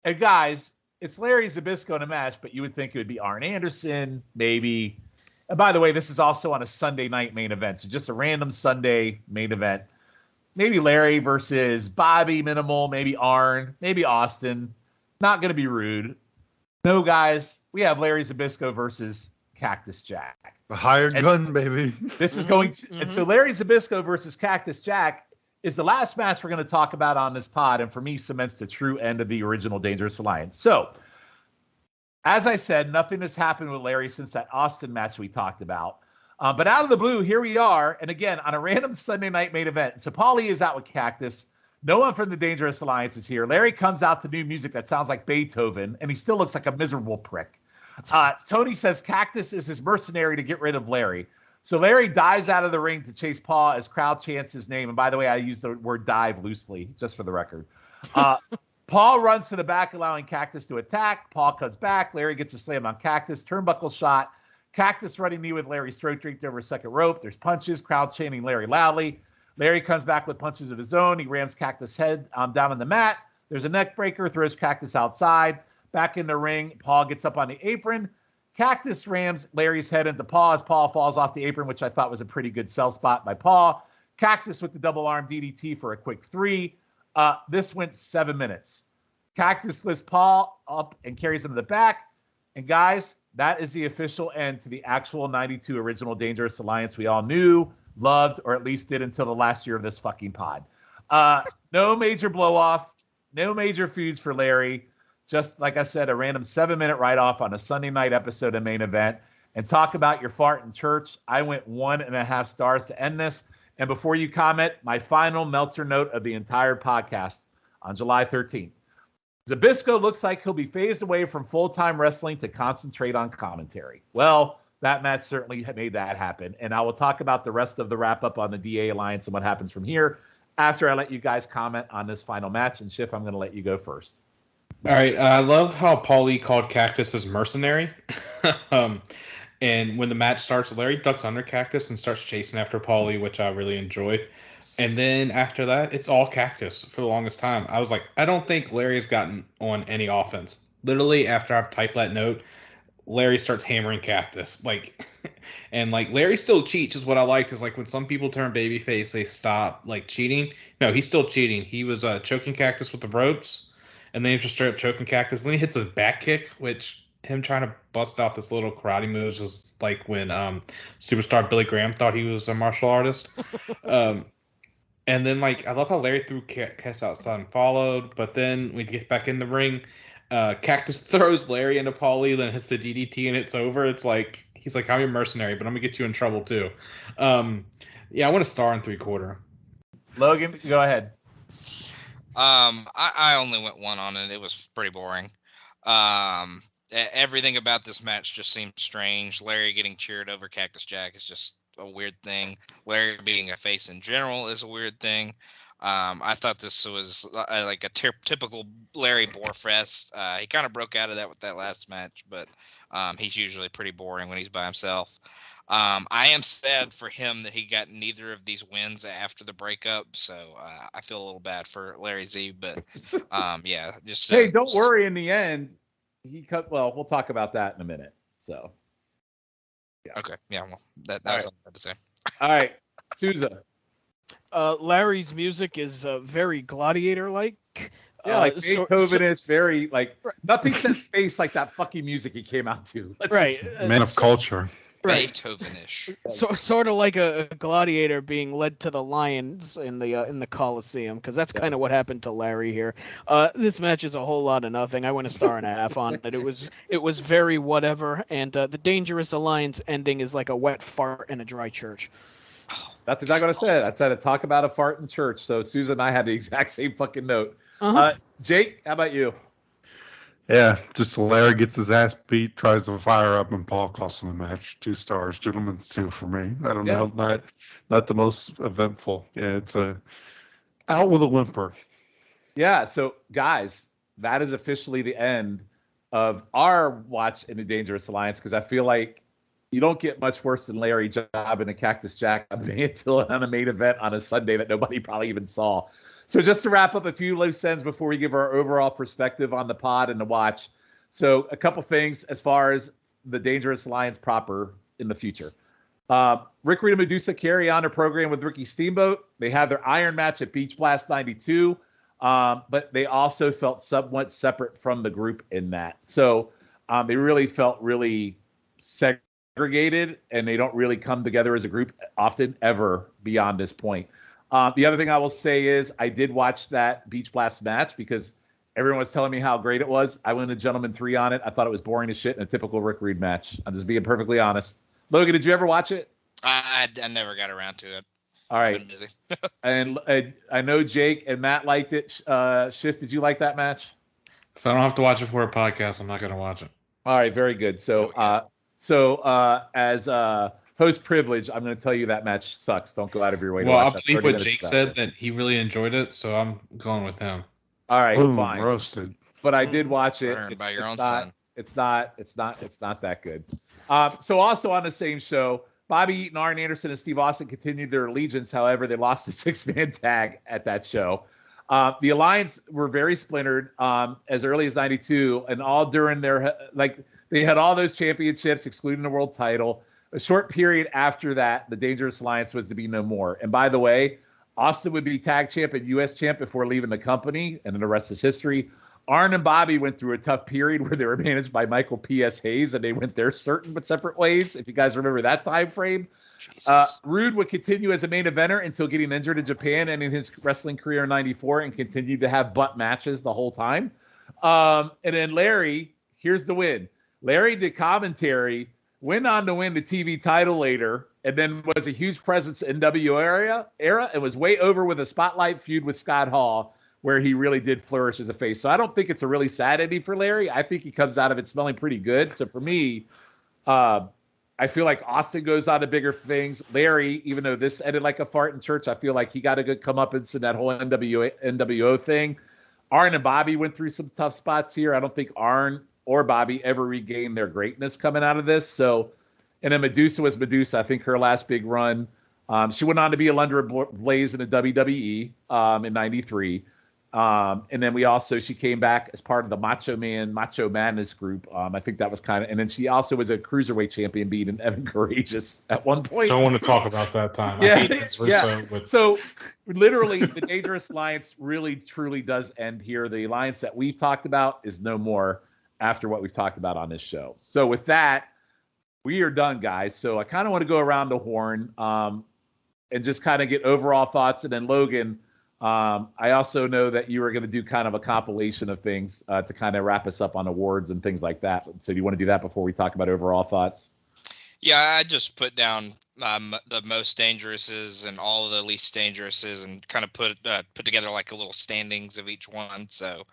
And guys, it's Larry Zbyszko in a match, but you would think it would be Arn Anderson, maybe... And by the way, this is also on a Sunday night main event. So just a random Sunday main event. Maybe Larry versus Bobby, minimal. Maybe Arn. Maybe Austin. Not going to be rude. No, guys. We have Larry Zbyszko versus Cactus Jack. The hired gun, baby. This is going to... And so Larry Zbyszko versus Cactus Jack is the last match we're going to talk about on this pod. And for me, cements the true end of the original Dangerous Alliance. So... as I said, nothing has happened with Larry since that Austin match we talked about. But out of the blue, here we are. And again, on a random Sunday night main event. So Paulie is out with Cactus. No one from the Dangerous Alliance is here. Larry comes out to new music that sounds like Beethoven, and he still looks like a miserable prick. Tony says Cactus is his mercenary to get rid of Larry. So Larry dives out of the ring to chase Paul as crowd chants his name. And by the way, I use the word dive loosely, just for the record. Paul runs to the back, allowing Cactus to attack. Paul cuts back. Larry gets a slam on Cactus. Turnbuckle shot. Cactus running knee with Larry's throat draped over a second rope. There's punches. Crowd chanting Larry loudly. Larry comes back with punches of his own. He rams Cactus' head down on the mat. There's a neck breaker. Throws Cactus outside. Back in the ring. Paul gets up on the apron. Cactus rams Larry's head into Paul as Paul falls off the apron, which I thought was a pretty good sell spot by Paul. Cactus with the double arm DDT for a quick 3. This went 7 minutes. Cactus lifts Paul up and carries him to the back. And guys, that is the official end to the actual 92 original Dangerous Alliance we all knew, loved, or at least did until the last year of this fucking pod. No major blow-off, no major feuds for Larry. Just, like I said, a random 7-minute write-off on a Sunday night episode of Main Event. And talk about your fart in church. I went 1.5 stars to end this. And before you comment, my final Meltzer note of the entire podcast on July 13th. Zbyszko looks like he'll be phased away from full-time wrestling to concentrate on commentary. Well, that match certainly made that happen. And I will talk about the rest of the wrap-up on the DA Alliance and what happens from here after I let you guys comment on this final match. And Schiff, I'm going to let you go first. All right. I love how Paulie called Cactus as mercenary. And when the match starts, Larry ducks under Cactus and starts chasing after Paulie, which I really enjoyed. And then after that, it's all Cactus for the longest time. I was like, I don't think Larry's gotten on any offense. Literally, after I've typed that note, Larry starts hammering Cactus. And Larry still cheats is what I liked. Is when some people turn babyface, they stop cheating. No, he's still cheating. He was choking Cactus with the ropes, and then he's just straight up choking Cactus. And then he hits a back kick, which him trying to bust out this little karate moves was like when superstar Billy Graham thought he was a martial artist. And then I love how Larry threw Cass outside and followed, but then we get back in the ring. Cactus throws Larry into Paulie, then hits the DDT, and it's over. It's he's like, I'm your mercenary, but I'm gonna get you in trouble too. Yeah, I want a star and 3/4. Logan, go ahead. I only went 1 on it. It was pretty boring. Everything about this match just seemed strange. Larry getting cheered over Cactus Jack is just a weird thing. Larry being a face in general is a weird thing. I thought this was like a typical Larry Borefest. He kind of broke out of that with that last match, but he's usually pretty boring when he's by himself. I am sad for him that he got neither of these wins after the breakup, so I feel a little bad for Larry Z. But yeah, just hey, don't worry. In the end, he cut. Well, we'll talk about that in a minute. So, yeah. Okay. Yeah. Well, that was all I had to say. All right, Souza. Larry's music is very gladiator-like. Yeah, Beethoven-ish, very nothing says face like that fucking music he came out to. Man of culture. Right. Beethoven-ish. So sort of like a gladiator being led to the lions in the Colosseum, because that's kind of what happened to Larry here. This match is a whole lot of nothing. I went 1.5 stars on it. It was very whatever, and the Dangerous Alliance ending is like a wet fart in a dry church. That's exactly what I said. I said to talk about a fart in church. So Susan and I had the exact same fucking note. Jake, how about you? Yeah, just Larry gets his ass beat, tries to fire up, and Paul costs him the match. 2 stars, gentlemen's 2 for me. I don't know, not the most eventful. Yeah, it's out with a whimper. Yeah, so guys, that is officially the end of our watch in the Dangerous Alliance, because I feel like you don't get much worse than Larry jobbing a Cactus Jack until on a main event on a Sunday that nobody probably even saw. So just to wrap up a few loose ends before we give our overall perspective on the pod and the watch. So a couple things as far as the Dangerous Alliance proper in the future. Rick Reed and Medusa carry on a program with Ricky Steamboat. They had their Iron match at Beach Blast 92, but they also felt somewhat separate from the group in that. So they really felt really segregated, and they don't really come together as a group often ever beyond this point. The other thing I will say is I did watch that Beach Blast match because everyone was telling me how great it was. I went a gentleman 3 on it. I thought it was boring as shit in a typical Rick Reed match. I'm just being perfectly honest. Logan, did you ever watch it? I never got around to it. All right. I've been busy. and I know Jake and Matt liked it. Schiff, did you like that match? If I don't have to watch it for a podcast, I'm not going to watch it. All right, very good. So, as host privilege, I'm going to tell you that match sucks. Don't go out of your way to watch that. I believe what Jake said, that he really enjoyed it, so I'm going with him. All right, Boom, fine. Roasted. But I did watch it. Burned by your own son. It's not that good. So also on the same show, Bobby Eaton, Arn Anderson, and Steve Austin continued their allegiance. However, they lost a 6-man tag at that show. The Alliance were very splintered as early as 92, and all during their they had all those championships, excluding the world title. A short period after that, the Dangerous Alliance was to be no more. And by the way, Austin would be tag champ and U.S. champ before leaving the company, and then the rest is history. Arn and Bobby went through a tough period where they were managed by Michael P.S. Hayes, and they went their certain but separate ways, if you guys remember that time frame. Rude would continue as a main eventer until getting injured in Japan and in his wrestling career in 94, and continued to have butt matches the whole time. And then Larry, here's the win. Larry did commentary, went on to win the TV title later, and then was a huge presence in NWO era and was way over with a spotlight feud with Scott Hall, where he really did flourish as a face. So I don't think it's a really sad ending for Larry. I think he comes out of it smelling pretty good. So for me, I feel like Austin goes on to bigger things. Larry, even though this ended like a fart in church, I feel like he got a good comeuppance in that whole NWO thing. Arn and Bobby went through some tough spots here. I don't think Arn or Bobby ever regained their greatness coming out of this. So, and then Medusa was Medusa. I think her last big run. She went on to be Alundra Blaze in the WWE in '93. And then she came back as part of the Macho Madness group. I think that was and then she also was a cruiserweight champion beating Evan Courageous at one point. Don't want to talk about that time. Yeah, I hate Vince Russo. But... So literally the Dangerous Alliance really truly does end here. The alliance that we've talked about is no more after what we've talked about on this show. So with that, we are done, guys. So I kind of want to go around the horn and just kind of get overall thoughts. And then Logan, I also know that you were going to do kind of a compilation of things to kind of wrap us up on awards and things like that. So do you want to do that before we talk about overall thoughts? Yeah, I just put down the most dangerouses and all of the least dangerouses and kind of put together like a little standings of each one. So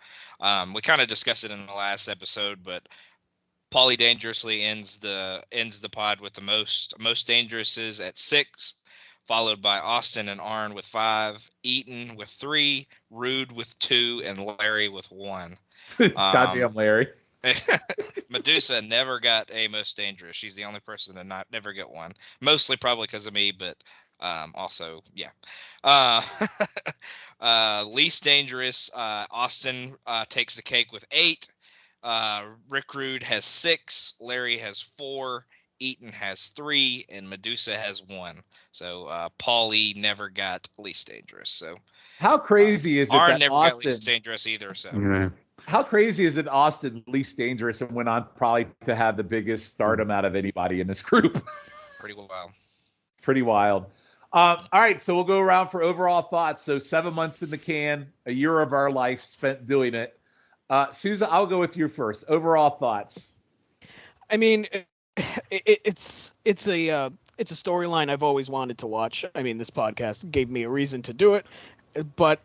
we kind of discussed it in the last episode, but Paulie Dangerously ends the pod with the most dangerouses at 6. Followed by Austin and Arn with 5, Eaton with 3, Rude with 2, and Larry with 1. Goddamn Larry. Medusa never got a most dangerous. She's the only person to never get one. Mostly probably because of me, but also, yeah. Least dangerous, Austin takes the cake with 8. Rick Rude has 6. Larry has 4. Eaton has 3 and Medusa has 1. So Paulie never got least dangerous. So how crazy is it Arn that never Austin got least dangerous either? So how crazy is it Austin least dangerous and went on probably to have the biggest stardom out of anybody in this group? Pretty wild. Pretty wild. All right, so we'll go around for overall thoughts. So 7 months in the can, a year of our life spent doing it. Susan, I'll go with you first. Overall thoughts. I mean, it's a storyline I've always wanted to watch. I mean, this podcast gave me a reason to do it, but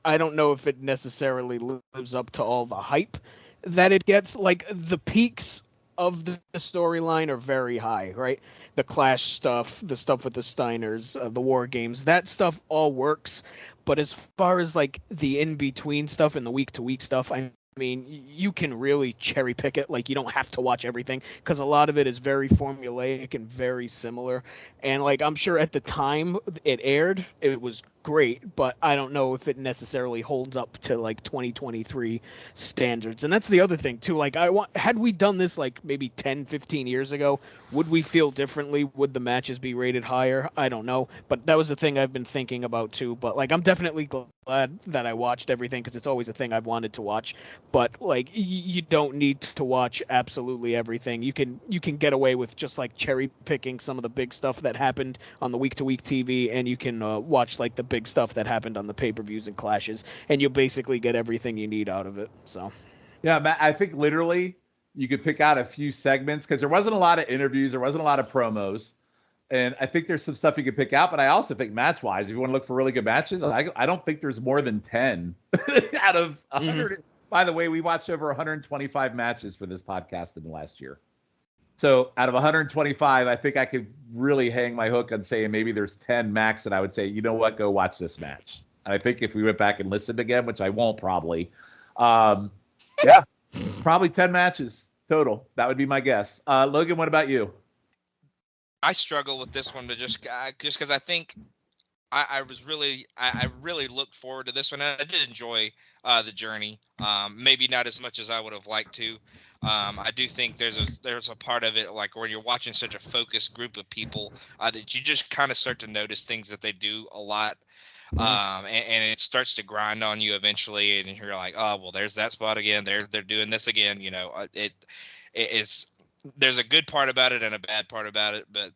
I don't know if it necessarily lives up to all the hype that it gets. Like, the peaks of the storyline are very high, right? The Clash stuff, the stuff with the Steiners, the War Games, that stuff all works. But as far as like the in-between stuff and the week-to-week stuff, I mean, you can really cherry pick it. Like, you don't have to watch everything because a lot of it is very formulaic and very similar. And like, I'm sure at the time it aired, it was great, but I don't know if it necessarily holds up to like 2023 standards. And that's the other thing too. Like, had we done this like maybe 10, 15 years ago, would we feel differently? Would the matches be rated higher? I don't know. But that was the thing I've been thinking about too. But like, I'm definitely glad that I watched everything because it's always a thing I've wanted to watch. But like, you don't need to watch absolutely everything. You can get away with just like cherry picking some of the big stuff that happened on the week-to-week TV, and you can watch like the big stuff that happened on the pay-per-views and clashes, and you'll basically get everything you need out of it. So yeah, Matt, I think literally you could pick out a few segments because there wasn't a lot of interviews, there wasn't a lot of promos, and I think there's some stuff you could pick out. But I also think match-wise, if you want to look for really good matches, I don't think there's more than 10 out of 100. Mm-hmm. By the way, we watched over 125 matches for this podcast in the last year. So out of 125, I think I could really hang my hook on saying maybe there's 10 max that I would say, you know what, go watch this match. And I think if we went back and listened again, which I won't probably, yeah, probably 10 matches total. That would be my guess. Logan, what about you? I struggle with this one, but just because I think I really looked forward to this one. And I did enjoy the journey. Maybe not as much as I would have liked to. I do think there's a part of it, like when you're watching such a focused group of people, that you just kind of start to notice things that they do a lot. And it starts to grind on you eventually, and you're like, oh, well, there's that spot again. They're doing this again. You know, it's there's a good part about it and a bad part about it, but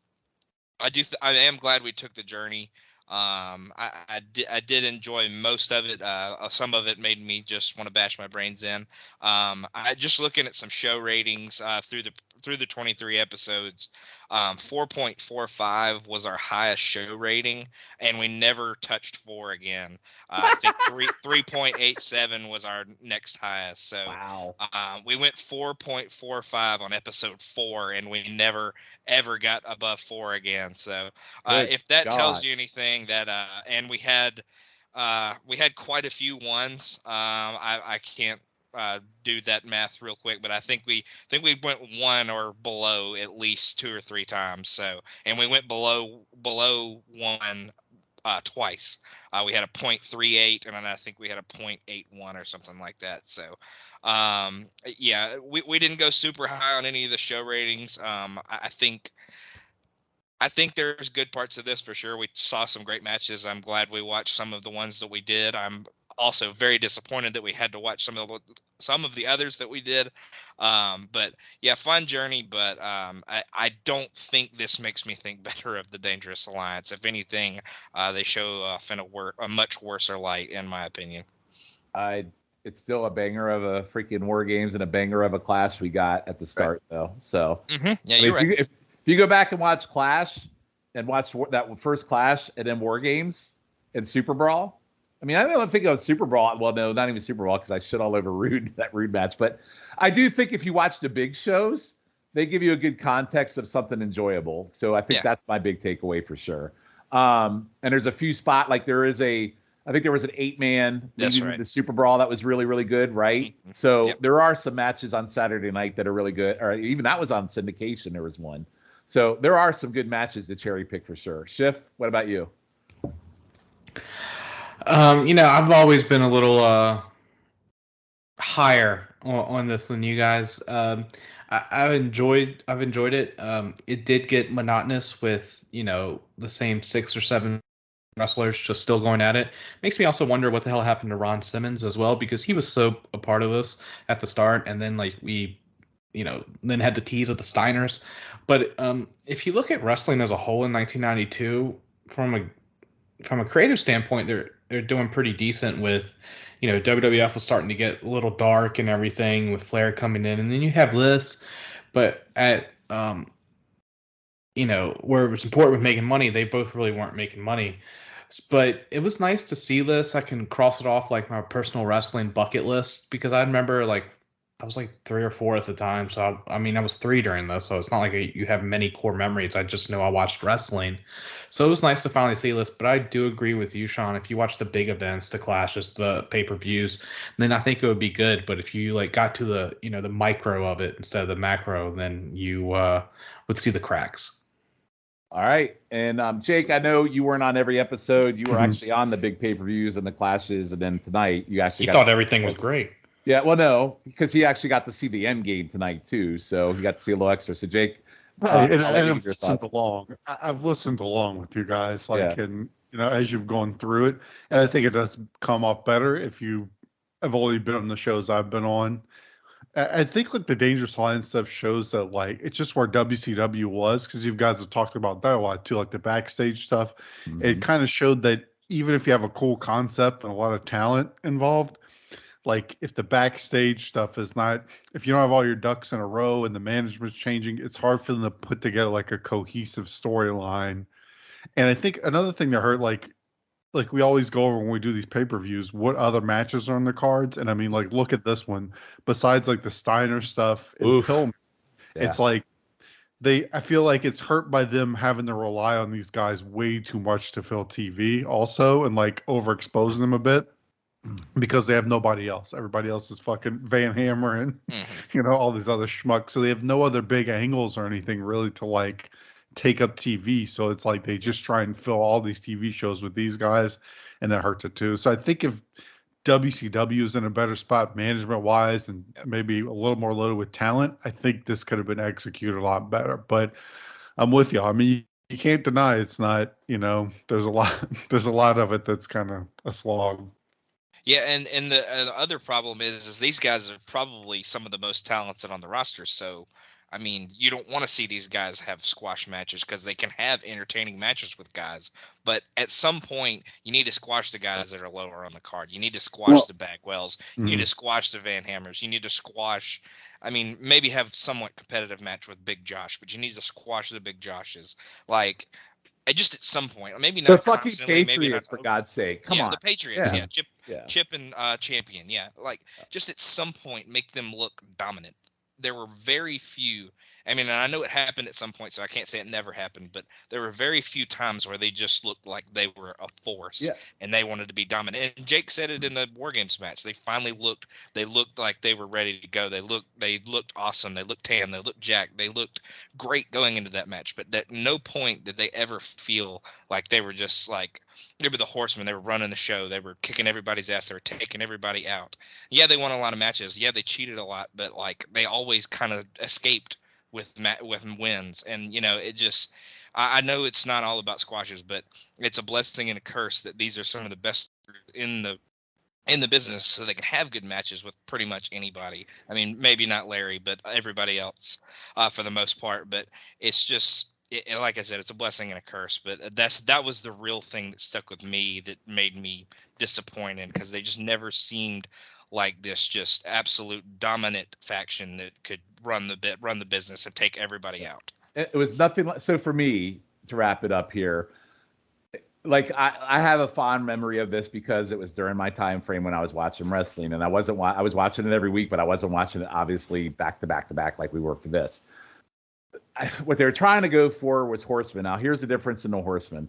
I am glad we took the journey. I did enjoy most of it. Some of it made me just want to bash my brains in. I just looking at some show ratings through through the 23 episodes, 4.45 was our highest show rating, and we never touched 4 again. I think 3.87 was our next highest. So Wow. we went 4.45 on episode 4, and we never ever got above 4 again. So Good if that tells God. you anything, that and we had quite a few ones. I can't do that math real quick, but I think we went 1 or below at least 2 or 3 times. So, and we went below 1 twice. We had a 0.38, and then I think we had a 0.81 or something like that. So, yeah, we didn't go super high on any of the show ratings. I think there's good parts of this for sure. We saw some great matches. I'm glad we watched some of the ones that we did. I'm also very disappointed that we had to watch some of the others that we did. But yeah, fun journey. But I don't think this makes me think better of the Dangerous Alliance. If anything, they show off in a much worse light, in my opinion. It's still a banger of a freaking War Games and a banger of a Clash we got at the start, though. So Yeah, you're right. If you go back and watch Clash and watch that first Clash and then War Games and Super Brawl, I mean, I don't think of Super Brawl. Well, no, not even Super Brawl, because I shit all over that Rude match. But I do think if you watch the big shows, they give you a good context of something enjoyable. So I think that's my big takeaway for sure. And there's a few like I think there was an 8-man leading the Super Brawl that was really, really good, right? Mm-hmm. So there are some matches on Saturday night that are really good, or even that was on syndication. There was one. So there are some good matches to cherry pick for sure. Schiff, what about you? I've always been a little higher on this than you guys. I've enjoyed it. It did get monotonous with the same 6 or 7 wrestlers just still going at it. Makes me also wonder what the hell happened to Ron Simmons as well, because he was so a part of this at the start, and then we then had the tease of the Steiners. But if you look at wrestling as a whole in 1992, from a creative standpoint, they're doing pretty decent with, WWF was starting to get a little dark and everything with Flair coming in, and then you have this, but at where it was important with making money, they both really weren't making money. But it was nice to see this. I can cross it off like my personal wrestling bucket list, because I remember I was 3 or 4 at the time. So I was 3 during this, so it's not like you have many core memories. I just know I watched wrestling. So it was nice to finally see this. But I do agree with you, Sean. If you watch the big events, the clashes, the pay-per-views, then I think it would be good. But if you got to the the micro of it instead of the macro, then you would see the cracks. All right. And Jake, I know you weren't on every episode. You were actually on the big pay-per-views and the clashes, and then tonight you actually thought everything was great. Yeah, well, no, because he actually got to see the end game tonight too, so he got to see a little extra. So Jake, I've listened along. I've listened along with you guys, and as you've gone through it, and I think it does come off better if you have only been on the shows I've been on. I think the Dangerous Alliance stuff shows that it's just where WCW was, because you guys have talked about that a lot too, the backstage stuff. Mm-hmm. It kind of showed that even if you have a cool concept and a lot of talent involved, if the backstage stuff is not, if you don't have all your ducks in a row and the management's changing, it's hard for them to put together a cohesive storyline. And I think another thing that hurt, we always go over when we do these pay-per-views, what other matches are on the cards. And I mean, look at this one. Besides the Steiner stuff and Pillman, it's I feel like it's hurt by them having to rely on these guys way too much to fill TV also, and overexposing them a bit, because they have nobody else. Everybody else is fucking Van Hammer and all these other schmucks. So they have no other big angles or anything really to take up TV. So it's they just try and fill all these TV shows with these guys, and that hurts it too. So I think if WCW is in a better spot management wise and maybe a little more loaded with talent, I think this could have been executed a lot better. But I'm with you. I mean, you can't deny it's not, there's a lot of it that's kind of a slog. Yeah, and the other problem is these guys are probably some of the most talented on the roster. So, I mean, you don't want to see these guys have squash matches because they can have entertaining matches with guys. But at some point, you need to squash the guys that are lower on the card. You need to squash the Bagwells. You need to squash the Van Hammers. You need to squash. I mean, maybe have somewhat competitive match with Big Josh, but you need to squash the Big Joshes. Like, just at some point, maybe The not fucking constantly, maybe not. Patriots, for God's sake. Come on. The Patriots, Yeah. Chip and Champion, like just at some point make them look dominant. There were very few. I mean, and I know it happened at some point, so I can't say it never happened, but there were very few times where they just looked like they were a force and they wanted to be dominant. And Jake said it in the War Games match. They finally looked. They looked like they were ready to go. They looked awesome. They looked tan. They looked jacked. They looked great going into that match. But at no point did they ever feel like they were just like they were the Horsemen. They were running the show. They were kicking everybody's ass. They were taking everybody out. Yeah, they won a lot of matches. Yeah, they cheated a lot, but like they always kind of escaped with wins. And it just I know it's not all about squashes, but it's a blessing and a curse that these are some of the best in the business, so they can have good matches with pretty much anybody. I mean, maybe not Larry, but everybody else for the most part. But it's just like I said, it's a blessing and a curse. But that was the real thing that stuck with me, that made me disappointed, because they just never seemed like this just absolute dominant faction that could run the business and take everybody out. It was nothing like, so for me, to wrap it up here, like I have a fond memory of this because it was during my time frame when I was watching wrestling, and I was watching it every week, but I wasn't watching it obviously back to back to back like we were for this. What they were trying to go for was Horsemen. Now here's the difference in the Horsemen.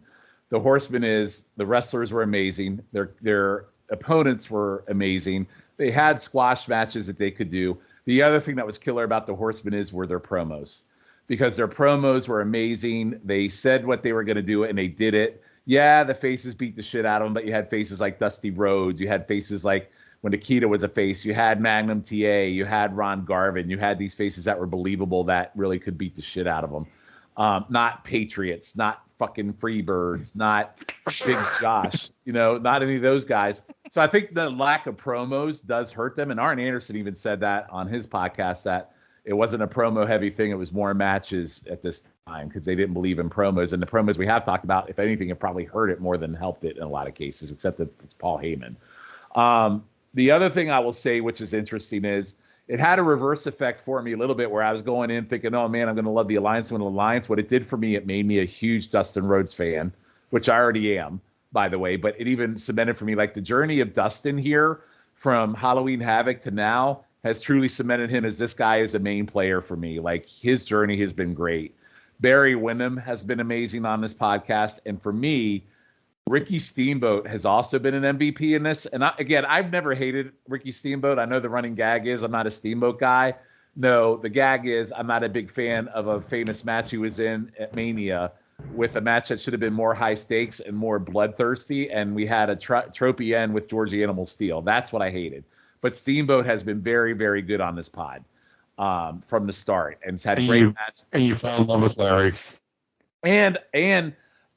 The Horsemen is the wrestlers were amazing. Their opponents were amazing. They had squash matches that they could do. The other thing that was killer about the Horsemen were their promos, because their promos were amazing. They said what they were going to do and they did it. Yeah, the faces beat the shit out of them, but you had faces like Dusty Rhodes. You had faces like when Nikita was a face. You had Magnum TA. You had Ron Garvin. You had these faces that were believable that really could beat the shit out of them. Not Patriots, not fucking Freebirds, not Big Josh, not any of those guys. So I think the lack of promos does hurt them. And Arn Anderson even said that on his podcast, that it wasn't a promo heavy thing. It was more matches at this time because they didn't believe in promos. And the promos we have talked about, if anything, have probably hurt it more than helped it in a lot of cases, except that it's Paul Heyman. The other thing I will say, which is interesting, is it had a reverse effect for me a little bit, where I was going in thinking, oh man, I'm going to love the Alliance. What it did for me, it made me a huge Dustin Rhodes fan, which I already am, by the way. But it even cemented for me, like the journey of Dustin here from Halloween Havoc to now has truly cemented him as this guy is a main player for me. Like his journey has been great. Barry Windham has been amazing on this podcast. And for me, Ricky Steamboat has also been an MVP in this. And I've never hated Ricky Steamboat. I know the running gag is I'm not a Steamboat guy. No, the gag is I'm not a big fan of a famous match he was in at Mania, with a match that should have been more high stakes and more bloodthirsty. And we had a tropey end with Georgie Animal Steel. That's what I hated. But Steamboat has been very, very good on this pod from the start, and has had great matches. And you fell in love with Larry. And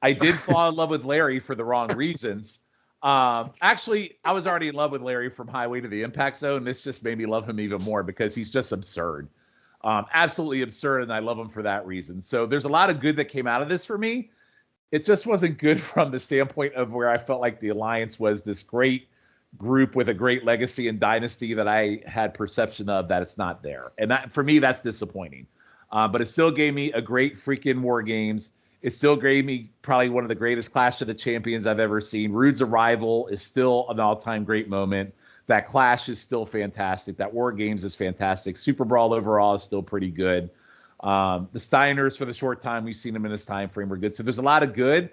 I did fall in love with Larry for the wrong reasons. Actually, I was already in love with Larry from Highway to the Impact Zone. This just made me love him even more because he's just absurd. Absolutely absurd, and I love him for that reason. So there's a lot of good that came out of this for me. It just wasn't good from the standpoint of where I felt like the Alliance was this great group with a great legacy and dynasty that I had perception of, that it's not there. And that, for me, that's disappointing. But it still gave me a great freaking War Games. It still gave me probably one of the greatest Clash of the Champions I've ever seen. Rude's Arrival is still an all-time great moment. That Clash is still fantastic. That War Games is fantastic. Super Brawl overall is still pretty good. The Steiners, for the short time we've seen them in this time frame, were good. So there's a lot of good.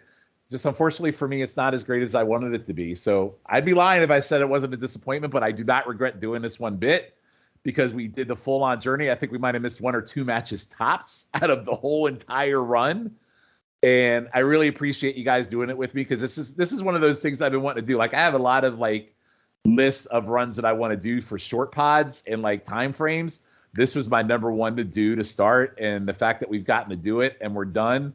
Just unfortunately for me, it's not as great as I wanted it to be. So I'd be lying if I said it wasn't a disappointment, but I do not regret doing this one bit, because we did the full-on journey. I think we might have missed one or two matches tops out of the whole entire run. And I really appreciate you guys doing it with me, because this is one of those things I've been wanting to do. Like, I have a lot of lists of runs that I want to do for short pods and time frames. This was my number one to do to start. And the fact that we've gotten to do it and we're done,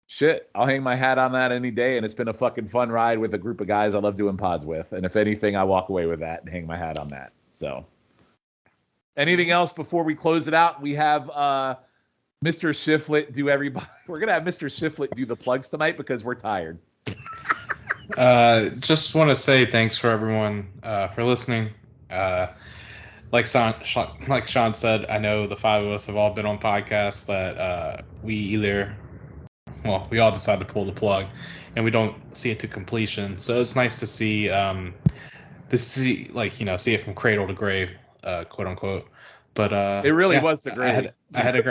shit, I'll hang my hat on that any day. And it's been a fucking fun ride with a group of guys I love doing pods with. And if anything, I walk away with that and hang my hat on that. So Anything else before we close it out? We have Mr. Shiflett do everybody. We're gonna have Mr. Shiflett do the plugs tonight because we're tired. Just want to say thanks for everyone for listening. Like Sean said, I know the five of us have all been on podcasts that we all decide to pull the plug, and we don't see it to completion. So it's nice to see see it from cradle to grave, quote unquote. But it really was the grave. I had a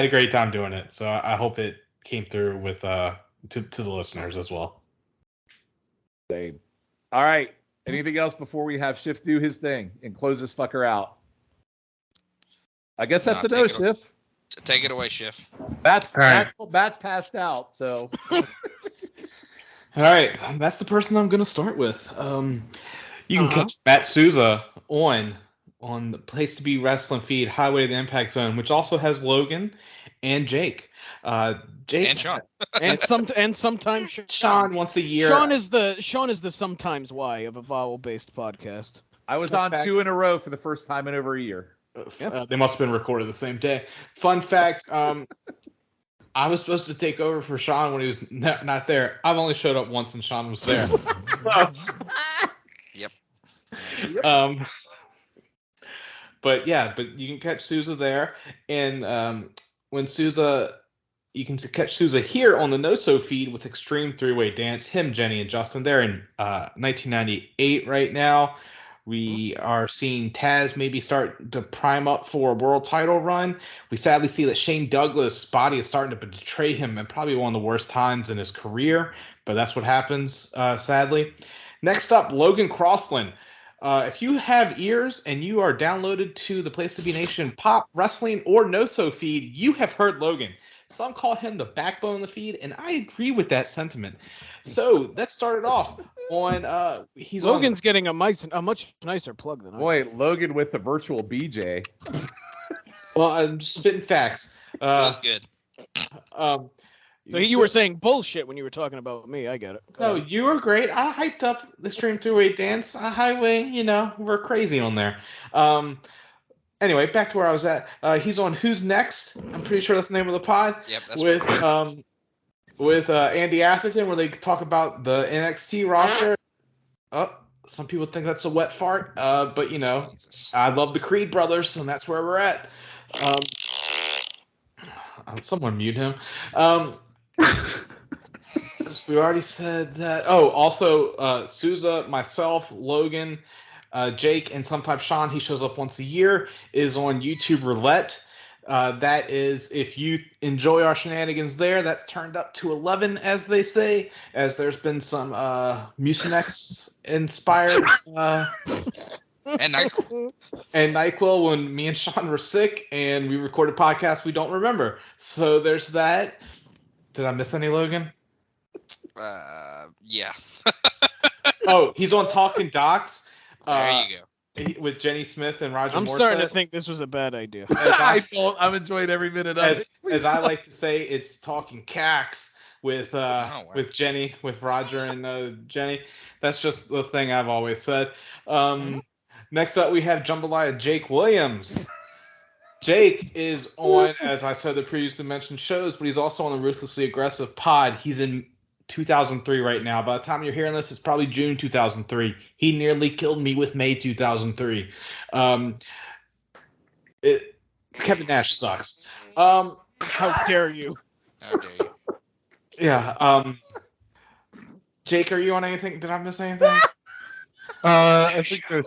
great time doing it. So I hope it came through with to the listeners as well. Same. All right. Anything else before we have Schiff do his thing and close this fucker out? I guess that's a no, Schiff. Take it away, Schiff. Bat's passed out, so. All right. That's the person I'm going to start with. You can catch Matt Souza on the Place to Be Wrestling feed, Highway to the Impact Zone, which also has Logan and Jake. Jake and Sean. and sometimes Sean once a year. Sean is the sometimes why of a vowel-based podcast. I was on 2 in a row for the first time in over a year. They must have been recorded the same day. Fun fact, I was supposed to take over for Sean when he was not there. I've only showed up once and Sean was there. Yep. But you can catch Souza there, and when you can catch Souza here on the No-So feed with Extreme Three-Way Dance. Him, Jenny, and Justin. They're in 1998 right now. We are seeing Taz maybe start to prime up for a world title run. We sadly see that Shane Douglas' body is starting to betray him at probably one of the worst times in his career, but that's what happens, sadly. Next up, Logan Crossland. If you have ears and you are downloaded to the Place to Be Nation Pop, Wrestling, or No-So feed, you have heard Logan. Some call him the backbone of the feed, and I agree with that sentiment. So let's start it off on. Logan's getting a much nicer plug than I. Boy, Logan with the virtual BJ. Well, I'm just spitting facts. That's good. So you were saying bullshit when you were talking about me. I get it. No, you were great. I hyped up the Stream Three-Way Dance Highway. We're crazy on there. Anyway, back to where I was at. He's on Who's Next. I'm pretty sure that's the name of the pod. Yep, that's with Andy Atherton, where they talk about the NXT roster. Oh, some people think that's a wet fart, but Jesus. I love the Creed brothers, and that's where we're at. Someone mute him. We already said that. Oh, also Souza, myself, Logan, Jake, and sometimes Sean, he shows up once a year, is on YouTube Roulette. That is, if you enjoy our shenanigans there, that's turned up to 11, as they say, as there's been some Mucinex inspired and NyQuil when me and Sean were sick and we recorded podcasts we don't remember. So there's that. Did I miss any, Logan? Yeah. Oh, he's on Talking Docs. There you go. With Jenny Smith and Roger I'm Morset. starting to think this was a bad idea. I'm enjoying every minute of it. As I like to say, it's Talking Cax with Jenny, with Roger and Jenny. That's just the thing I've always said. Next up, we have Jambalaya Jake Williams. Jake is on, as I said, the previously mentioned shows, but he's also on the Ruthlessly Aggressive pod. He's in 2003 right now. By the time you're hearing this, it's probably June 2003. He nearly killed me with May 2003. Kevin Nash sucks. How dare you? How dare you? Yeah. Jake, are you on anything? Did I miss anything? I think there's.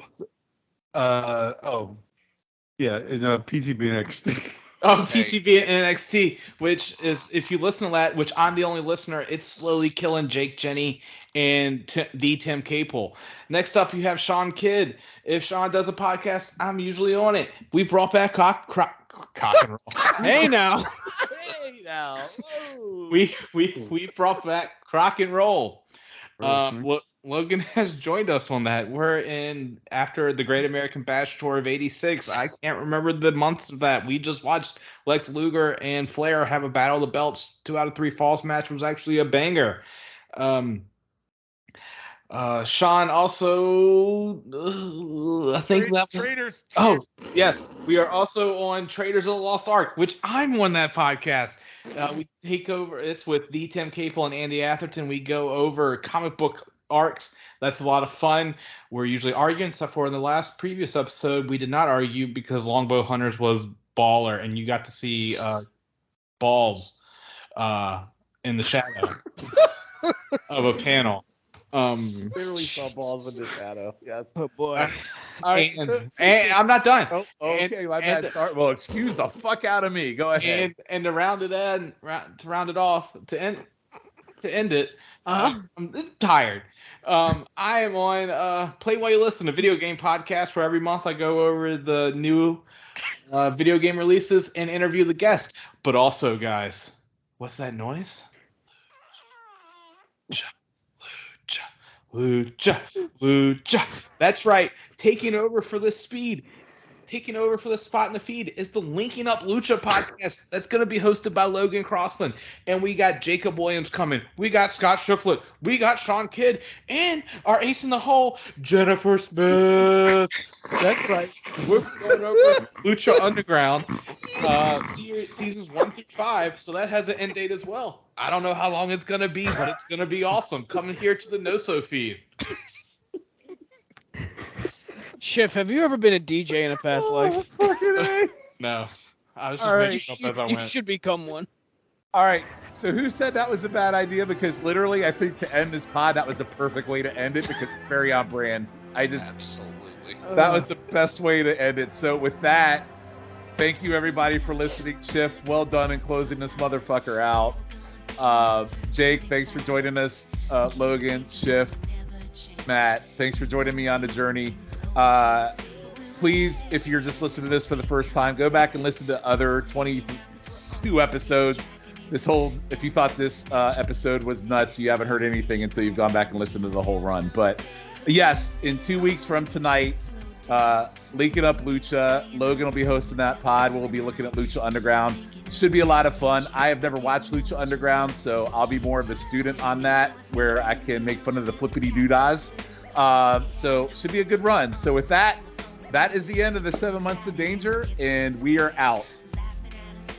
Yeah, in PTB NXT. Oh, PTB and NXT, which is, if you listen to that, which I'm the only listener, it's slowly killing Jake, Jenny, and the Tim Capel. Next up, you have Sean Kidd. If Sean does a podcast, I'm usually on it. We brought back cock and roll. Hey now. We brought back Crock and Roll. Logan has joined us on that. We're in after the Great American Bash Tour of '86. I can't remember the months of that. We just watched Lex Luger and Flair have a Battle of the Belts 2 out of 3 falls match. Was actually a banger. Sean also I think that. Traders. Oh yes, we are also on Traders of the Lost Ark, which I'm on that podcast. We take over. It's with the Tim Capel and Andy Atherton. We go over comic book arcs. That's a lot of fun. We're usually arguing stuff. For in the previous episode, we did not argue because Longbow Hunters was baller, and you got to see balls in the shadow of a panel. Literally saw balls in the shadow. Yes. Oh boy. All right, and I'm not done. Oh, okay, my bad. Sorry. Well, excuse the fuck out of me. Go ahead. And to round it off, to end it, I'm tired. I am on Play While You Listen, a video game podcast where every month I go over the new video game releases and interview the guests. But also, guys, what's that noise? Lucha. That's right. Taking over for this spot in the feed is the Linking Up Lucha podcast that's going to be hosted by Logan Crossland. And we got Jacob Williams coming. We got Scott Shiflett. We got Sean Kidd. And our ace in the hole, Jennifer Smith. That's right. We're going over Lucha Underground seasons 1 through 5. So that has an end date as well. I don't know how long it's going to be, but it's going to be awesome. Coming here to the No-So feed. Schiff, have you ever been a DJ in a past life? No. I was just making up as I went. You should become one. All right. So who said that was a bad idea? Because literally, I think to end this pod, that was the perfect way to end it because it's very on brand. Absolutely. That was the best way to end it. So with that, thank you everybody for listening. Schiff, well done in closing this motherfucker out. Jake, thanks for joining us. Logan, Schiff, Matt, thanks for joining me on the journey. Please, if you're just listening to this for the first time, go back and listen to other 22 episodes. If you thought this episode was nuts, you haven't heard anything until you've gone back and listened to the whole run. But yes, in 2 weeks from tonight, Linking Up Lucha, Logan will be hosting that pod. We'll be looking at Lucha Underground. Should be a lot of fun. I have never watched Lucha Underground, so I'll be more of a student on that, where I can make fun of the flippity doodahs. So should be a good run. So with that is the end of the 7 months of danger, and we are out.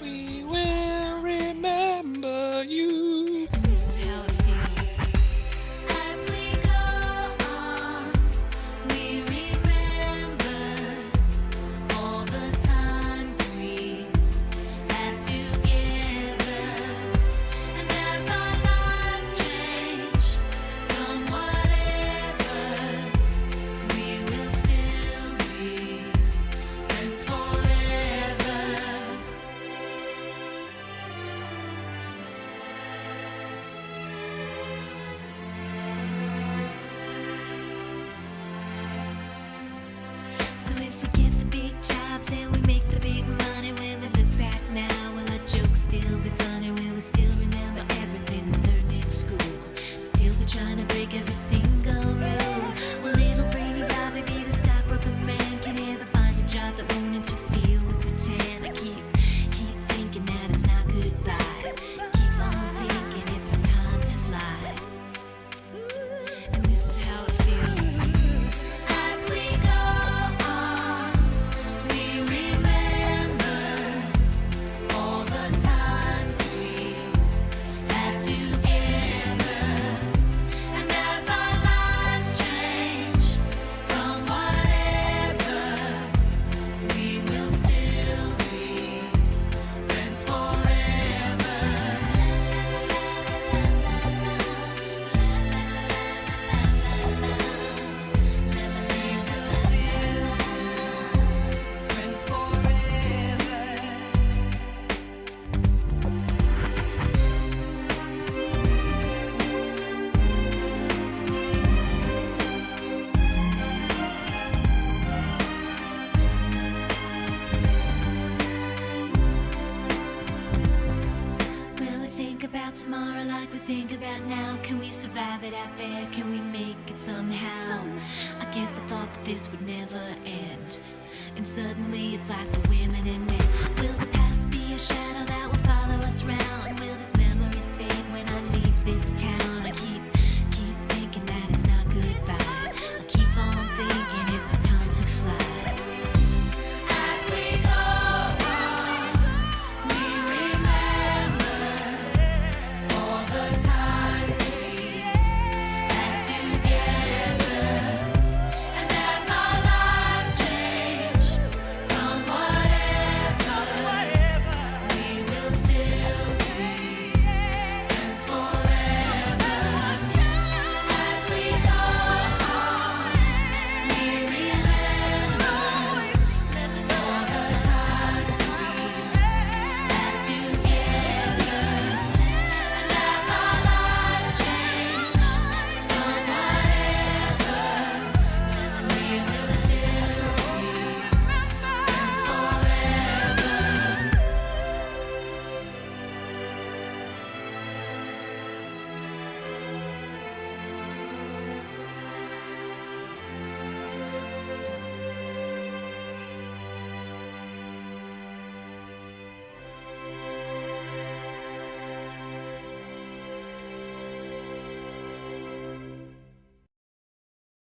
We will remember you. And this is how it feels. As we go on, we remember all the times we had together. And as our lives change from whatever, we will still be friends forever. So if we get the big jobs and we make the big money, when we look back now, will our jokes still be funny? Will we still remember everything we learned in school? Still be trying to break every single rule? Will little brainy Bobby be the stockbroker man? Can he ever find a job that won't interfere with routine? I keep thinking that it's not goodbye. Keep on thinking it's our time to fly. And this is how it feels. As we go on, we remember all the times we had together. And as our lives change from whatever, we will still be friends forever. Friends forever. Will we think about tomorrow like we think about now? Can we survive it out there? Can we make it somehow? I guess I thought that this would never end. And suddenly it's like we're women and men. Will the past be a shadow that will follow us round?